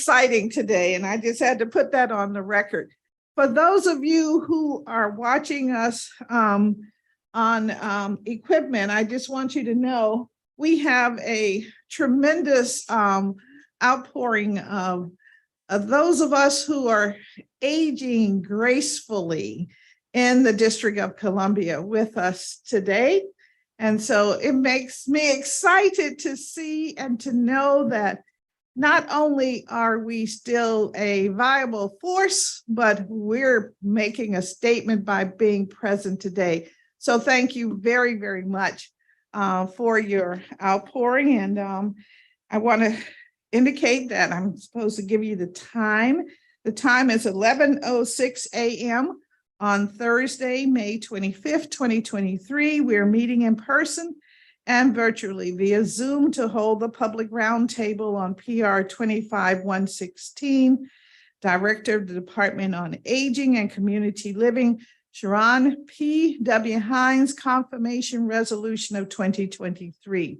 exciting today, and I just had to put that on the record. For those of you who are watching us on equipment, I just want you to know we have a tremendous outpouring of those of us who are aging gracefully in the District of Columbia with us today. And so it makes me excited to see and to know that not only are we still a viable force, but we're making a statement by being present today. So thank you very, very much for your outpouring. And I want to indicate that I'm supposed to give you the time. The time is 11:06 a.m. on Thursday, May 25th, 2023. We're meeting in person and virtually via Zoom to hold the public roundtable on PR25-116. Director of the Department on Aging and Community Living, Charon P.W. Hines Confirmation Resolution of 2023.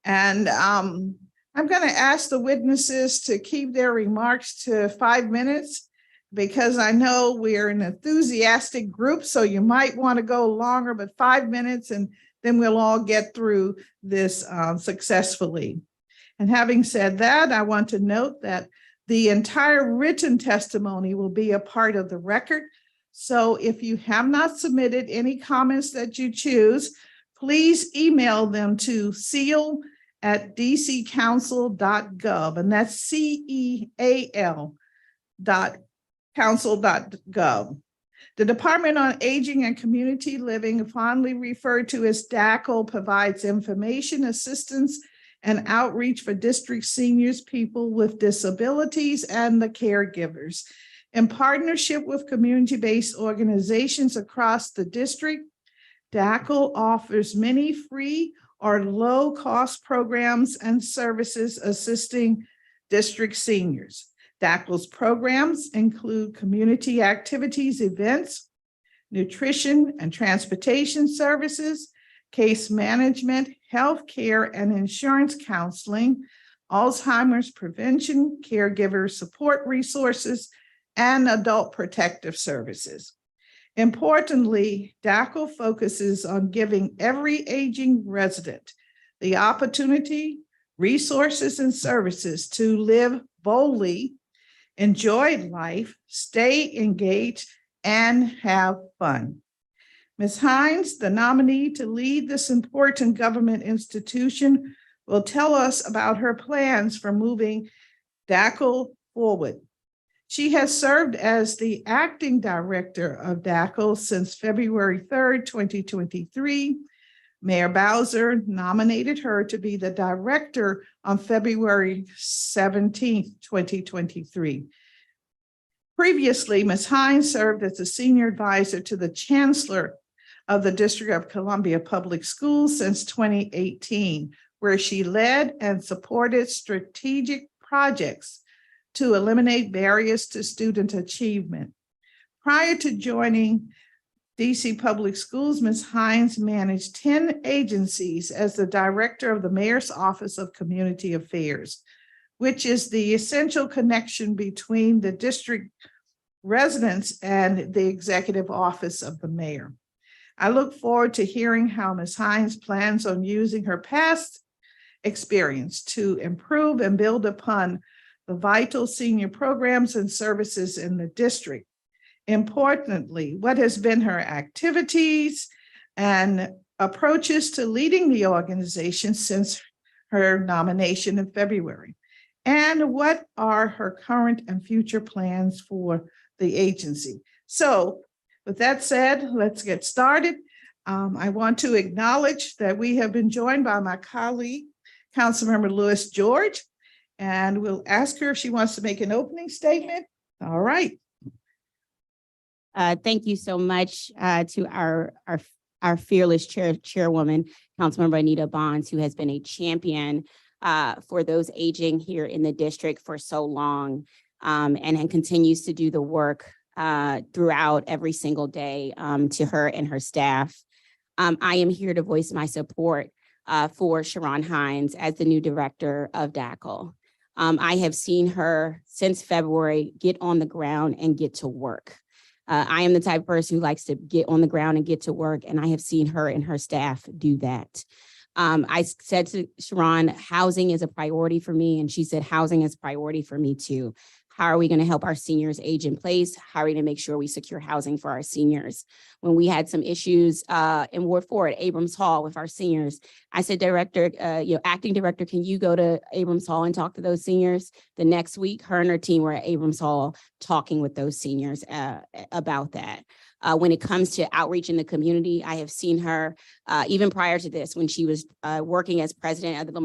And I'm going to ask the witnesses to keep their remarks to 5 minutes, because I know we're an enthusiastic group, so you might want to go longer, but 5 minutes, and then we'll all get through this successfully. And having said that, I want to note that the entire written testimony will be a part of the record. So if you have not submitted any comments that you choose, please email them to CEAL@dccouncil.gov, and that's CEAL.council.gov. The Department on Aging and Community Living, fondly referred to as DACL, provides information, assistance, and outreach for district seniors, people with disabilities, and the caregivers. In partnership with community-based organizations across the district, DACL offers many free or low-cost programs and services assisting district seniors. DACL's programs include community activities, events, nutrition and transportation services, case management, healthcare and insurance counseling, Alzheimer's prevention, caregiver support resources, and adult protective services. Importantly, DACL focuses on giving every aging resident the opportunity, resources, and services to live boldly, enjoy life, stay engaged, and have fun. Ms. Hines, the nominee to lead this important government institution, will tell us about her plans for moving DACL forward. She has served as the acting director of DACL since February 3rd, 2023. Mayor Bowser nominated her to be the director on February 17th, 2023. Previously, Ms. Hines served as a senior advisor to the chancellor of the District of Columbia Public Schools since 2018, where she led and supported strategic projects to eliminate barriers to student achievement. Prior to joining DC Public Schools, Ms. Hines managed 10 agencies as the director of the Mayor's Office of Community Affairs, which is the essential connection between the district residents and the executive office of the mayor. I look forward to hearing how Ms. Hines plans on using her past experience to improve and build upon the vital senior programs and services in the district. Importantly, what has been her activities and approaches to leading the organization since her nomination in February, and what are her current and future plans for the agency. So with that said, let's get started. I want to acknowledge that we have been joined by my colleague, Councilmember Lewis George, and we'll ask her if she wants to make an opening statement. All right. Thank you so much to our fearless chairwoman, Councilmember Anita Bonds, who has been a champion for those aging here in the district for so long, and continues to do the work throughout every single day, to her and her staff. I am here to voice my support for Charon Hines as the new director of DACL. I have seen her since February get on the ground and get to work. I am the type of person who likes to get on the ground and get to work, and I have seen her and her staff do that. I said to Charon, housing is a priority for me, and she said, housing is a priority for me too. How are we going to help our seniors age in place? How are we going to make sure we secure housing for our seniors? When we had some issues in Ward 4 at Abrams Hall with our seniors, I said, Director, Acting Director, can you go to Abrams Hall and talk to those seniors? The next week, her and her team were at Abrams Hall talking with those seniors about that. When it comes to outreach in the community, I have seen her even prior to this, when she was working as president of the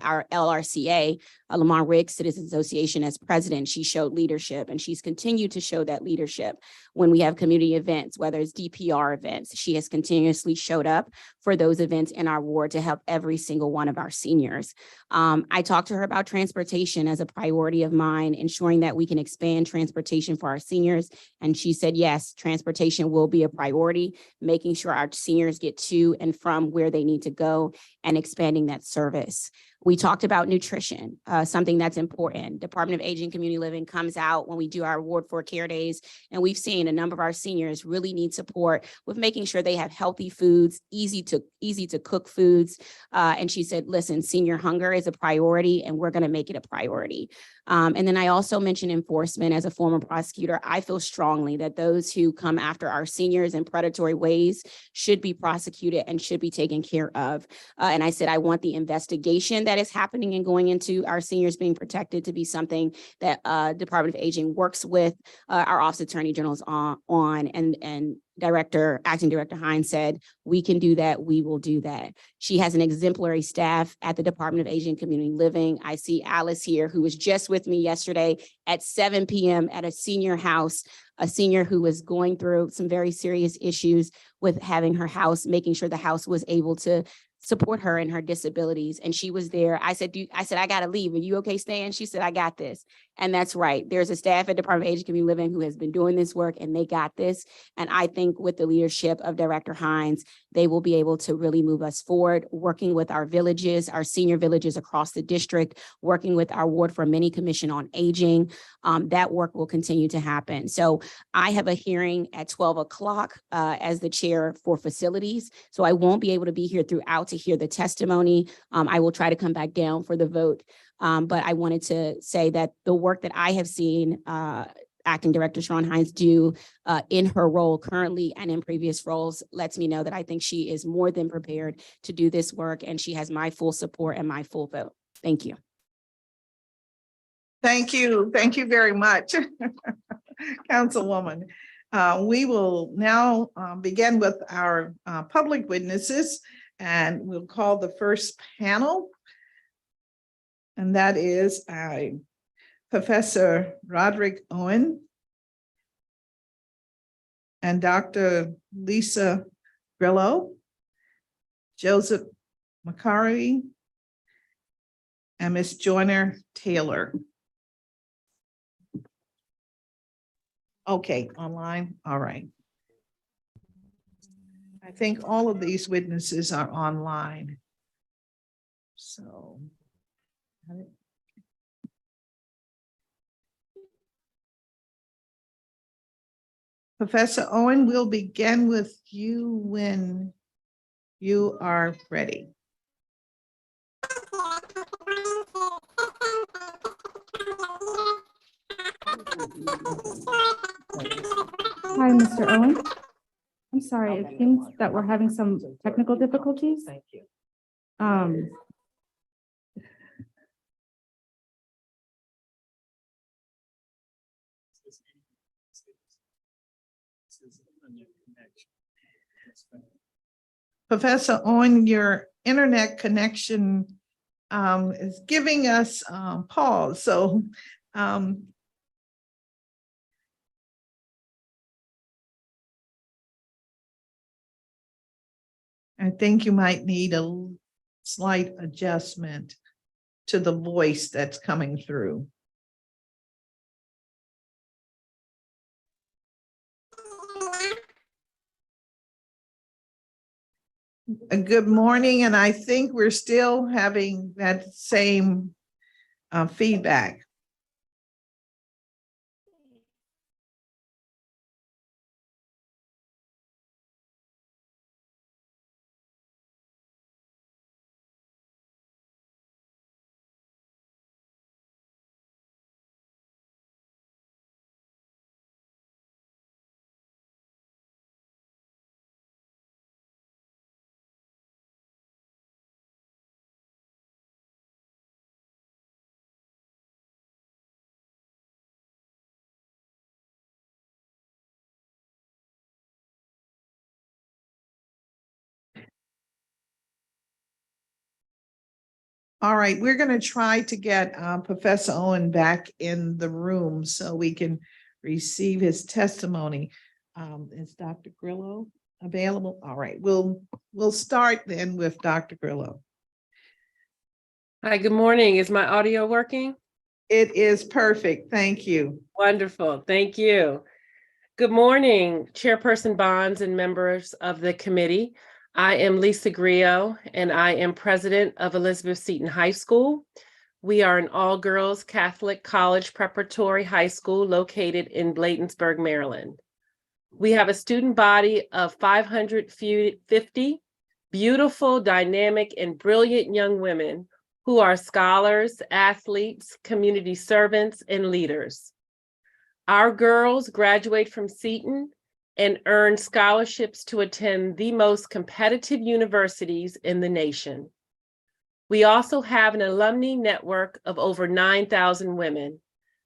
our LRCA, Lamont Riggs Citizens Association, as president. She showed leadership, and she's continued to show that leadership when we have community events, whether it's DPR events. She has continuously showed up for those events in our ward to help every single one of our seniors. I talked to her about transportation as a priority of mine, ensuring that we can expand transportation for our seniors. And she said, yes, transportation will be a priority, making sure our seniors get to and from where they need to go and expanding that service. We talked about nutrition, something that's important. Department of Aging and Community Living comes out when we do our Ward 4 Care Days, and we've seen a number of our seniors really need support with making sure they have healthy foods, easy to cook foods. And she said, listen, senior hunger is a priority, and we're going to make it a priority. And then I also mentioned enforcement. As a former prosecutor, I feel strongly that those who come after our seniors in predatory ways should be prosecuted and should be taken care of. And I said, I want the investigation that is happening and going into our seniors being protected to be something that Department of Aging works with our Office of Attorney Generals on. And Acting Director Hines said, we can do that, we will do that. She has an exemplary staff at the Department of Aging and Community Living. I see Alice here, who was just with me yesterday at 7 p.m. at a senior house, a senior who was going through some very serious issues with having her house, making sure the house was able to support her and her disabilities. And she was there. I said, I got to leave. Are you okay staying? She said, I got this. And that's right. There's a staff at Department of Aging and Community Living who has been doing this work, and they got this. And I think with the leadership of Director Hines, they will be able to really move us forward, working with our villages, our senior villages across the district, working with our Ward for Many Commission on Aging. That work will continue to happen. So I have a hearing at 12 o'clock as the chair for facilities. So I won't be able to be here throughout to hear the testimony. I will try to come back down for the vote. But I wanted to say that the work that I have seen Acting Director Charon Hines do in her role currently and in previous roles lets me know that I think she is more than prepared to do this work, and she has my full support and my full vote. Thank you. Thank you. Thank you very much, Councilwoman. We will now begin with our public witnesses, and we'll call the first panel. And that is Professor Roderick Owen and Dr. Lisa Grillo, Joseph McCarty, and Ms. Joyner Taylor. Okay, online. All right. I think all of these witnesses are online. So. Professor Owen, we'll begin with you when you are ready. Hi, Mr. Owen. I'm sorry, it seems that we're having some technical difficulties. Thank you. Professor Owen, your internet connection is giving us pause. So I think you might need a slight adjustment to the voice that's coming through. Good morning, and I think we're still having that same feedback. All right, we're going to try to get Professor Owen back in the room so we can receive his testimony. Is Dr. Grillo available? All right, we'll start then with Dr. Grillo. Hi, good morning. Is my audio working? It is perfect. Thank you. Wonderful. Thank you. Good morning, Chairperson Bonds and members of the committee. I am Lisa Griot, and I am president of Elizabeth Seton High School. We are an all-girls Catholic college preparatory high school located in Bladensburg, Maryland. We have a student body of 550 beautiful, dynamic, and brilliant young women who are scholars, athletes, community servants, and leaders. Our girls graduate from Seton and earn scholarships to attend the most competitive universities in the nation. We also have an alumni network of over 9,000 women,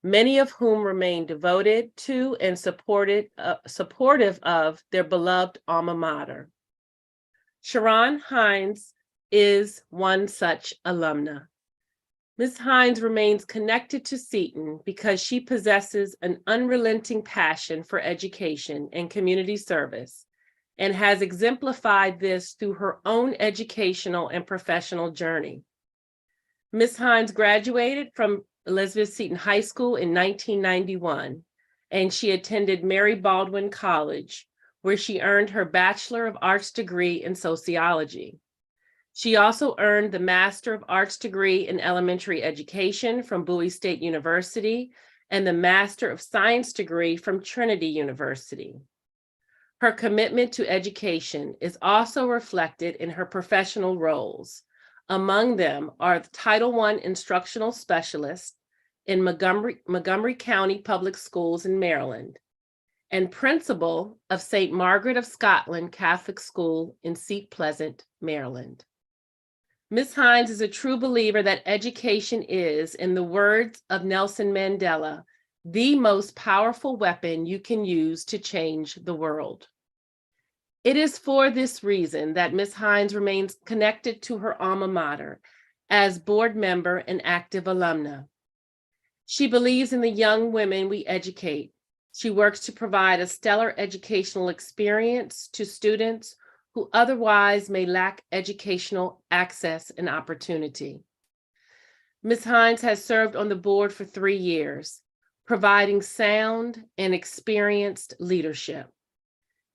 many of whom remain devoted to and supportive of their beloved alma mater. Charon Hines is one such alumna. Ms. Hines remains connected to Seton because she possesses an unrelenting passion for education and community service and has exemplified this through her own educational and professional journey. Ms. Hines graduated from Elizabeth Seton High School in 1991, and she attended Mary Baldwin College, where she earned her Bachelor of Arts degree in sociology. She also earned the Master of Arts degree in elementary education from Bowie State University and the Master of Science degree from Trinity University. Her commitment to education is also reflected in her professional roles. Among them are the Title I Instructional Specialist in Montgomery County Public Schools in Maryland and Principal of St. Margaret of Scotland Catholic School in Seat Pleasant, Maryland. Ms. Hines is a true believer that education is, in the words of Nelson Mandela, the most powerful weapon you can use to change the world. It is for this reason that Ms. Hines remains connected to her alma mater as board member and active alumna. She believes in the young women we educate. She works to provide a stellar educational experience to students who otherwise may lack educational access and opportunity. Ms. Hines has served on the board for 3 years, providing sound and experienced leadership.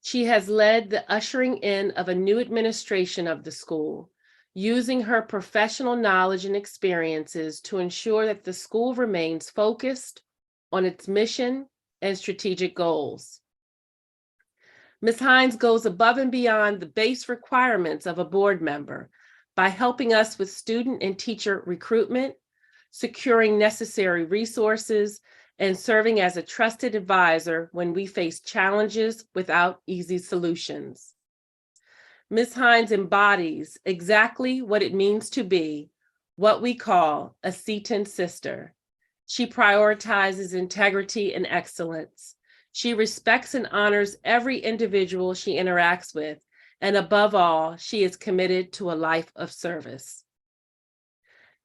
She has led the ushering in of a new administration of the school, using her professional knowledge and experiences to ensure that the school remains focused on its mission and strategic goals. Ms. Hines goes above and beyond the base requirements of a board member by helping us with student and teacher recruitment, securing necessary resources, and serving as a trusted advisor when we face challenges without easy solutions. Ms. Hines embodies exactly what it means to be what we call a Seton sister. She prioritizes integrity and excellence. She respects and honors every individual she interacts with, and above all, she is committed to a life of service.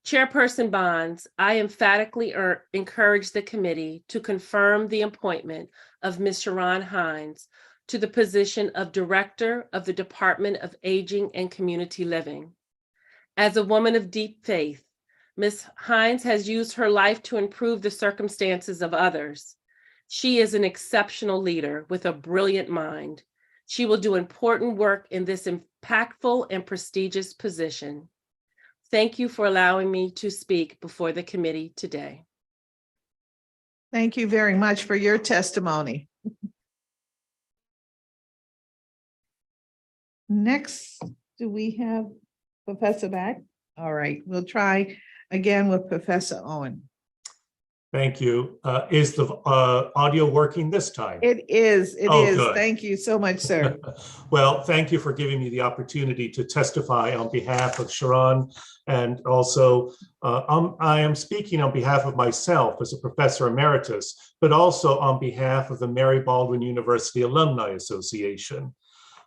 Chairperson Bonds, I emphatically encourage the committee to confirm the appointment of Ms. Charon Hines to the position of Director of the Department of Aging and Community Living. As a woman of deep faith, Ms. Hines has used her life to improve the circumstances of others. She is an exceptional leader with a brilliant mind. She will do important work in this impactful and prestigious position. Thank you for allowing me to speak before the committee today. Thank you very much for your testimony. Next, do we have Professor back? All right, we'll try again with Professor Owen. Thank you. Is the audio working this time? It is. Oh, good. Thank you so much, sir. Well, thank you for giving me the opportunity to testify on behalf of Charon, and also I am speaking on behalf of myself as a professor emeritus, but also on behalf of the Mary Baldwin University Alumni Association.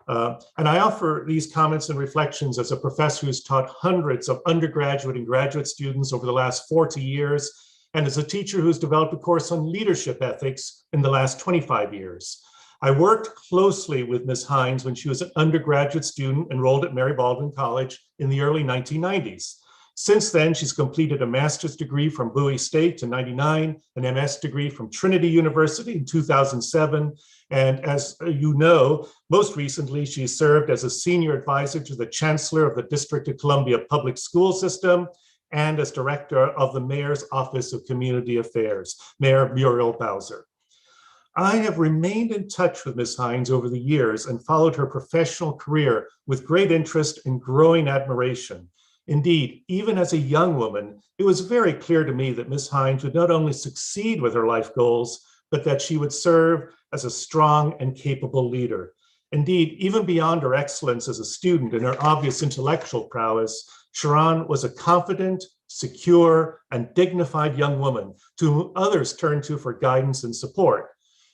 And I offer these comments and reflections as a professor who's taught hundreds of undergraduate and graduate students over the last 40 years, and as a teacher who's developed a course on leadership ethics in the last 25 years. I worked closely with Ms. Hines when she was an undergraduate student enrolled at Mary Baldwin College in the early 1990s. Since then, she's completed a master's degree from Bowie State in '99, an MS degree from Trinity University in 2007, and as you know, most recently, she served as a senior advisor to the Chancellor of the District of Columbia Public School System and as director of the Mayor's Office of Community Affairs, Mayor Muriel Bowser. I have remained in touch with Ms. Hines over the years and followed her professional career with great interest and growing admiration. Indeed, even as a young woman, it was very clear to me that Ms. Hines would not only succeed with her life goals, but that she would serve as a strong and capable leader. Indeed, even beyond her excellence as a student and her obvious intellectual prowess, Charon was a confident, secure, and dignified young woman to whom others turned to for guidance and support.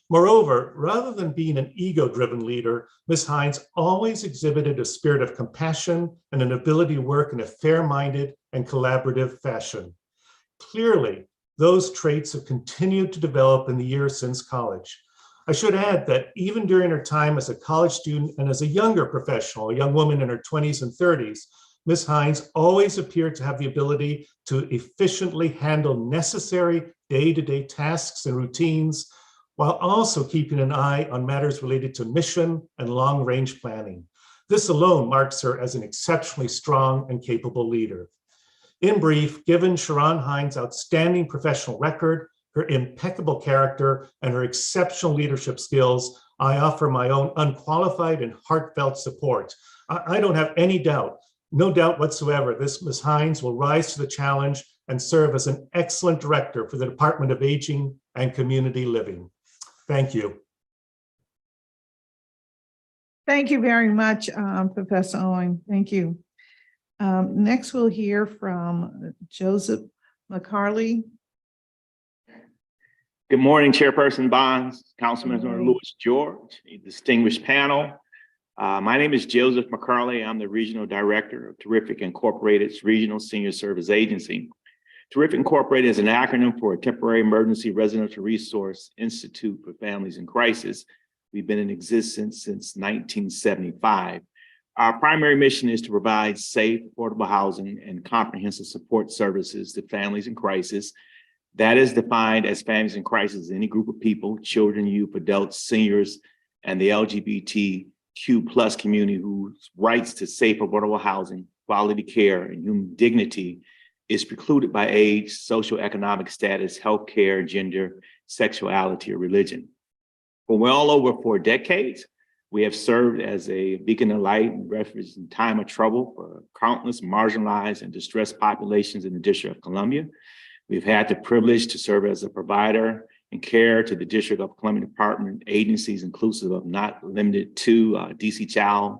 Moreover, rather than being an ego-driven leader, Ms. Hines always exhibited a spirit of compassion and an ability to work in a fair-minded and collaborative fashion. Clearly, those traits have continued to develop in the years since college. I should add that even during her time as a college student and as a younger professional, a young woman in her 20s and 30s, Ms. Hines always appeared to have the ability to efficiently handle necessary day-to-day tasks and routines, while also keeping an eye on matters related to mission and long-range planning. This alone marks her as an exceptionally strong and capable leader. In brief, given Charon Hines' outstanding professional record, her impeccable character, and her exceptional leadership skills, I offer my own unqualified and heartfelt support. I don't have any doubt, no doubt whatsoever, this Ms. Hines will rise to the challenge and serve as an excellent director for the Department of Aging and Community Living. Thank you. Thank you very much, Professor Owen. Thank you. Next, we'll hear from Joseph McCarley. Good morning, Chairperson Bonds, Councilman Lewis George, a distinguished panel. My name is Joseph McCarley. I'm the Regional Director of Terrific Incorporated's Regional Senior Service Agency. Terrific Incorporated is an acronym for Temporary Emergency Residential Resource Institute for Families in Crisis. We've been in existence since 1975. Our primary mission is to provide safe, affordable housing and comprehensive support services to families in crisis. That is defined as families in crisis, any group of people, children, youth, adults, seniors, and the LGBTQ+ community whose rights to safe, affordable housing, quality care, and human dignity is precluded by age, socioeconomic status, healthcare, gender, sexuality, or religion. For well over 4 decades, we have served as a beacon of light and refuge in time of trouble for countless marginalized and distressed populations in the District of Columbia. We've had the privilege to serve as a provider and care to the District of Columbia Department agencies, inclusive of not limited to DC Child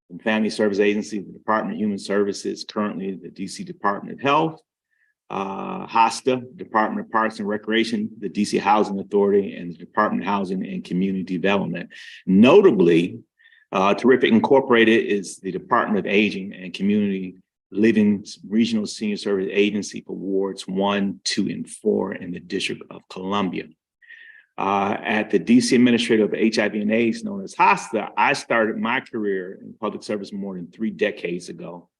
and Family Service Agency, the Department of Human Services, currently the DC Department of Health, HOSTA, Department of Parks and Recreation, the DC Housing Authority, and the Department of Housing and Community Development. Notably, Terrific Incorporated is the Department of Aging and Community Living Regional Senior Service Agency for wards 1, 2, and 4 in the District of Columbia. At the DC Administrator of HIV and AIDS, known as HOSTA, I started my career in public service more than 3 decades ago.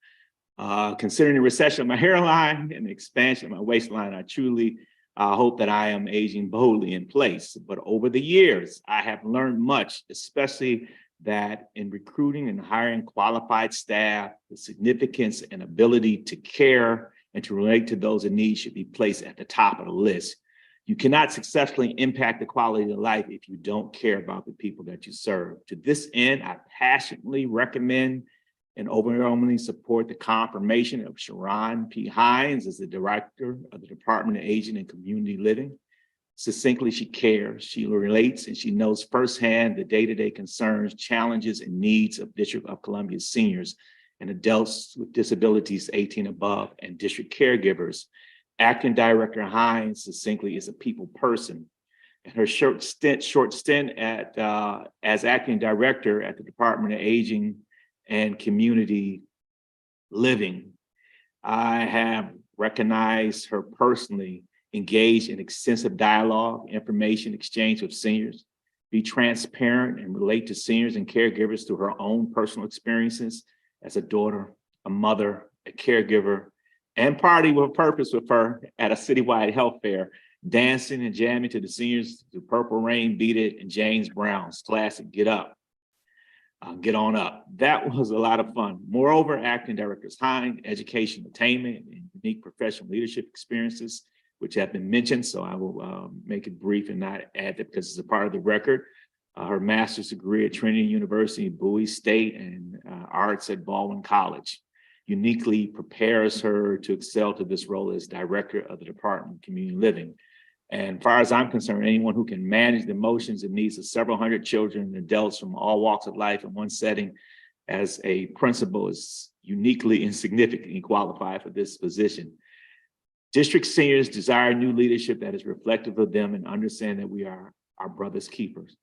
Considering the recession of my hairline and the expansion of my waistline, I truly hope that I am aging boldly in place. But over the years, I have learned much, especially that in recruiting and hiring qualified staff, the significance and ability to care and to relate to those in need should be placed at the top of the list. You cannot successfully impact the quality of life if you don't care about the people that you serve. To this end, I passionately recommend and overwhelmingly support the confirmation of Charon P. Hines as the Director of the Department of Aging and Community Living. Succinctly, she cares, she relates, and she knows firsthand the day-to-day concerns, challenges, and needs of District of Columbia seniors and adults with disabilities 18 above and district caregivers. Acting Director Hines succinctly is a people person. And her short stint at as acting director at the Department of Aging and Community Living, I have recognized her personally engage in extensive dialogue, information exchange with seniors, be transparent and relate to seniors and caregivers through her own personal experiences as a daughter, a mother, a caregiver, and party with purpose with her at a citywide health fair, dancing and jamming to the seniors to Purple Rain, Beat It, and James Brown's classic Get Up, Get On Up. That was a lot of fun. Moreover, acting directors Hines, education, attainment, and unique professional leadership experiences, which have been mentioned, so I will make it brief and not add that because it's a part of the record. Her master's degree at Trinity University, Bowie State, and arts at Baldwin College uniquely prepares her to excel to this role as director of the Department of Community Living. And as far as I'm concerned, anyone who can manage the emotions and needs of several hundred children and adults from all walks of life in one setting as a principal is uniquely and significantly qualified for this position. District seniors desire new leadership that is reflective of them and understand that we are our brother's keepers.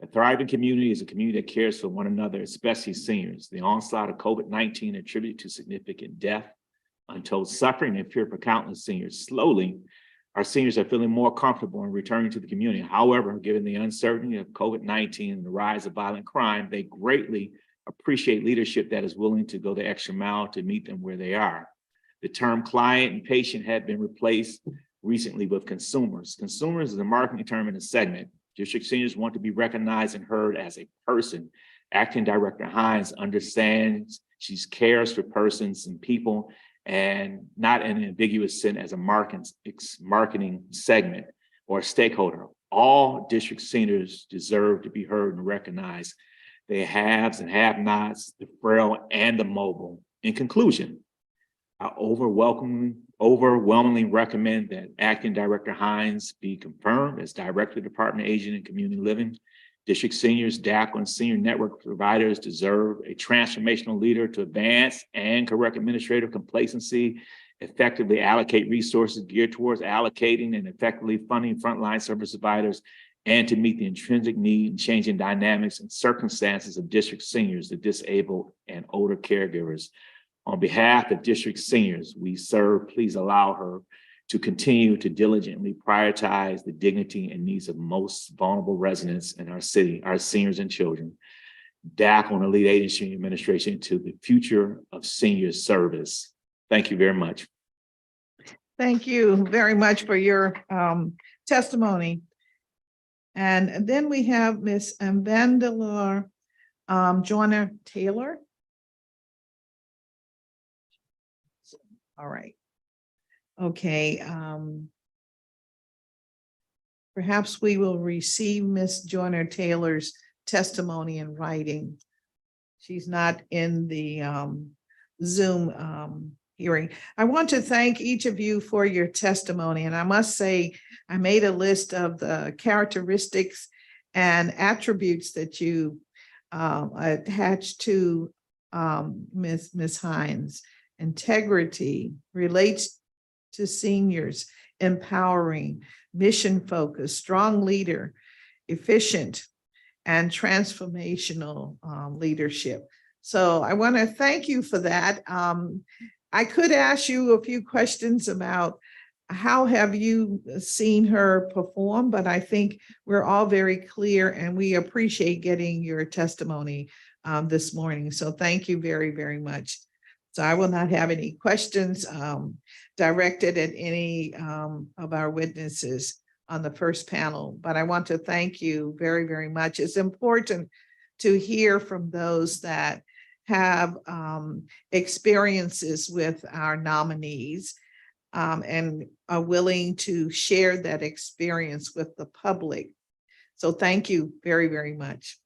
A thriving community is a community that cares for one another, especially seniors. The onslaught of COVID-19 attributed to significant death, untold suffering, and fear for countless seniors. Slowly, our seniors are feeling more comfortable in returning to the community. However, given the uncertainty of COVID-19 and the rise of violent crime, they greatly appreciate leadership that is willing to go the extra mile to meet them where they are. The term client and patient had been replaced recently with consumers. Consumers is a marketing term in a segment. District seniors want to be recognized and heard as a person. Acting Director Hines understands she cares for persons and people and not in an ambiguous sense as a marketing segment or a stakeholder. All district seniors deserve to be heard and recognized. The haves and have-nots, the frail and the mobile. In conclusion, I overwhelmingly recommend that Acting Director Hines be confirmed as Director of the Department of Aging and Community Living. District seniors, DACL, and senior network providers deserve a transformational leader to advance and correct administrative complacency, effectively allocate resources geared towards allocating and effectively funding frontline service providers, and to meet the intrinsic need and changing dynamics and circumstances of district seniors, the disabled, and older caregivers. On behalf of district seniors we serve, please allow her to continue to diligently prioritize the dignity and needs of most vulnerable residents in our city, our seniors and children. DACL and the lead agency administration to the future of senior service. Thank you very much. Thank you very much for your testimony. And then we have Ms. Vandelar Joyner Taylor. All right. Okay. Perhaps we will receive Ms. Joyner Taylor's testimony in writing. She's not in the Zoom hearing. I want to thank each of you for your testimony. And I must say, I made a list of the characteristics and attributes that you attached to Ms. Hines. Integrity, relates to seniors, empowering, mission focused, strong leader, efficient, and transformational leadership. So I want to thank you for that. I could ask you a few questions about how have you seen her perform, but I think we're all very clear and we appreciate getting your testimony this morning. So thank you very, very much. So I will not have any questions directed at any of our witnesses on the first panel, but I want to thank you very, very much. It's important to hear from those that have experiences with our nominees and are willing to share that experience with the public. So thank you very, very much.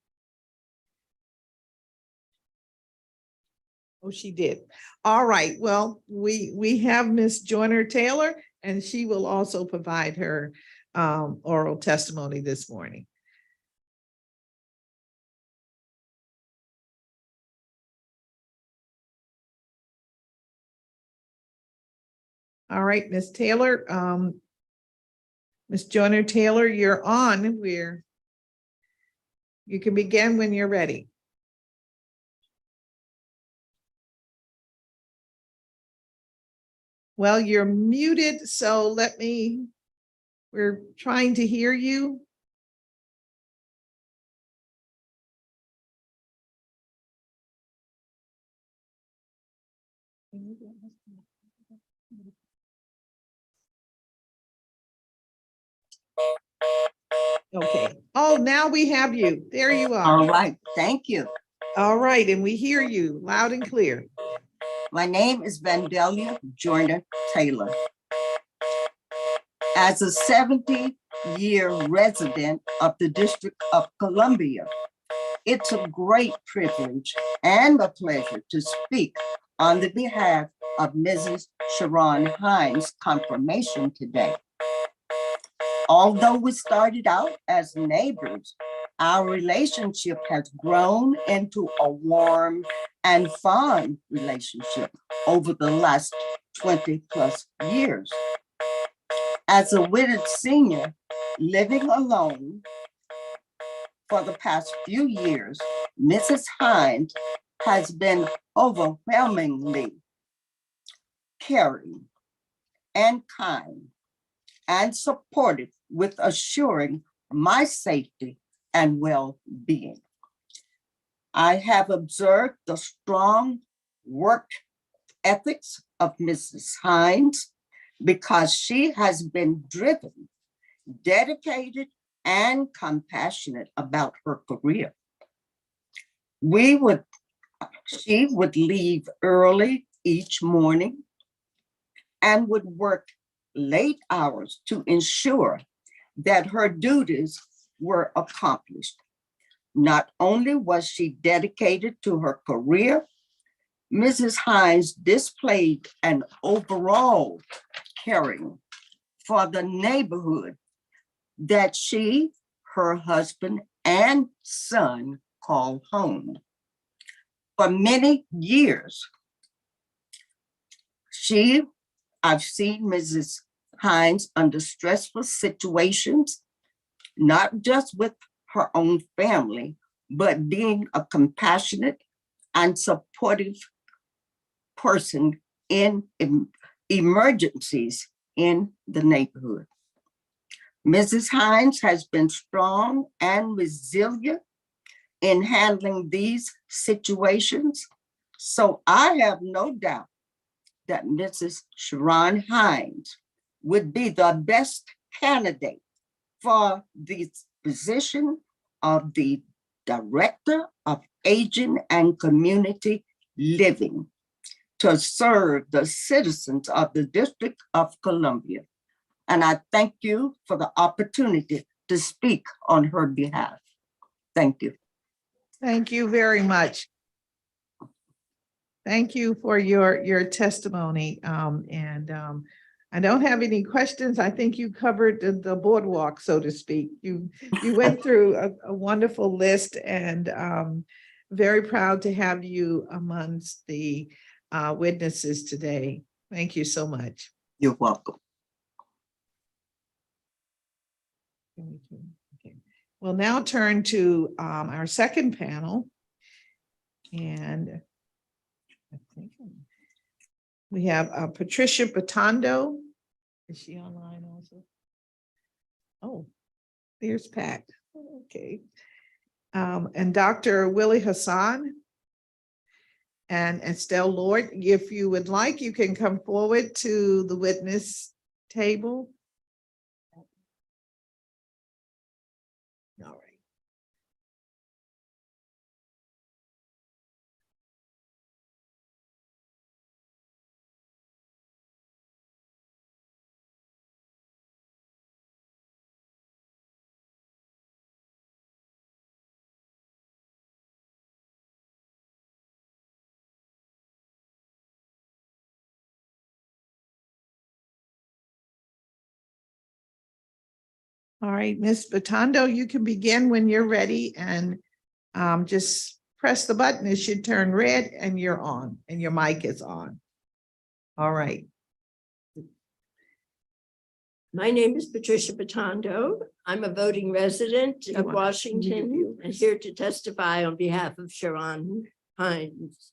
Oh, she did. All right. Well, we have Ms. Joyner Taylor, and she will also provide her oral testimony this morning. All right, Ms. Taylor, Ms. Joyner Taylor, you're on. You can begin when you're ready. Well, you're muted, so we're trying to hear you. Okay. Oh, now we have you. There you are. All right, thank you. All right, and we hear you loud and clear. My name is Vandelia Joyner Taylor. As a 70-year resident of the District of Columbia, it's a great privilege and a pleasure to speak on the behalf of Mrs. Charon Hines' confirmation today. Although we started out as neighbors, our relationship has grown into a warm and fond relationship over the last 20+ years. As a widowed senior living alone for the past few years, Mrs. Hines has been overwhelmingly caring and kind and supportive with assuring my safety and well-being. I have observed the strong work ethics of Mrs. Hines because she has been driven, dedicated, and compassionate about her career. She would leave early each morning and would work late hours to ensure that her duties were accomplished. Not only was she dedicated to her career, Mrs. Hines displayed an overall caring for the neighborhood that she, her husband, and son call home. For many years, I've seen Mrs. Hines under stressful situations, not just with her own family, but being a compassionate and supportive person in emergencies in the neighborhood. Mrs. Hines has been strong and resilient in handling these situations, so I have no doubt that Mrs. Charon Hines would be the best candidate for the position of the Director of Aging and Community Living to serve the citizens of the District of Columbia. And I thank you for the opportunity to speak on her behalf. Thank you. Thank you very much. Thank you for your testimony. I don't have any questions. I think you covered the boardwalk, so to speak. You went through a wonderful list, and very proud to have you amongst the witnesses today. Thank you so much. You're welcome. Okay. We'll now turn to our second panel. And I think we have Patricia Batondo. Is she online also? Oh, there's Pat. Okay. And Dr. Willie Hassan and Estelle Lord. If you would like, you can come forward to the witness table. All right. All right, Ms. Batondo, you can begin when you're ready and just press the button. It should turn red and you're on and your mic is on. All right. My name is Patricia Batondo. I'm a voting resident You of want- Washington and here to testify on behalf of Charon Hines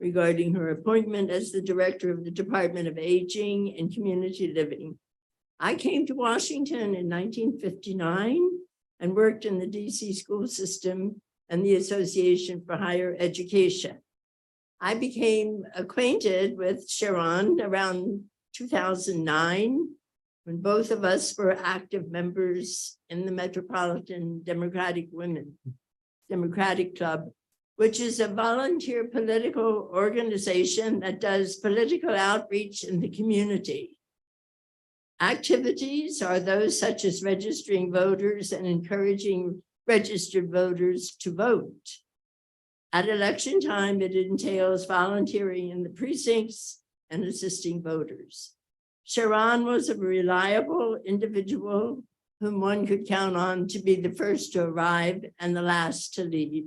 regarding her appointment as the Director of the Department of Aging and Community Living. I came to Washington in 1959 and worked in the DC school system and the Association for Higher Education. I became acquainted with Charon around 2009 when both of us were active members in the Metropolitan Democratic Club, which is a volunteer political organization that does political outreach in the community. Activities are those such as registering voters and encouraging registered voters to vote. At election time, it entails volunteering in the precincts and assisting voters. Charon was a reliable individual whom one could count on to be the first to arrive and the last to leave.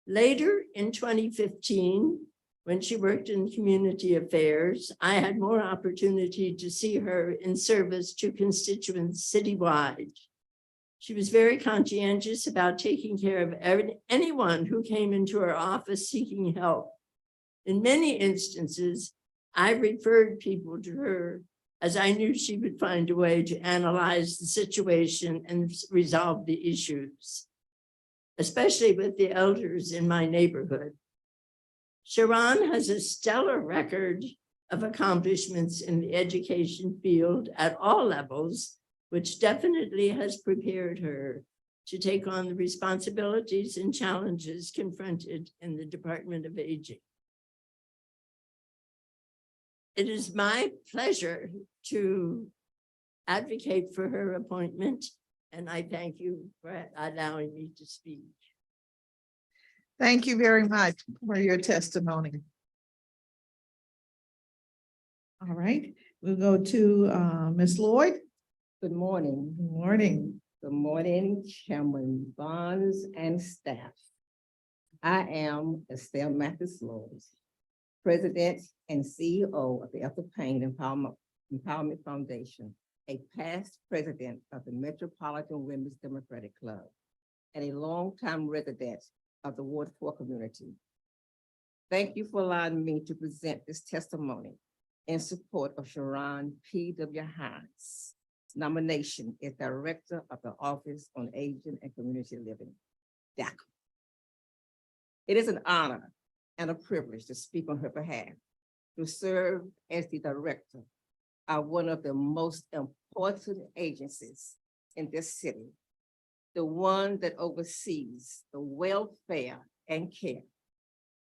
Later in 2015, when she worked in community affairs, I had more opportunity to see her in service to constituents citywide. She was very conscientious about taking care of anyone who came into her office seeking help. In many instances, I referred people to her as I knew she would find a way to analyze the situation and resolve the issues, especially with the elders in my neighborhood. Charon has a stellar record of accomplishments in the education field at all levels, which definitely has prepared her to take on the responsibilities and challenges confronted in the Department of Aging. It is my pleasure to advocate for her appointment, and I thank you for allowing me to speak. Thank you very much for your testimony. All right, we'll go to Ms. Lloyd. Good morning. Good morning. Good morning, Chairman Bonds and staff. I am Estelle Mathis Lloyd, President and CEO of the Ethel Payne Empowerment Foundation, a past president of the Metropolitan Women's Democratic Club, and a longtime resident of the Ward 4 community. Thank you for allowing me to present this testimony in support of Charon P.W. Hines' nomination as Director of the Office on Aging and Community Living, DACL. It is an honor and a privilege to speak on her behalf, to serve as the Director of one of the most important agencies in this city, the one that oversees the welfare and care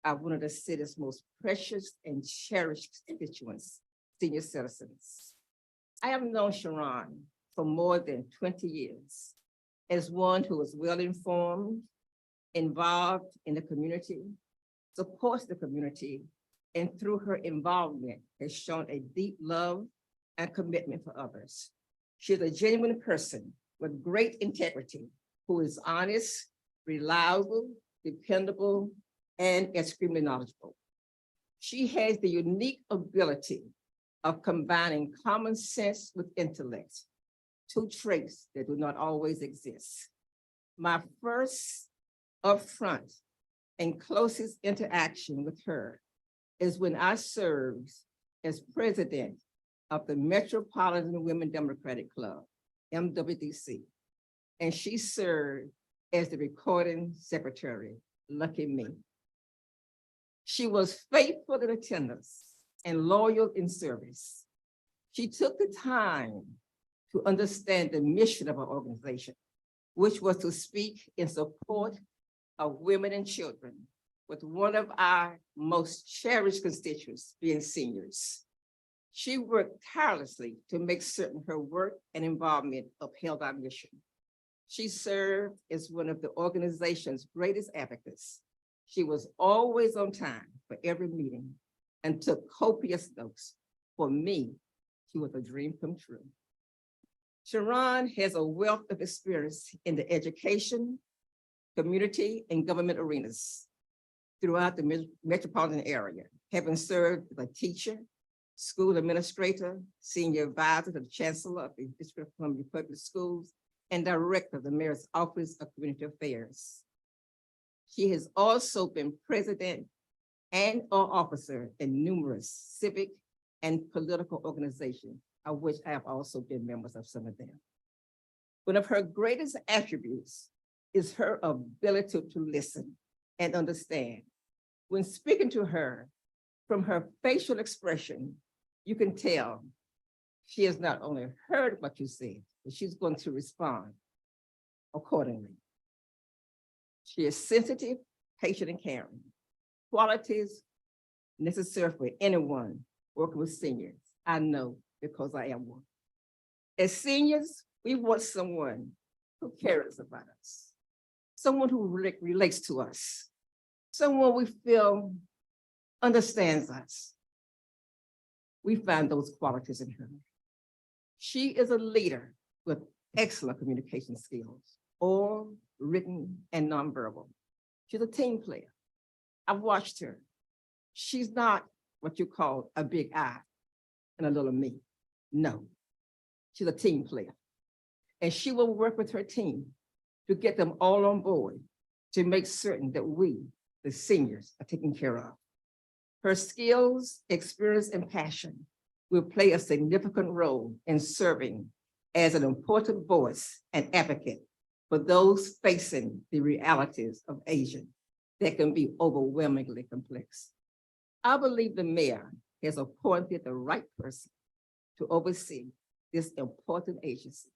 of one of the city's most precious and cherished constituents, senior citizens. I have known Charon for more than 20 years as one who is well-informed, involved in the community, supports the community, and through her involvement has shown a deep love and commitment for others. She is a genuine person with great integrity, who is honest, reliable, dependable, and extremely knowledgeable. She has the unique ability of combining common sense with intellect, two traits that do not always exist. My first upfront and closest interaction with her is when I served as president of the Metropolitan Women Democratic Club, MWDC, and she served as the recording secretary. Lucky me. She was faithful in attendance and loyal in service. She took the time to understand the mission of our organization, which was to speak in support of women and children, with one of our most cherished constituents being seniors. She worked tirelessly to make certain her work and involvement upheld our mission. She served as one of the organization's greatest advocates. She was always on time for every meeting and took copious notes. For me, she was a dream come true. Charon has a wealth of experience in the education, community, and government arenas throughout the metropolitan area, having served as a teacher, school administrator, senior advisor to the chancellor of the District of Columbia Public Schools, and director of the Mayor's Office of Community Affairs. She has also been president and/or officer in numerous civic and political organizations, of which I have also been members of some of them. One of her greatest attributes is her ability to listen and understand. When speaking to her, from her facial expression, you can tell she has not only heard what you said, but she's going to respond accordingly. She is sensitive, patient, and caring, qualities necessary for anyone working with seniors. I know because I am one. As seniors, we want someone who cares about us, someone who relates to us, someone we feel understands us. We find those qualities in her. She is a leader with excellent communication skills, oral, written, and nonverbal. She's a team player. I've watched her. She's not what you call a big I and a little me. No, she's a team player. And she will work with her team to get them all on board to make certain that we, the seniors, are taken care of. Her skills, experience, and passion will play a significant role in serving as an important voice and advocate for those facing the realities of aging that can be overwhelmingly complex. I believe the mayor has appointed the right person to oversee this important agency.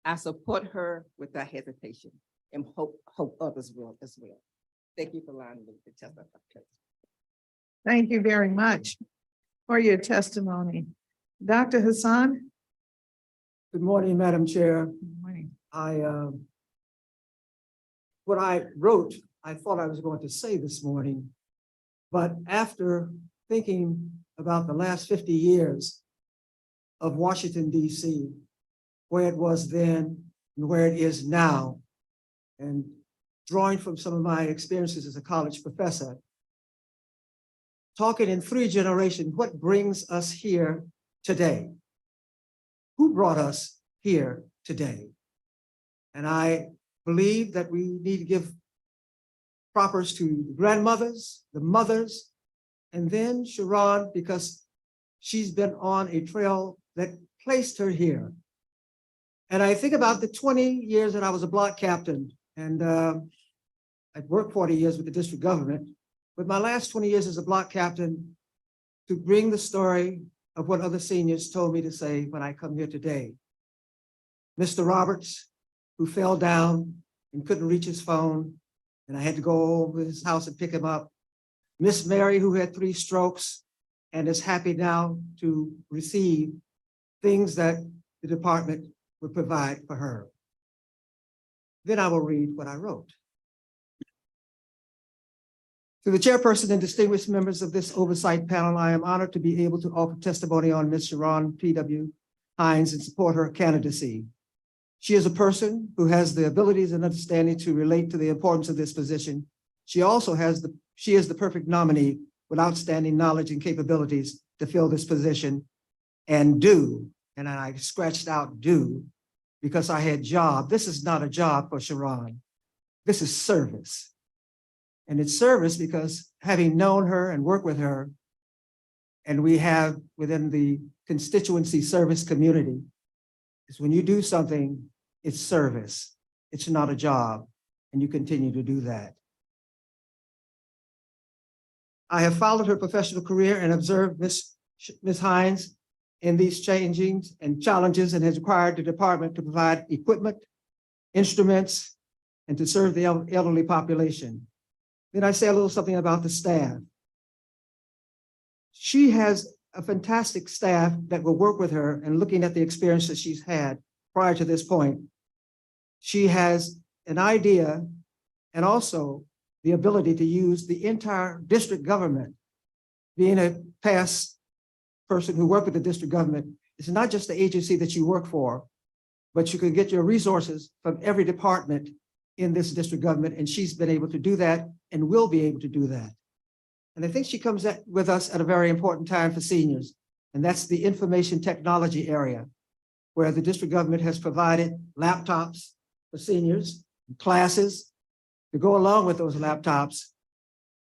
I support her without hesitation and hope others will as well. Thank you for allowing me to testify. Thank you very much for your testimony. Dr. Hassan? Good morning, Madam Chair. Good morning. What I wrote, I thought I was going to say this morning, but after thinking about the last 50 years of Washington, D.C., where it was then and where it is now, and drawing from some of my experiences as a college professor, talking in 3 generations, what brings us here today? Who brought us here today? And I believe that we need to give propers to the grandmothers, the mothers, and then Charon, because she's been on a trail that placed her here. And I think about the 20 years that I was a block captain, and I'd worked 40 years with the district government, but my last 20 years as a block captain to bring the story of what other seniors told me to say when I come here today. Mr. Roberts, who fell down and couldn't reach his phone, and I had to go over his house and pick him up. Miss Mary, who had 3 strokes and is happy now to receive things that the department would provide for her. Then I will read what I wrote. To the chairperson and distinguished members of this oversight panel, I am honored to be able to offer testimony on Ms. Charon P.W. Hines and support her candidacy. She is a person who has the abilities and understanding to relate to the importance of this position. She is the perfect nominee with outstanding knowledge and capabilities to fill this position and do, and I scratched out do, because I had job. This is not a job for Charon. This is service. And it's service because having known her and worked with her, and we have within the constituency service community, is when you do something, it's service. It's not a job, and you continue to do that. I have followed her professional career and observed Ms. Hines in these changings and challenges, and has required the department to provide equipment, instruments, and to serve the elderly population. Then I say a little something about the staff. She has a fantastic staff that will work with her, and looking at the experience that she's had prior to this point, she has an idea and also the ability to use the entire district government. Being a past person who worked with the district government, it's not just the agency that you work for, but you can get your resources from every department in this district government, and she's been able to do that and will be able to do that. And I think she comes with us at a very important time for seniors, and that's the information technology area, where the district government has provided laptops for seniors, classes to go along with those laptops.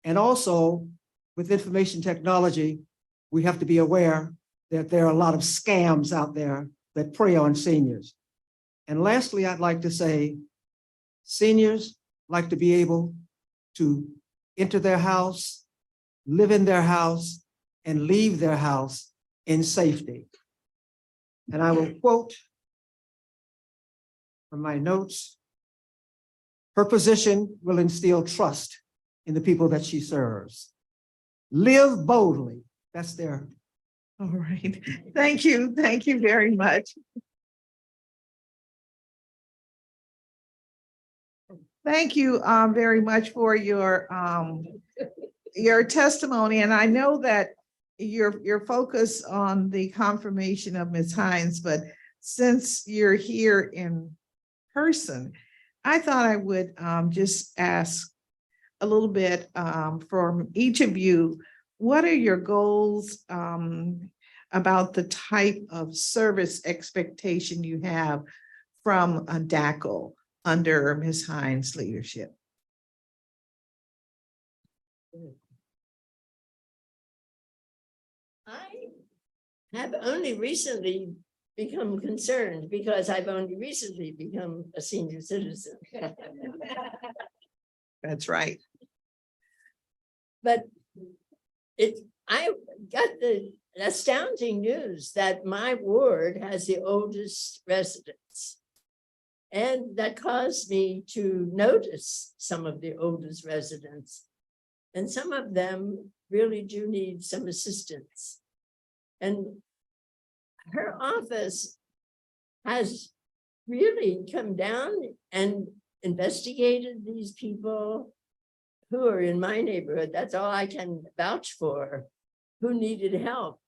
And also with information technology, we have to be aware that there are a lot of scams out there that prey on seniors. And lastly, I'd like to say, seniors like to be able to enter their house, live in their house, and leave their house in safety. And I will quote from my notes, her position will instill trust in the people that she serves. Live boldly. That's their. All right. Thank you. Thank you very much. Thank you very much for your testimony. And I know that your focus on the confirmation of Ms. Hines, but since you're here in person, I thought I would just ask a little bit from each of you, what are your goals about the type of service expectation you have from a DACL under Ms. Hines' leadership? I have only recently become concerned because I've only recently become a senior citizen. That's right. But I got the astounding news that my ward has the oldest residents. And that caused me to notice some of the oldest residents. And some of them really do need some assistance. And her office has really come down and investigated these people who are in my neighborhood. That's all I can vouch for, who needed help.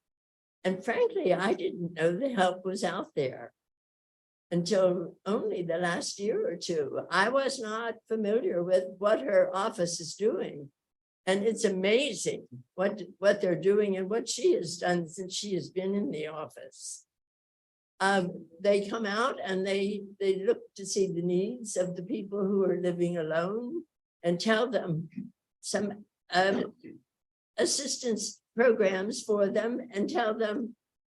And frankly, I didn't know the help was out there until only the last year or two. I was not familiar with what her office is doing. And it's amazing what they're doing and what she has done since she has been in the office. They come out and they look to see the needs of the people who are living alone and tell them some assistance programs for them and tell them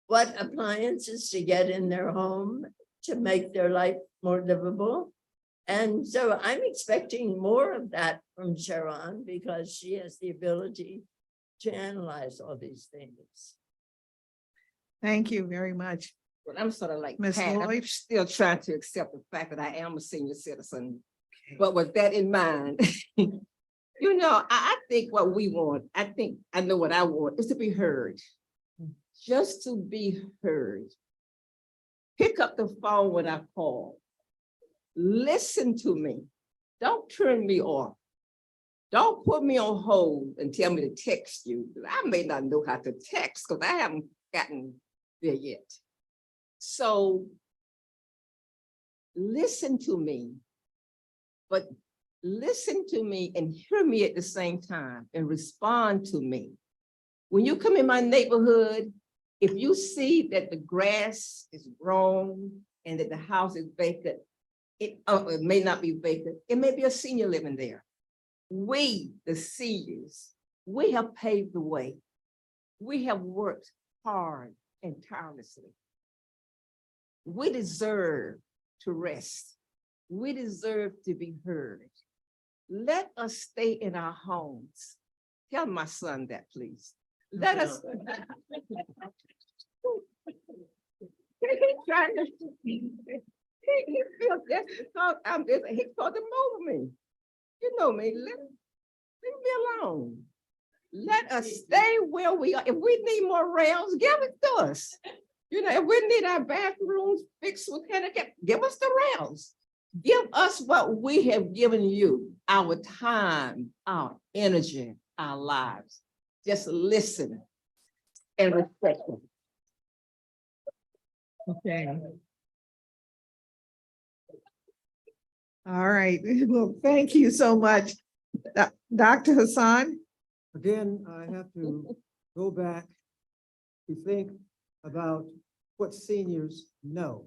what appliances to get in their home to make their life more livable. And so I'm expecting more of that from Charon because she has the ability to analyze all these things. Thank you very much. Well, I'm sort of like Ms. Pat. I'm Lloyd? still trying to accept the fact that I am a senior citizen. But with that in mind, you know, I think what we want, I know what I want is to be heard. Just to be heard. Pick up the phone when I call. Listen to me. Don't turn me off. Don't put me on hold and tell me to text you. I may not know how to text because I haven't gotten there yet. So listen to me, but listen to me and hear me at the same time and respond to me. When you come in my neighborhood, if you see that the grass is grown and that the house is vacant, it may not be vacant. It may be a senior living there. We, the seniors, we have paved the way. We have worked hard and tirelessly. We deserve to rest. We deserve to be heard. Let us stay in our homes. Tell my son that, please. Let us. He's trying to. He feels that's because I'm this. He called him over me. You know me. Let me alone. Let us stay where we are. If we need more rails, give it to us. You know, if we need our bathrooms fixed with handicap, give us the rails. Give us what we have given you, our time, our energy, our lives. Just listen and respect them. Okay. All right. Well, thank you so much. Dr. Hassan? Again, I have to go back to think about what seniors know,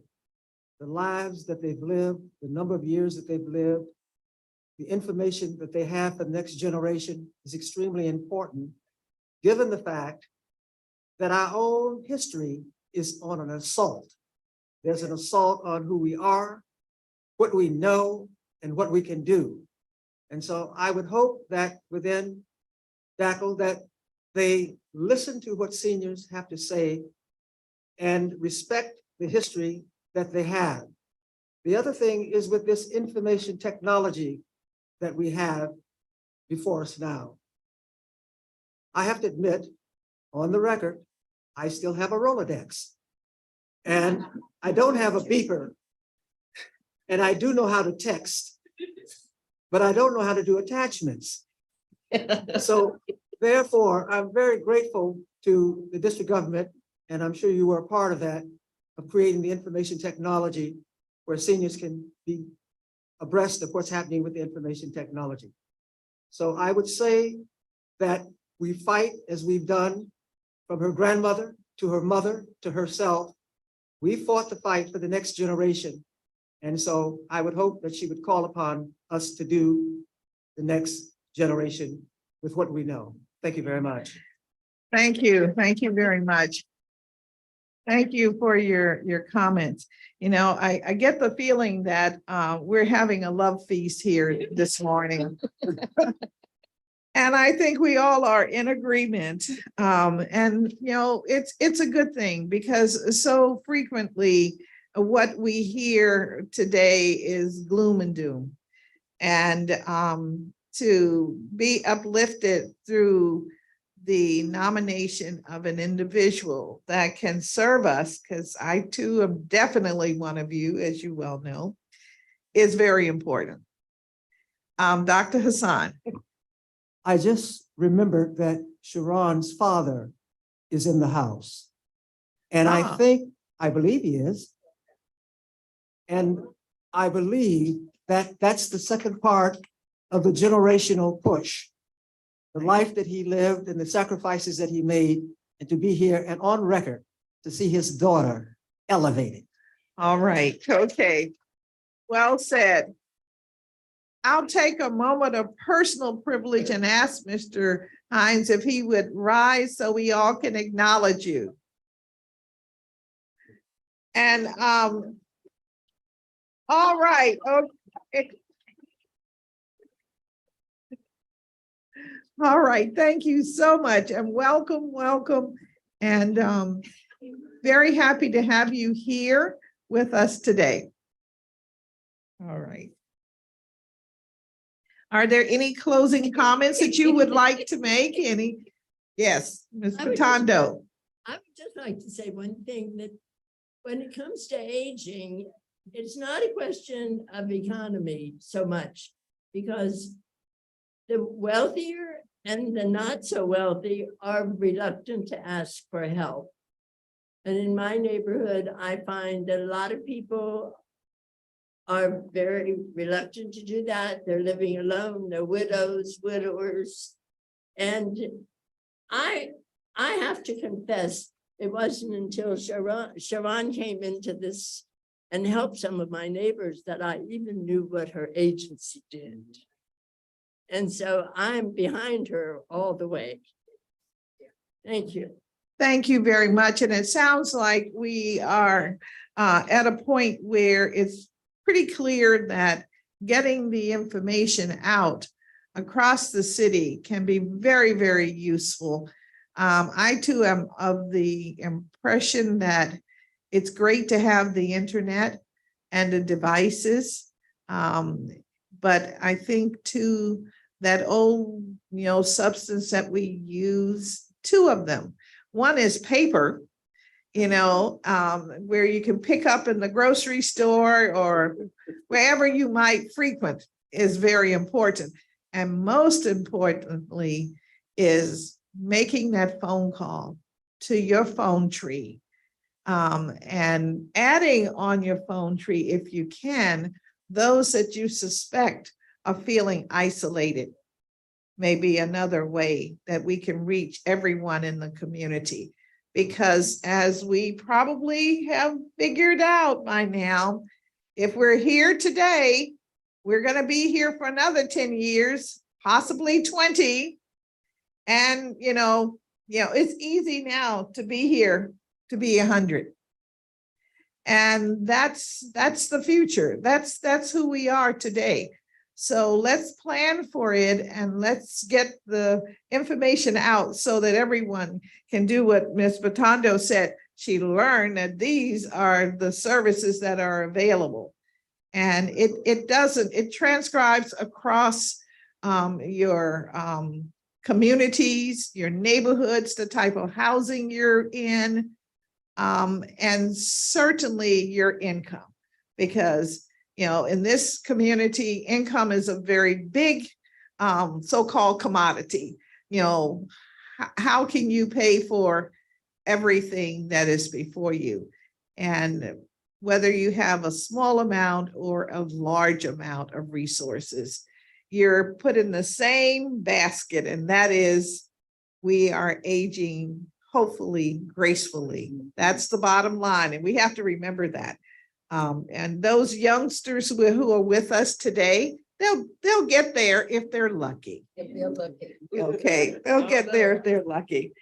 the lives that they've lived, the number of years that they've lived, the information that they have for the next generation is extremely important, given the fact that our own history is on an assault. There's an assault on who we are, what we know, and what we can do. And so I would hope that within DACL that they listen to what seniors have to say and respect the history that they have. The other thing is with this information technology that we have before us now. I have to admit, on the record, I still have a Rolodex. And I don't have a beeper. And I do know how to text, but I don't know how to do attachments. So therefore, I'm very grateful to the district government, and I'm sure you were a part of that, of creating the information technology where seniors can be abreast of what's happening with the information technology. So I would say that we fight as we've done from her grandmother to her mother to herself. We fought the fight for the next generation. And so I would hope that she would call upon us to do the next generation with what we know. Thank you very much. Thank you. Thank you very much. Thank you for your comments. You know, I get the feeling that we're having a love feast here this morning. And I think we all are in agreement. And, you know, it's a good thing because so frequently what we hear today is gloom and doom. And to be uplifted through the nomination of an individual that can serve us, because I too am definitely one of you, as you well know, is very important. Dr. Hassan. I just remembered that Charon's father is in the house. And I believe he is. And I believe that that's the second part of the generational push. The life that he lived and the sacrifices that he made, and to be here and on record to see his daughter elevated. All right, okay. Well said. I'll take a moment of personal privilege and ask Mr. Hines if he would rise so we all can acknowledge you. And all right, okay. All right, thank you so much and welcome, welcome. And very happy to have you here with us today. All right. Are there any closing comments that you would like to make? Any? Yes, Ms. Patondo. I would just like to say one thing, that when it comes to aging, it's not a question of economy so much, because the wealthier and the not so wealthy are reluctant to ask for help. And in my neighborhood, I find that a lot of people are very reluctant to do that. They're living alone, they're widows, widowers. And I have to confess, it wasn't until Charon came into this and helped some of my neighbors that I even knew what her agency did. And so I'm behind her all the way. Thank you. Thank you very much. And it sounds like we are at a point where it's pretty clear that getting the information out across the city can be very, very useful. I too am of the impression that it's great to have the internet and the devices. But I think too, that old, substance that we use, two of them. One is paper, where you can pick up in the grocery store or wherever you might frequent is very important. And most importantly is making that phone call to your phone tree and adding on your phone tree, if you can, those that you suspect are feeling isolated may be another way that we can reach everyone in the community. Because as we probably have figured out by now, if we're here today, we're going to be here for another 10 years, possibly 20. And, it's easy now to be here, to be 100. And that's the future. That's who we are today. So let's plan for it and let's get the information out so that everyone can do what Ms. Batondo said. She learned that these are the services that are available. And it transcribes across your communities, your neighborhoods, the type of housing you're in, and certainly your income, because in this community, income is a very big so-called commodity. How can you pay for everything that is before you? And whether you have a small amount or a large amount of resources, you're put in the same basket, and that is we are aging, hopefully gracefully. That's the bottom line, and we have to remember that. And those youngsters who are with us today, they'll get there if they're lucky. If they're lucky. Okay, they'll get there if they're lucky.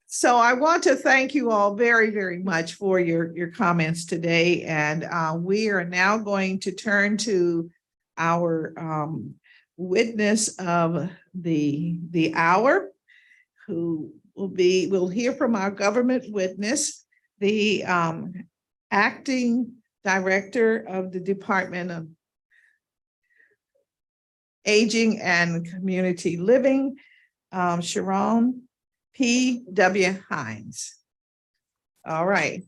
So I want to thank you all very, very much for your comments today. And we are now going to turn to our witness of the hour, who we'll hear from our government witness, the acting director of the Department of Aging and Community Living, Charon P.W. Hines. All right.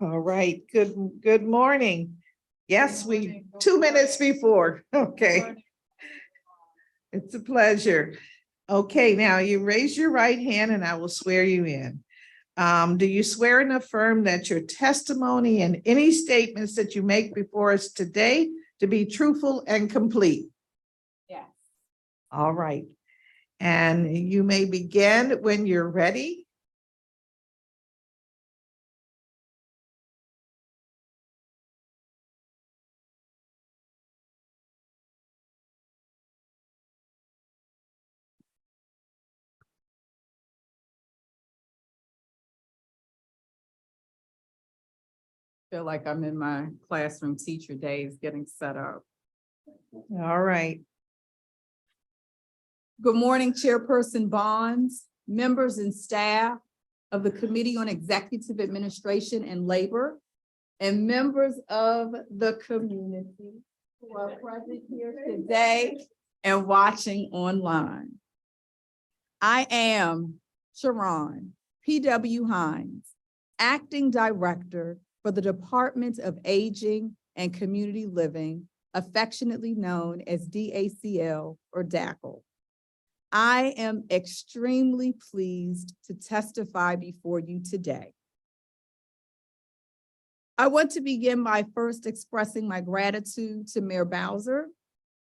All right, good morning. Yes, 2 minutes before. Okay. It's a pleasure. Okay, now you raise your right hand and I will swear you in. Do you swear and affirm that your testimony and any statements that you make before us today to be truthful and complete? Yes. All right. And you may begin when you're ready. Feel like I'm in my classroom teacher days getting set up. All right. Good morning, Chairperson Bonds, members and staff of the Committee on Executive Administration and Labor, and members of the community who are present here today and watching online. I am Charon P.W. Hines, Acting Director for the Department of Aging and Community Living, affectionately known as DACL or DACL. I am extremely pleased to testify before you today. I want to begin by first expressing my gratitude to Mayor Bowser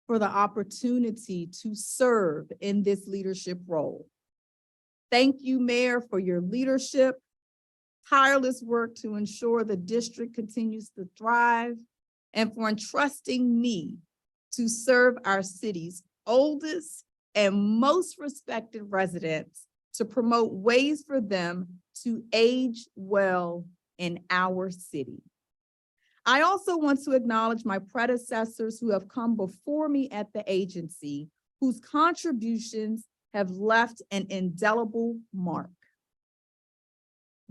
for the opportunity to serve in this leadership role. Thank you, Mayor, for your leadership, tireless work to ensure the district continues to thrive, and for entrusting me to serve our city's oldest and most respected residents to promote ways for them to age well in our city. I also want to acknowledge my predecessors who have come before me at the agency, whose contributions have left an indelible mark.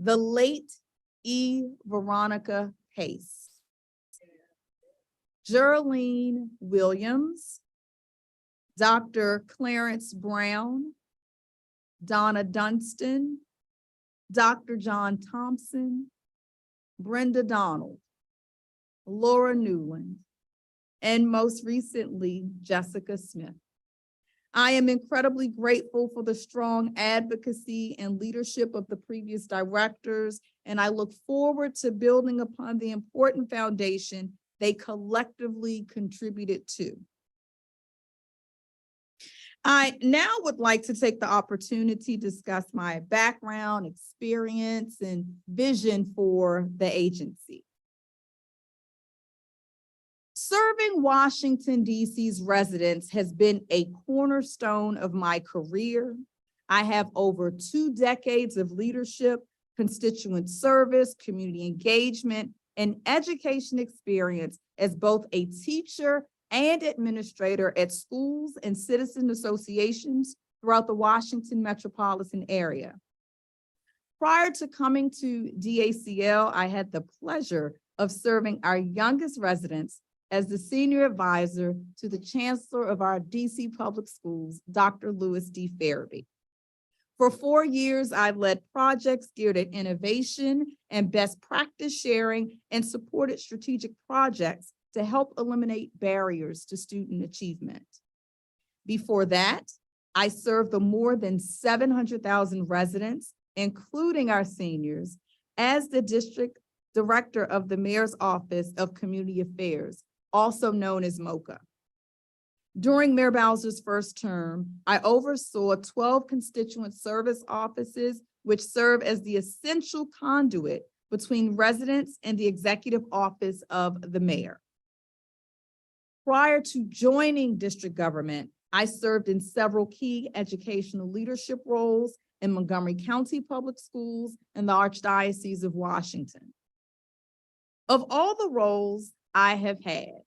The late E. Veronica Pace, Geraldine Williams, Dr. Clarence Brown, Donna Dunstan, Dr. John Thompson, Brenda Donald, Laura Newland, and most recently, Jessica Smith. I am incredibly grateful for the strong advocacy and leadership of the previous directors, and I look forward to building upon the important foundation they collectively contributed to. I now would like to take the opportunity to discuss my background, experience, and vision for the agency. Serving Washington, D.C.'s residents has been a cornerstone of my career. I have over 2 decades of leadership, constituent service, community engagement, and education experience as both a teacher and administrator at schools and citizen associations throughout the Washington metropolitan area. Prior to coming to DACL, I had the pleasure of serving our youngest residents as the senior advisor to the chancellor of our DC Public Schools, Dr. Louis D. Farabee. For 4 years, I led projects geared at innovation and best practice sharing and supported strategic projects to help eliminate barriers to student achievement. Before that, I served the more than 700,000 residents, including our seniors, as the district director of the Mayor's Office of Community Affairs, also known as MOCA. During Mayor Bowser's first term, I oversaw 12 constituent service offices, which serve as the essential conduit between residents and the executive office of the mayor. Prior to joining district government, I served in several key educational leadership roles in Montgomery County Public Schools and the Archdiocese of Washington. Of all the roles I have had,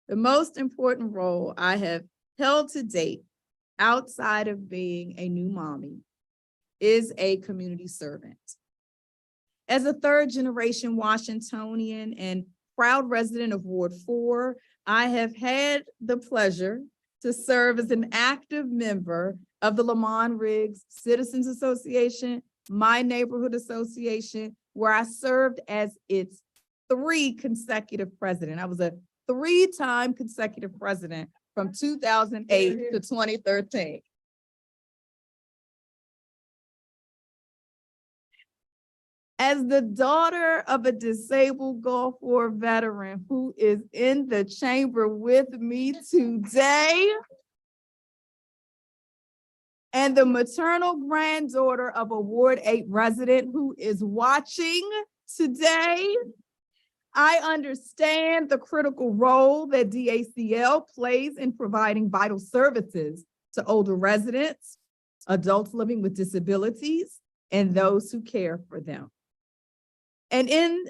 the most important role I have held to date, outside of being a new mommy, is a community servant. As a third-generation Washingtonian and proud resident of Ward 4, I have had the pleasure to serve as an active member of the Lamont Riggs Citizens Association, my neighborhood association, where I served as its 3 consecutive president. I was a 3-time consecutive president from 2008 to 2013. As the daughter of a disabled Gulf War veteran who is in the chamber with me today, and the maternal granddaughter of a Ward 8 resident who is watching today, I understand the critical role that DACL plays in providing vital services to older residents, adults living with disabilities, and those who care for them. And in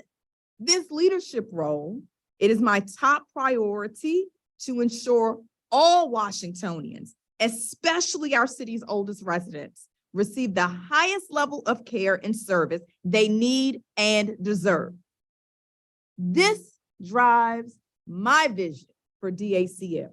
this leadership role, it is my top priority to ensure all Washingtonians, especially our city's oldest residents, receive the highest level of care and service they need and deserve. This drives my vision for DACL.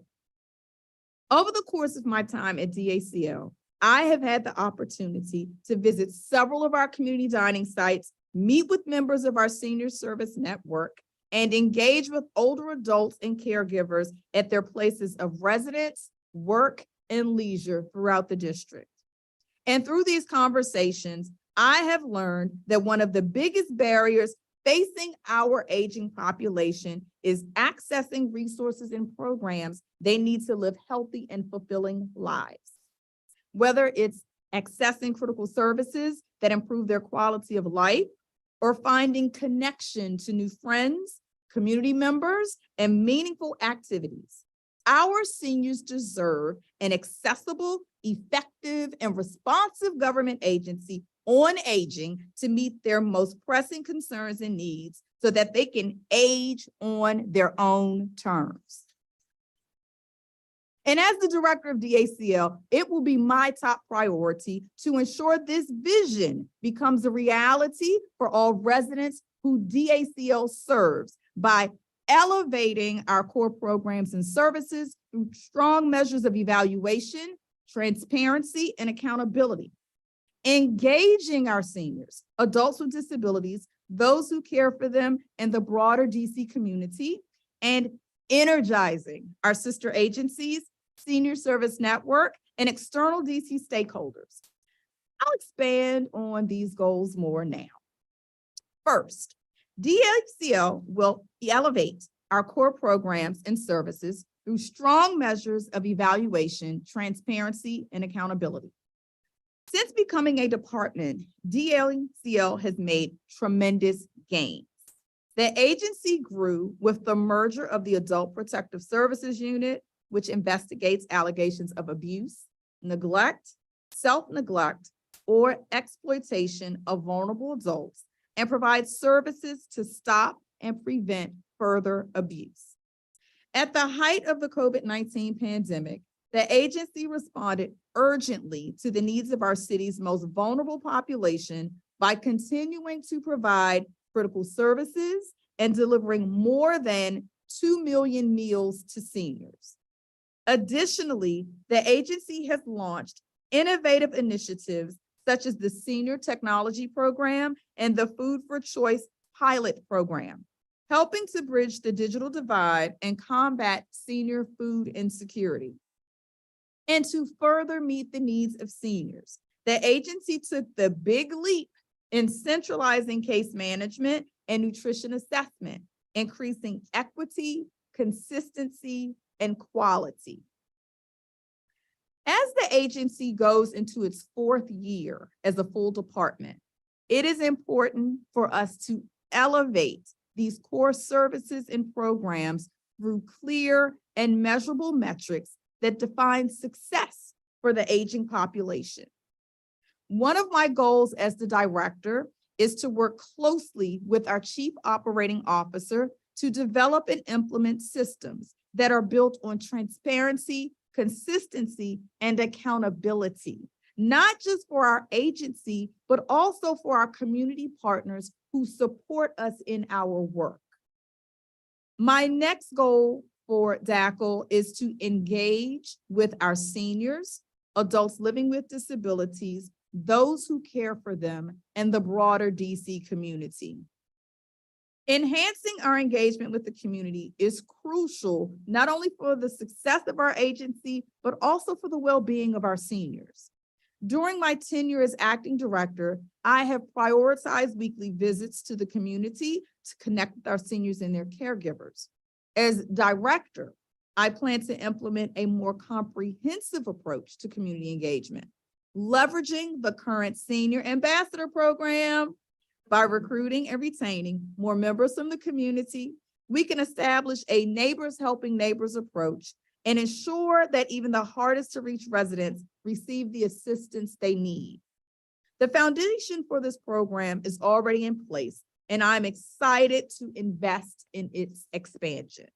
Over the course of my time at DACL, I have had the opportunity to visit several of our community dining sites, meet with members of our senior service network, and engage with older adults and caregivers at their places of residence, work, and leisure throughout the district. And through these conversations, I have learned that one of the biggest barriers facing our aging population is accessing resources and programs they need to live healthy and fulfilling lives. Whether it's accessing critical services that improve their quality of life, or finding connection to new friends, community members, and meaningful activities, our seniors deserve an accessible, effective, and responsive government agency on aging to meet their most pressing concerns and needs so that they can age on their own terms. And as the director of DACL, it will be my top priority to ensure this vision becomes a reality for all residents who DACL serves by elevating our core programs and services through strong measures of evaluation, transparency, and accountability. Engaging our seniors, adults with disabilities, those who care for them, and the broader DC community, and energizing our sister agencies, senior service network, and external DC stakeholders. I'll expand on these goals more now. First, DACL will elevate our core programs and services through strong measures of evaluation, transparency, and accountability. Since becoming a department, DACL has made tremendous gains. The agency grew with the merger of the Adult Protective Services Unit, which investigates allegations of abuse, neglect, self-neglect, or exploitation of vulnerable adults, and provides services to stop and prevent further abuse. At the height of the COVID-19 pandemic, the agency responded urgently to the needs of our city's most vulnerable population by continuing to provide critical services and delivering more than 2 million meals to seniors. Additionally, the agency has launched innovative initiatives such as the Senior Technology Program and the Food for Choice Pilot Program, helping to bridge the digital divide and combat senior food insecurity. And to further meet the needs of seniors, the agency took the big leap in centralizing case management and nutrition assessment, increasing equity, consistency, and quality. As the agency goes into its 4th year as a full department, it is important for us to elevate these core services and programs through clear and measurable metrics that define success for the aging population. One of my goals as the director is to work closely with our Chief Operating Officer to develop and implement systems that are built on transparency, consistency, and accountability, not just for our agency, but also for our community partners who support us in our work. My next goal for DACL is to engage with our seniors, adults living with disabilities, those who care for them, and the broader DC community. Enhancing our engagement with the community is crucial, not only for the success of our agency, but also for the well-being of our seniors. During my tenure as acting director, I have prioritized weekly visits to the community to connect with our seniors and their caregivers. As director, I plan to implement a more comprehensive approach to community engagement, leveraging the current Senior Ambassador Program. By recruiting and retaining more members from the community, we can establish a neighbors helping neighbors approach and ensure that even the hardest to reach residents receive the assistance they need. The foundation for this program is already in place, and I'm excited to invest in its expansion.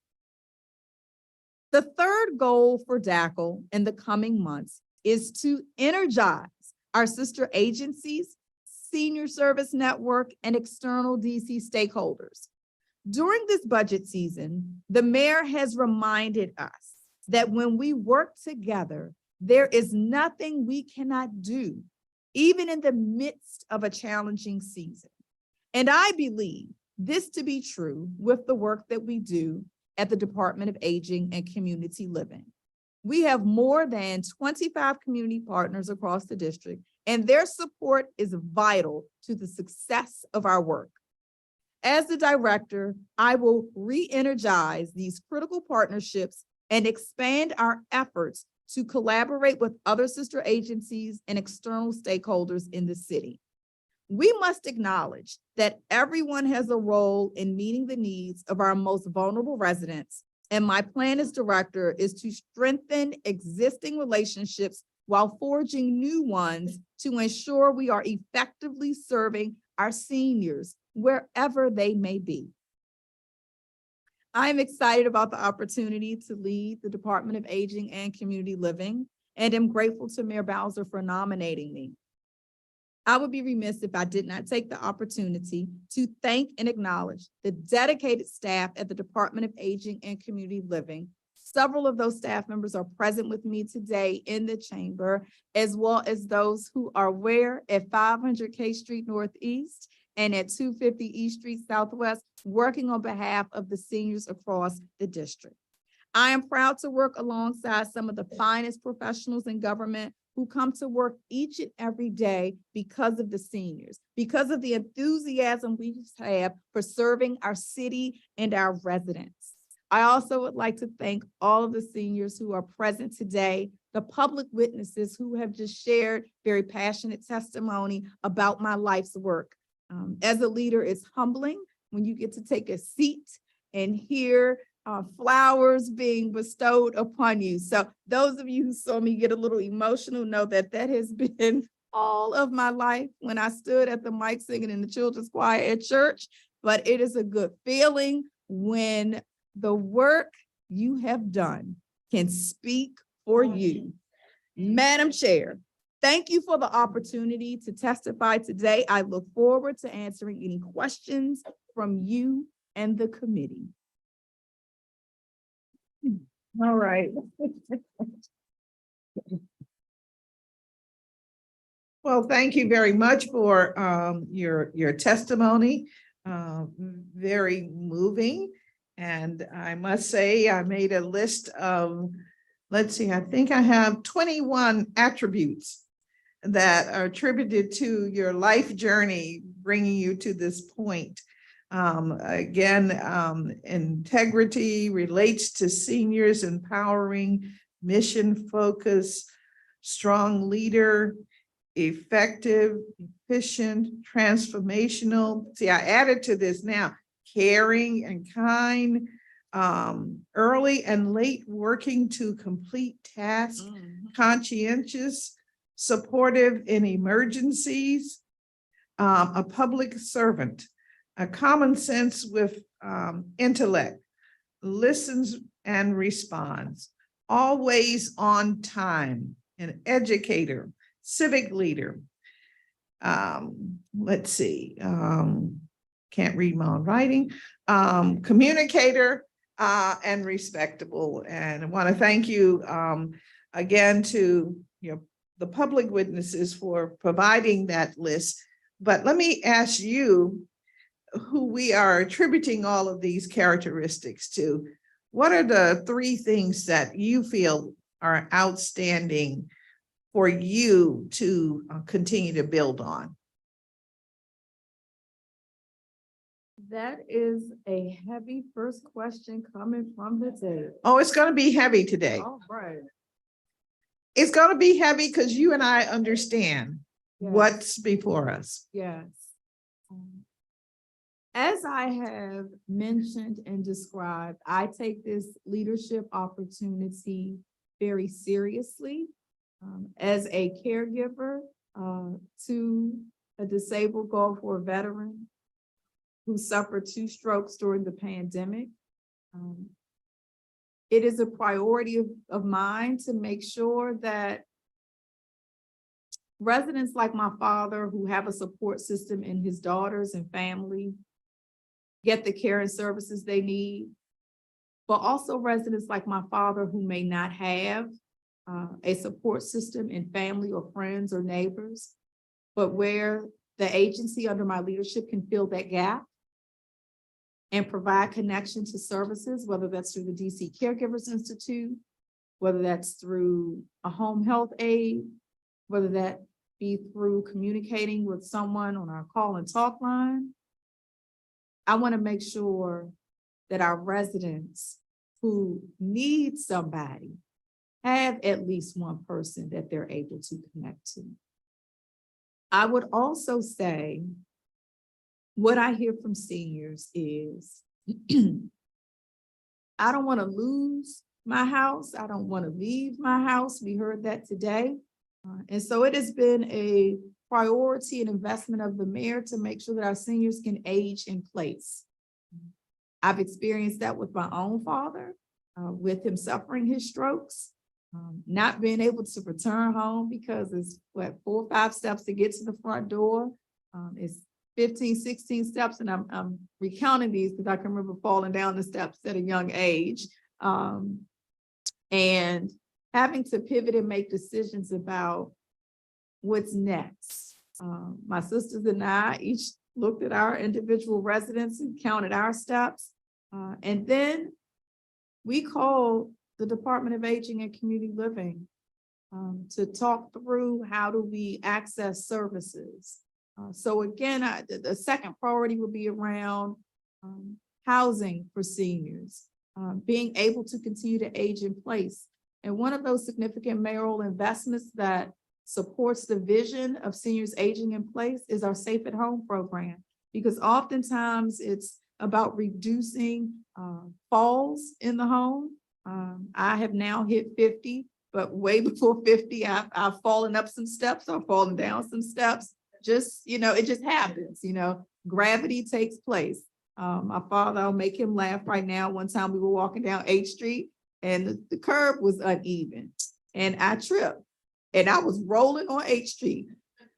The third goal for DACL in the coming months is to energize our sister agencies, senior service network, and external DC stakeholders. During this budget season, the mayor has reminded us that when we work together, there is nothing we cannot do, even in the midst of a challenging season. And I believe this to be true with the work that we do at the Department of Aging and Community Living. We have more than 25 community partners across the district, and their support is vital to the success of our work. As the director, I will re-energize these critical partnerships and expand our efforts to collaborate with other sister agencies and external stakeholders in the city. We must acknowledge that everyone has a role in meeting the needs of our most vulnerable residents, and my plan as director is to strengthen existing relationships while forging new ones to ensure we are effectively serving our seniors wherever they may be. I'm excited about the opportunity to lead the Department of Aging and Community Living, and am grateful to Mayor Bowser for nominating me. I would be remiss if I did not take the opportunity to thank and acknowledge the dedicated staff at the Department of Aging and Community Living, Several of those staff members are present with me today in the chamber, as well as those who are where at 500 K Street Northeast and at 250 East Street Southwest, working on behalf of the seniors across the district. I am proud to work alongside some of the finest professionals in government who come to work each and every day because of the seniors, because of the enthusiasm we have for serving our city and our residents. I also would like to thank all of the seniors who are present today, the public witnesses who have just shared very passionate testimony about my life's work. As a leader, it's humbling when you get to take a seat and hear flowers being bestowed upon you. So those of you who saw me get a little emotional know that that has been all of my life when I stood at the mic singing in the children's choir at church. But it is a good feeling when the work you have done can speak for you. Madam Chair, thank you for the opportunity to testify today. I look forward to answering any questions from you and the committee. All right. Well, thank you very much for your testimony. Very moving. And I must say, I made a list of, let's see, I think I have 21 attributes that are attributed to your life journey, bringing you to this point. Integrity relates to seniors, empowering, mission focus, strong leader, effective, efficient, transformational. See, I added to this now, caring and kind, early and late working to complete tasks, conscientious, supportive in emergencies, a public servant, a common sense with intellect, listens and responds, always on time, an educator, civic leader. Let's see, can't read my own writing, communicator, and respectable. And I want to thank you again to the public witnesses for providing that list. But let me ask you, who we are attributing all of these characteristics to, what are the 3 things that you feel are outstanding for you to continue to build on? That is a heavy first question coming from the table. Oh, it's going to be heavy today. All right. It's going to be heavy because you and I understand what's before us. Yes. As I have mentioned and described, I take this leadership opportunity very seriously. As a caregiver to a disabled Gulf War veteran who suffered 2 strokes during the pandemic, it is a priority of mine to make sure that residents like my father, who have a support system in his daughters and family, get the care and services they need, but also residents like my father who may not have a support system in family or friends or neighbors, but where the agency under my leadership can fill that gap and provide connection to services, whether that's through the DC Caregivers Institute, whether that's through a home health aide, whether that be through communicating with someone on our call and talk line. I want to make sure that our residents who need somebody have at least one person that they're able to connect to. I would also say what I hear from seniors is, I don't want to lose my house. I don't want to leave my house. We heard that today. And so it has been a priority and investment of the mayor to make sure that our seniors can age in place. I've experienced that with my own father, with him suffering his strokes, not being able to return home because it's 4 or 5 steps to get to the front door. It's 15, 16 steps, and I'm recounting these because I can remember falling down the steps at a young age. and having to pivot and make decisions about what's next. My sisters and I each looked at our individual residents and counted our steps. And then we called the Department of Aging and Community Living to talk through how do we access services. So again, the second priority would be around housing for seniors, being able to continue to age in place. And one of those significant mayoral investments that supports the vision of seniors aging in place is our Safe at Home program, because oftentimes it's about reducing falls in the home. I have now hit 50, but way before 50, I've fallen up some steps, I've fallen down some steps. Just, it just happens, gravity takes place. My father, I'll make him laugh right now. One time we were walking down 8th Street and the curb was uneven and I tripped and I was rolling on 8th Street.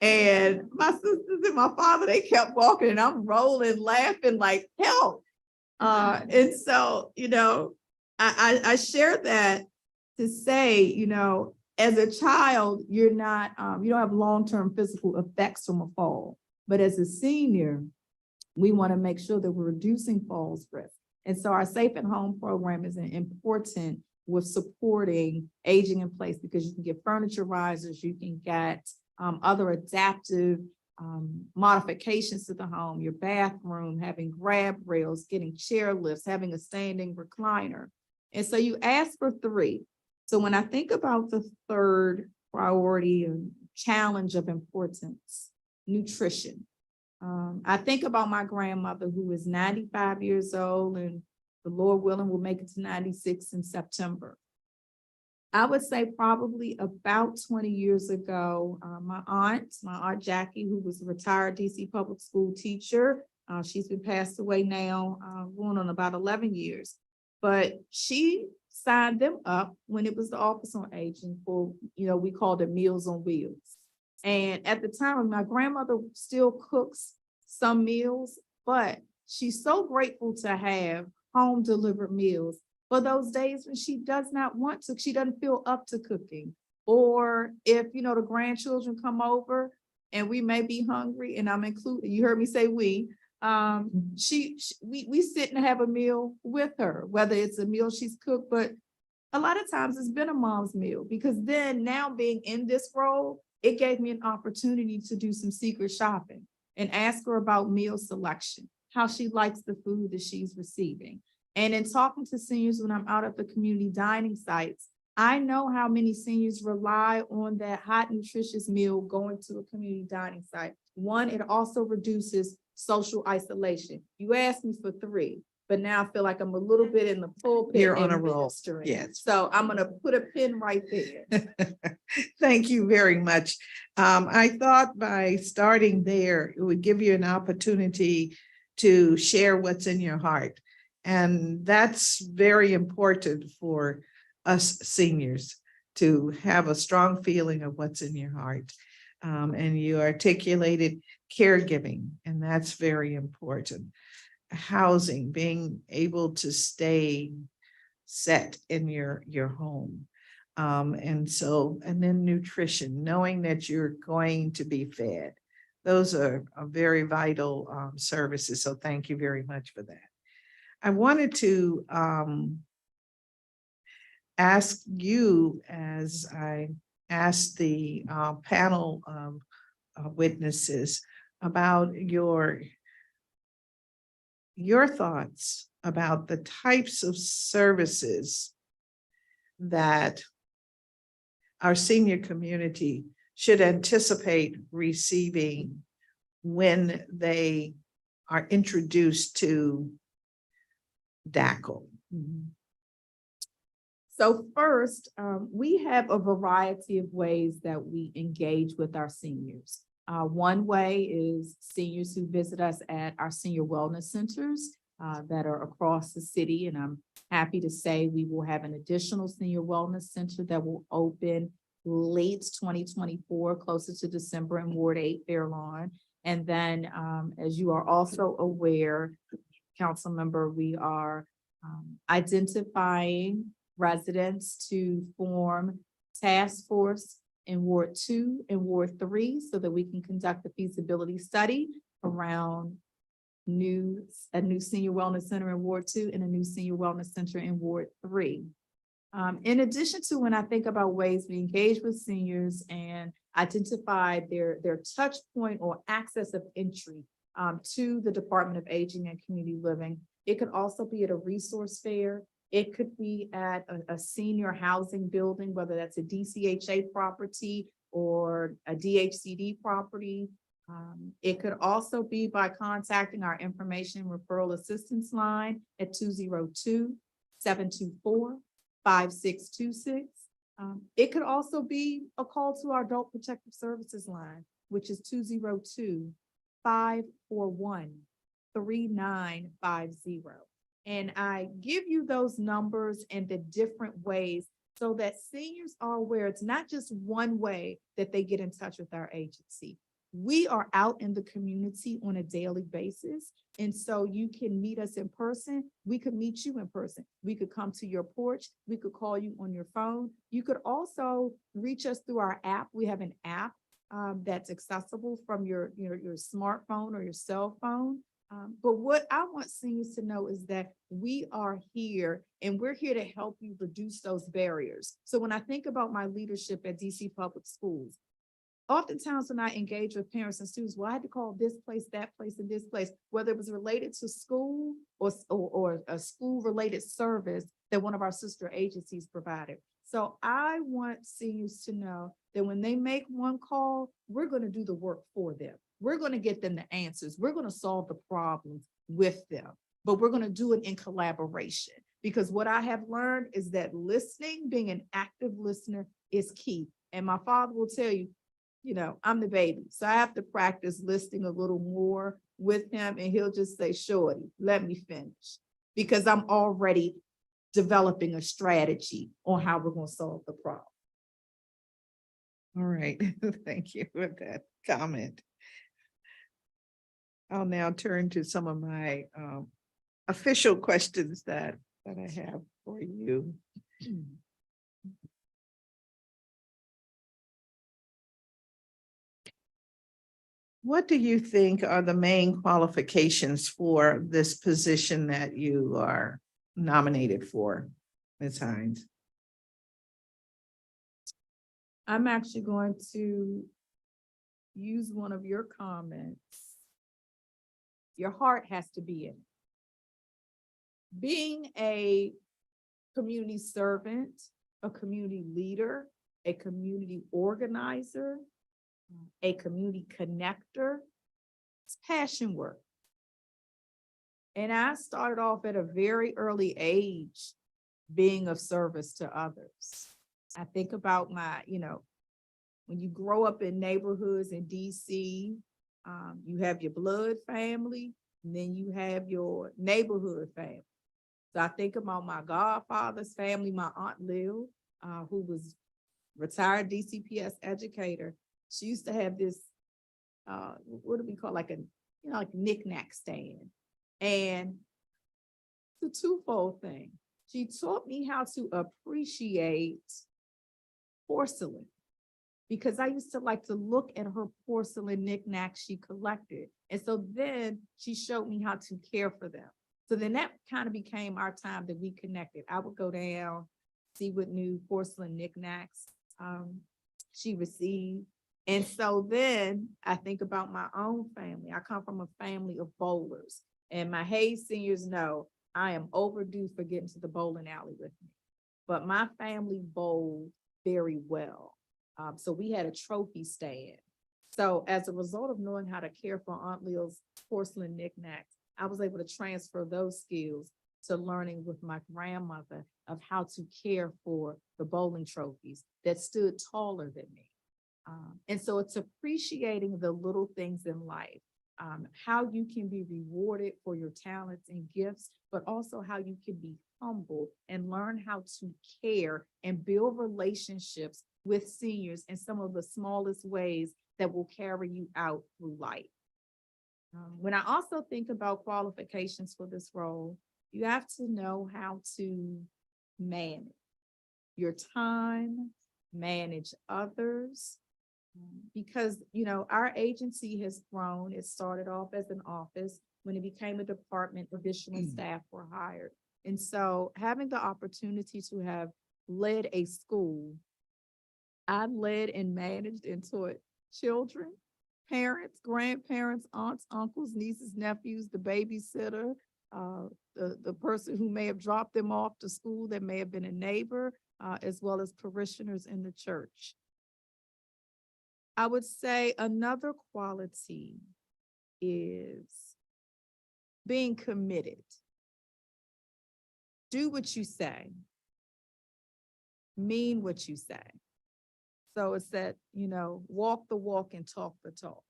And my sisters and my father, they kept walking and I'm rolling, laughing like, help. And so, I share that to say, as a child, you're not, you don't have long-term physical effects from a fall. But as a senior, we want to make sure that we're reducing falls risk. And so our Safe at Home program is important with supporting aging in place, because you can get furniture risers, you can get other adaptive modifications to the home, your bathroom, having grab rails, getting chair lifts, having a standing recliner. And so you ask for 3. So when I think about the third priority and challenge of importance, nutrition, I think about my grandmother who is 95 years old and the Lord willing will make it to 96 in September. I would say probably about 20 years ago, my aunt Jackie, who was a retired DC public school teacher, she's been passed away now, going on about 11 years, but she signed them up when it was the Office on Aging for, we called it Meals on Wheels. And at the time, my grandmother still cooks some meals, but she's so grateful to have home delivered meals for those days when she does not want to, she doesn't feel up to cooking. Or if, the grandchildren come over and we may be hungry, and I'm included, you heard me say we sit and have a meal with her, whether it's a meal she's cooked, but a lot of times it's been a mom's meal, because then now being in this role, it gave me an opportunity to do some secret shopping and ask her about meal selection, how she likes the food that she's receiving. And in talking to seniors when I'm out at the community dining sites, I know how many seniors rely on that hot, nutritious meal going to a community dining site. One, it also reduces social isolation. You asked me for 3, but now I feel like I'm a little bit in the pulpit. You're on a roll. Yes. So I'm going to put a pin right there. Thank you very much. I thought by starting there, it would give you an opportunity to share what's in your heart. And that's very important for us seniors, to have a strong feeling of what's in your heart. And you articulated caregiving, and that's very important. Housing, being able to stay set in your home. And then nutrition, knowing that you're going to be fed. Those are very vital services. So thank you very much for that. I wanted to ask you, as I asked the panel of witnesses, about your thoughts about the types of services that our senior community should anticipate receiving when they are introduced to DACL. So first, we have a variety of ways that we engage with our seniors. One way is seniors who visit us at our senior wellness centers that are across the city. And I'm happy to say we will have an additional senior wellness center that will open late 2024, closer to December, in Ward 8 Fairlawn. And then, as you are also aware, Council Member, we are identifying residents to form task force in Ward 2 and Ward 3 so that we can conduct a feasibility study around a new senior wellness center in Ward 2 and a new senior wellness center in Ward 3. In addition to when I think about ways we engage with seniors and identify their touch point or access of entry to the Department of Aging and Community Living, it could also be at a resource fair. It could be at a senior housing building, whether that's a DCHA property or a DHCD property. It could also be by contacting our information referral assistance line at 202-724-5626. It could also be a call to our Adult Protective Services line, which is 202-541-3950. And I give you those numbers and the different ways so that seniors are aware it's not just one way that they get in touch with our agency. We are out in the community on a daily basis. And so you can meet us in person. We could meet you in person. We could come to your porch. We could call you on your phone. You could also reach us through our app. We have an app that's accessible from your smartphone or your cell phone. But what I want seniors to know is that we are here and we're here to help you reduce those barriers. So when I think about my leadership at DC Public Schools, oftentimes when I engage with parents and students, well, I had to call this place, that place, and this place, whether it was related to school or a school-related service that one of our sister agencies provided. So I want seniors to know that when they make one call, we're going to do the work for them. We're going to get them the answers. We're going to solve the problems with them, but we're going to do it in collaboration. Because what I have learned is that listening, being an active listener, is key. And my father will tell you, I'm the baby. So I have to practice listening a little more with him. And he'll just say, Shorty, let me finish. Because I'm already developing a strategy on how we're going to solve the problem. All right. Thank you for that comment. I'll now turn to some of my official questions that I have for you. What do you think are the main qualifications for this position that you are nominated for, Ms. Hines? I'm actually going to use one of your comments. Your heart has to be in it. Being a community servant, a community leader, a community organizer, a community connector, it's passion work. And I started off at a very early age being of service to others. I think about when you grow up in neighborhoods in DC, you have your blood family, and then you have your neighborhood family. So I think about my godfather's family, my Aunt Lil, who was retired DCPS educator. She used to have this, what do we call like a knick-knack stand. And it's a twofold thing. She taught me how to appreciate porcelain, because I used to like to look at her porcelain knickknacks she collected. And so then she showed me how to care for them. So then that kind of became our time that we connected. I would go down, see what new porcelain knickknacks she received. And so then I think about my own family. I come from a family of bowlers, and my Hayes seniors know I am overdue for getting to the bowling alley with me. But my family bowled very well. So we had a trophy stand. So as a result of knowing how to care for Aunt Leo's porcelain knickknacks, I was able to transfer those skills to learning with my grandmother of how to care for the bowling trophies that stood taller than me. And so it's appreciating the little things in life, how you can be rewarded for your talents and gifts, but also how you can be humble and learn how to care and build relationships with seniors in some of the smallest ways that will carry you out through life. When I also think about qualifications for this role, you have to know how to manage. your time, manage others. Because, you know, our agency has grown. It started off as an office. When it became a department, additional staff were hired. And so having the opportunity to have led a school, I've led and managed and taught children, parents, grandparents, aunts, uncles, nieces, nephews, the babysitter, the person who may have dropped them off to school that may have been a neighbor, as well as parishioners in the church. I would say another quality is being committed. Do what you say. Mean what you say. So it's that, you know, walk the walk and talk the talk.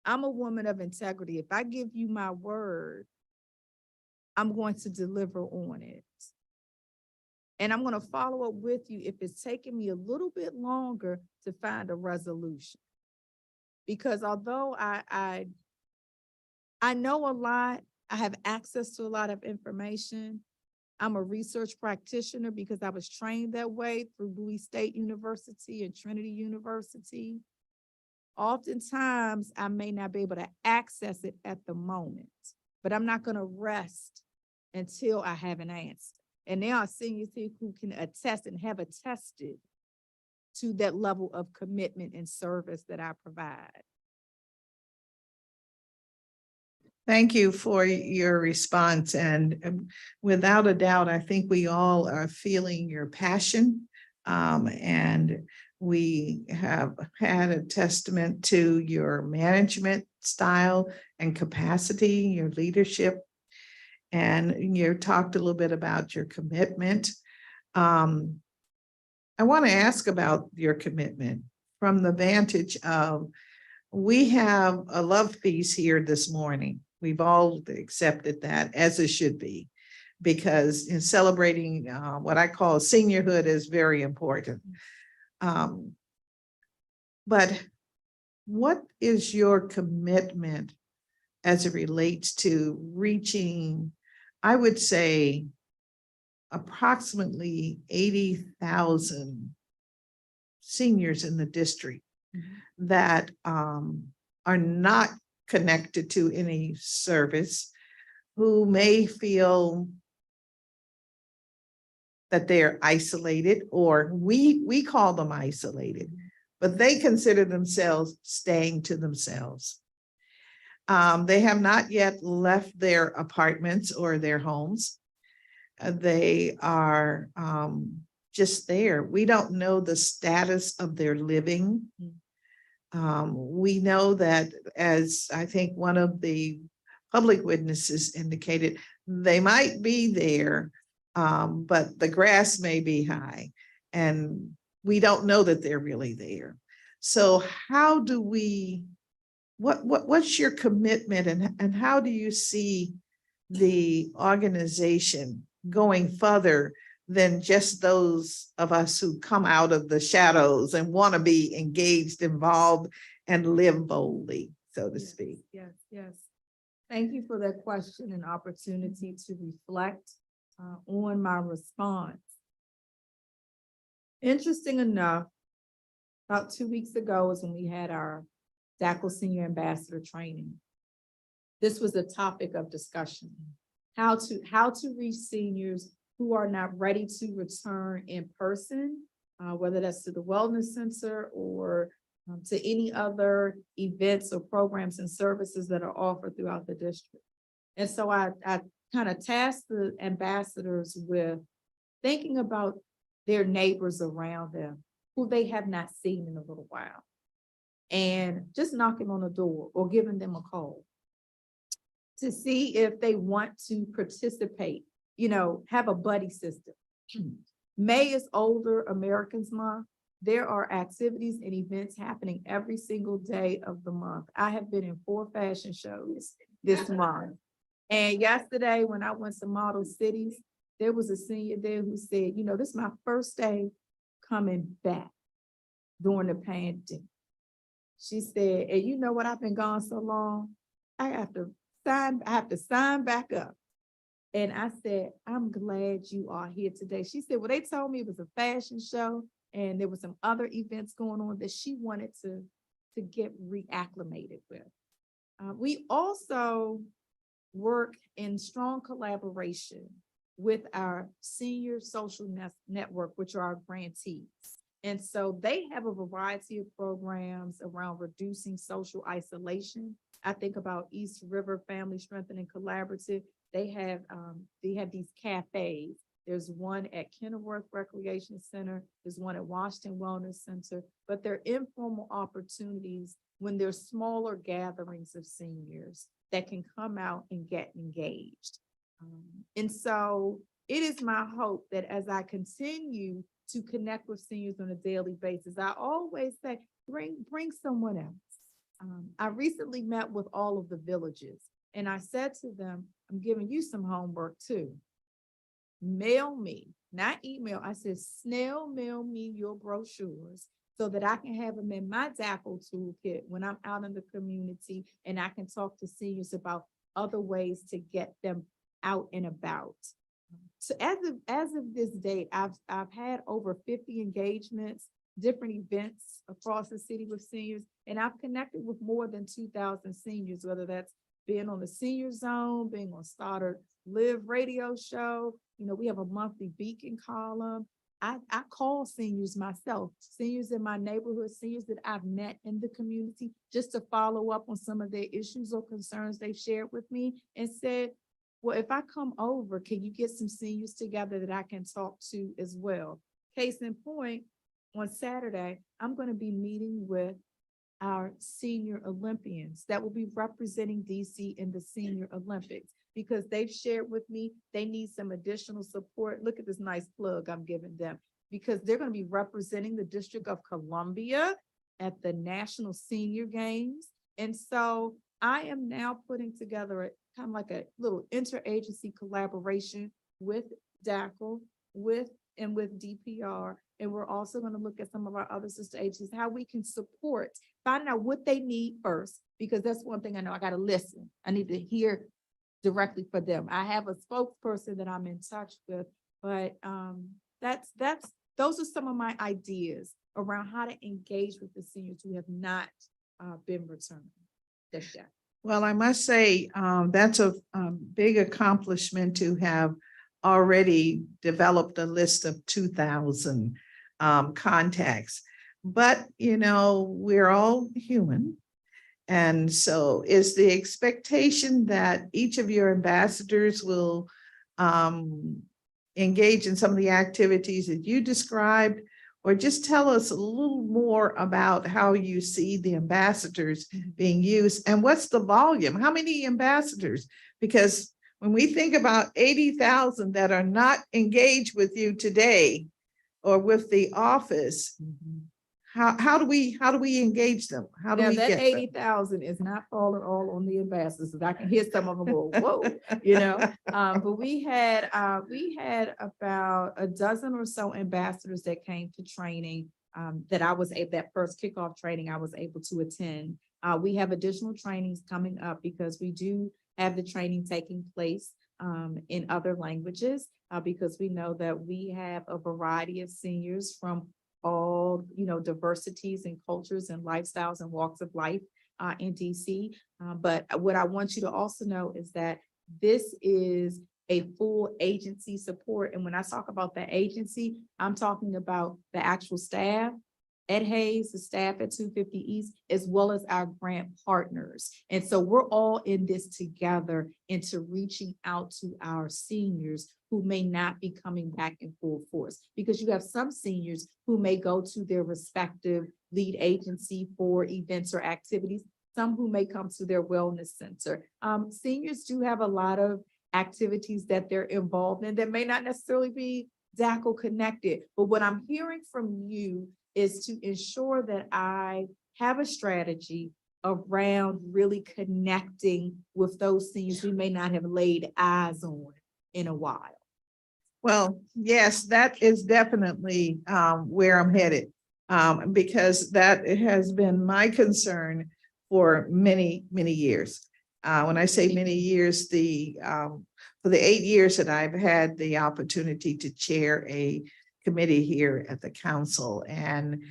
I'm a woman of integrity. If I give you my word, I'm going to deliver on it. And I'm going to follow up with you if it's taking me a little bit longer to find a resolution. Because although I know a lot, I have access to a lot of information. I'm a research practitioner because I was trained that way through Bowie State University and Trinity University. Oftentimes, I may not be able to access it at the moment, but I'm not going to rest until I have an answer. And there are seniors here who can attest and have attested to that level of commitment and service that I provide. Thank you for your response. And without a doubt, I think we all are feeling your passion. And we have had a testament to your management style and capacity, your leadership. And you talked a little bit about your commitment. I want to ask about your commitment from the vantage of, we have a love feast here this morning. We've all accepted that, as it should be, because in celebrating what I call seniorhood is very important. But what is your commitment as it relates to reaching, I would say, approximately 80,000 seniors in the district that are not connected to any service, who may feel that they're isolated, or we call them isolated, but they consider themselves staying to themselves. They have not yet left their apartments or their homes. They are just there. We don't know the status of their living. We know that, as I think one of the public witnesses indicated, they might be there, but the grass may be high, and we don't know that they're really there. So how do we, what's your commitment, and how do you see the organization going further than just those of us who come out of the shadows and want to be engaged, involved, and live boldly, so to speak? Yes. Thank you for that question and opportunity to reflect on my response. Interesting enough, about 2 weeks ago is when we had our DACL Senior Ambassador training. This was a topic of discussion. How to reach seniors who are not ready to return in person, whether that's to the wellness center or to any other events or programs and services that are offered throughout the district. And so I kind of tasked the ambassadors with thinking about their neighbors around them who they have not seen in a little while, and just knocking on the door or giving them a call to see if they want to participate, have a buddy system. May is Older Americans Month. There are activities and events happening every single day of the month. I have been in 4 fashion shows this month. And yesterday when I went to Model Cities, there was a senior there who said, this is my first day coming back during the pandemic. She said, and you know what, I've been gone so long, I have to sign back up. And I said, I'm glad you are here today. She said, well, they told me it was a fashion show and there was some other events going on that she wanted to get reacclimated with. We also work in strong collaboration with our senior social network, which are our grantees. And so they have a variety of programs around reducing social isolation. I think about East River Family Strengthening Collaborative. They have these cafes. There's one at Kenilworth Recreation Center. There's one at Washington Wellness Center, but they're informal opportunities when there's smaller gatherings of seniors that can come out and get engaged. And so it is my hope that as I continue to connect with seniors on a daily basis, I always say, bring someone else. I recently met with all of the villages and I said to them, I'm giving you some homework too. Mail me, not email. I said, snail mail me your brochures so that I can have them in my DACL toolkit when I'm out in the community and I can talk to seniors about other ways to get them out and about. So as of this date, I've had over 50 engagements, different events across the city with seniors, and I've connected with more than 2,000 seniors, whether that's being on the Senior Zone, being on Stoddard Live radio show. You know, we have a monthly Beacon column. I call seniors myself, seniors in my neighborhood, seniors that I've met in the community, just to follow up on some of their issues or concerns they've shared with me, and said, well, if I come over, can you get some seniors together that I can talk to as well? Case in point, on Saturday, I'm going to be meeting with our senior Olympians that will be representing DC in the Senior Olympics, because they've shared with me they need some additional support. Look at this nice plug I'm giving them, because they're going to be representing the District of Columbia at the National Senior Games. And so I am now putting together kind of like a little interagency collaboration with DACL, with DPR. And we're also going to look at some of our other sister agencies, how we can support, finding out what they need first, because that's one thing I know. I got to listen. I need to hear directly for them. I have a spokesperson that I'm in touch with, but those are some of my ideas around how to engage with the seniors who have not been returned. Well, I must say that's a big accomplishment to have already developed a list of 2,000 contacts. But, you know, we're all human. And so is the expectation that each of your ambassadors will engage in some of the activities that you described, or just tell us a little more about how you see the ambassadors being used and what's the volume? How many ambassadors? Because when we think about 80,000 that are not engaged with you today or with the office, how do we engage them? How do we get that them? 80,000 is not falling all on the ambassadors. I can hear some of them go, whoa, you know. But we had about a dozen or so ambassadors that came to training that I was able, that first kickoff training I was able to attend. We have additional trainings coming up because we do have the training taking place in other languages because we know that we have a variety of seniors from all, you know, diversities and cultures and lifestyles and walks of life in DC. But what I want you to also know is that this is a full agency support. And when I talk about the agency, I'm talking about the actual staff, Ed Hayes, the staff at 250 East, as well as our grant partners. And so we're all in this together into reaching out to our seniors who may not be coming back in full force, because you have some seniors who may go to their respective lead agency for events or activities, some who may come to their wellness center. Seniors do have a lot of activities that they're involved in that may not necessarily be DACL connected. But what I'm hearing from you is to ensure that I have a strategy around really connecting with those seniors we may not have laid eyes on in a while. Well, yes, that is definitely where I'm headed, because that has been my concern for many, many years. When I say many years, the for the 8 years that I've had the opportunity to chair a committee here at the council. And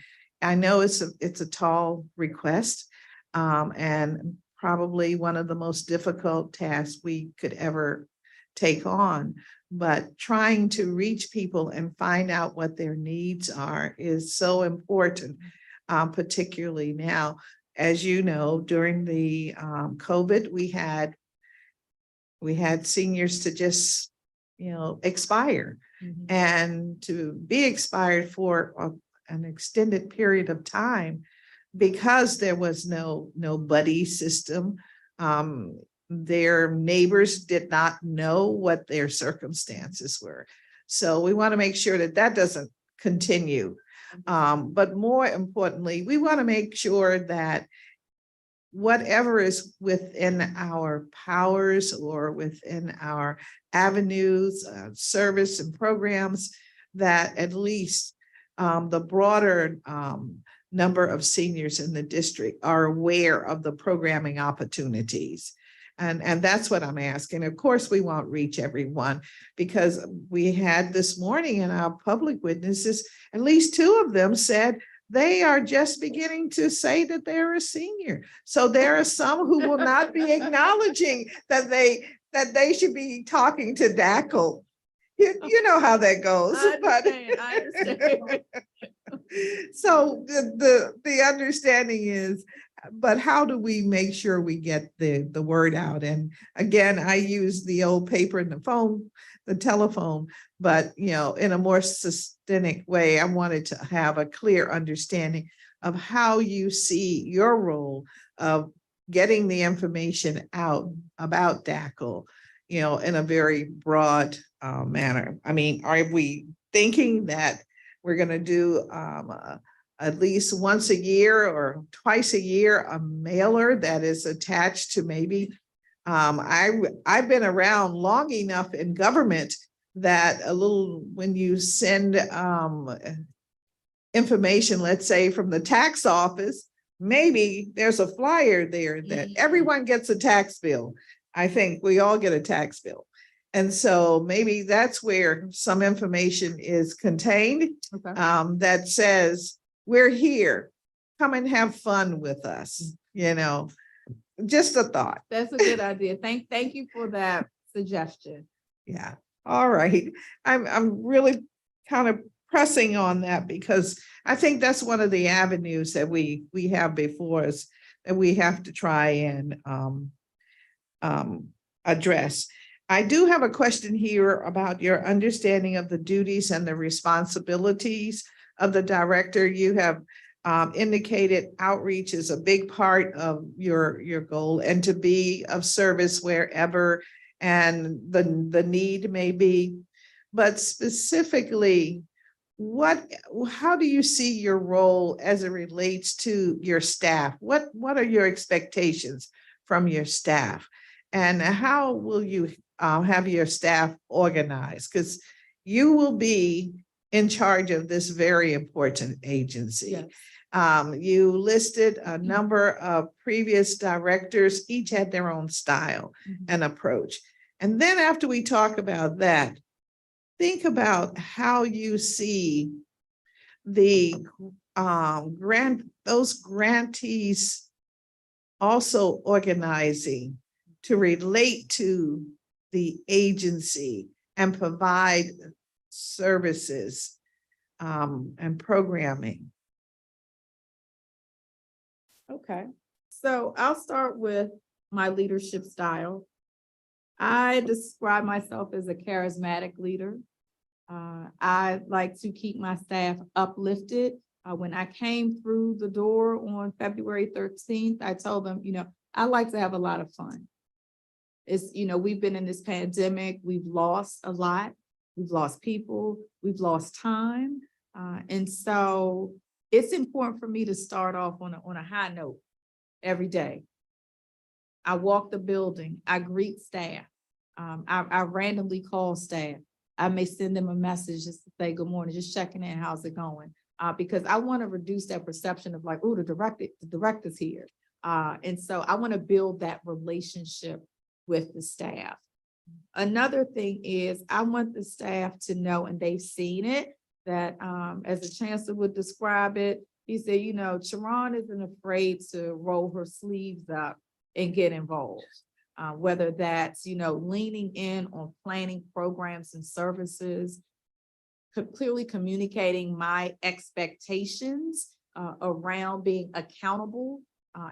I know it's a tall request, and probably one of the most difficult tasks we could ever take on. But trying to reach people and find out what their needs are is so important, particularly now. As you know, during the COVID, we had seniors to just, expire, and to be expired for an extended period of time because there was no buddy system. Their neighbors did not know what their circumstances were. So we want to make sure that that doesn't continue. But more importantly, we want to make sure that whatever is within our powers or within our avenues, service and programs, that at least the broader number of seniors in the district are aware of the programming opportunities. And that's what I'm asking. Of course, we won't reach everyone, because we had this morning in our public witnesses, at least 2 of them said they are just beginning to say that they're a senior. So there are some who will not be acknowledging that they should be talking to DACL. You know how that goes. I understand. So the understanding is, but how do we make sure we get the word out? And again, I use the old paper and the telephone, but in a more systemic way. I wanted to have a clear understanding of how you see your role of getting the information out about DACL, in a very broad manner. I mean, are we thinking that we're going to do at least once a year or twice a year a mailer that is attached to maybe I've been around long enough in government that when you send information, let's say from the tax office, maybe there's a flyer there that everyone gets a tax bill. I think we all get a tax bill. And so maybe that's where some information is contained, that says, we're here, come and have fun with us, just a thought. That's a good idea. Thank you for that suggestion. Yeah. All right. I'm really kind of pressing on that because I think that's one of the avenues that we have before us that we have to try and address. I do have a question here about your understanding of the duties and the responsibilities of the director. You have indicated outreach is a big part of your goal, and to be of service wherever and the need may be. But specifically, how do you see your role as it relates to your staff? What are your expectations from your staff? And how will you have your staff organized? Because you will be in charge of this very important agency. Yes. You listed a number of previous directors, each had their own style and approach. And then after we talk about that, think about how you see the those grantees also organizing to relate to the agency and provide services and programming. Okay, so I'll start with my leadership style. I describe myself as a charismatic leader. I like to keep my staff uplifted. When I came through the door on February 13th, I told them, I like to have a lot of fun. It's, we've been in this pandemic, we've lost a lot. We've lost people, we've lost time. And so it's important for me to start off on a high note every day. I walk the building, I greet staff. I randomly call staff. I may send them a message just to say, good morning, just checking in, how's it going? Because I want to reduce that perception of like, oh, the director's here. And so I want to build that relationship with the staff. Another thing is I want the staff to know, and they've seen it, that as the chancellor would describe it, he said, you know, Charon isn't afraid to roll her sleeves up and get involved. Whether that's, you know, leaning in on planning programs and services, clearly communicating my expectations around being accountable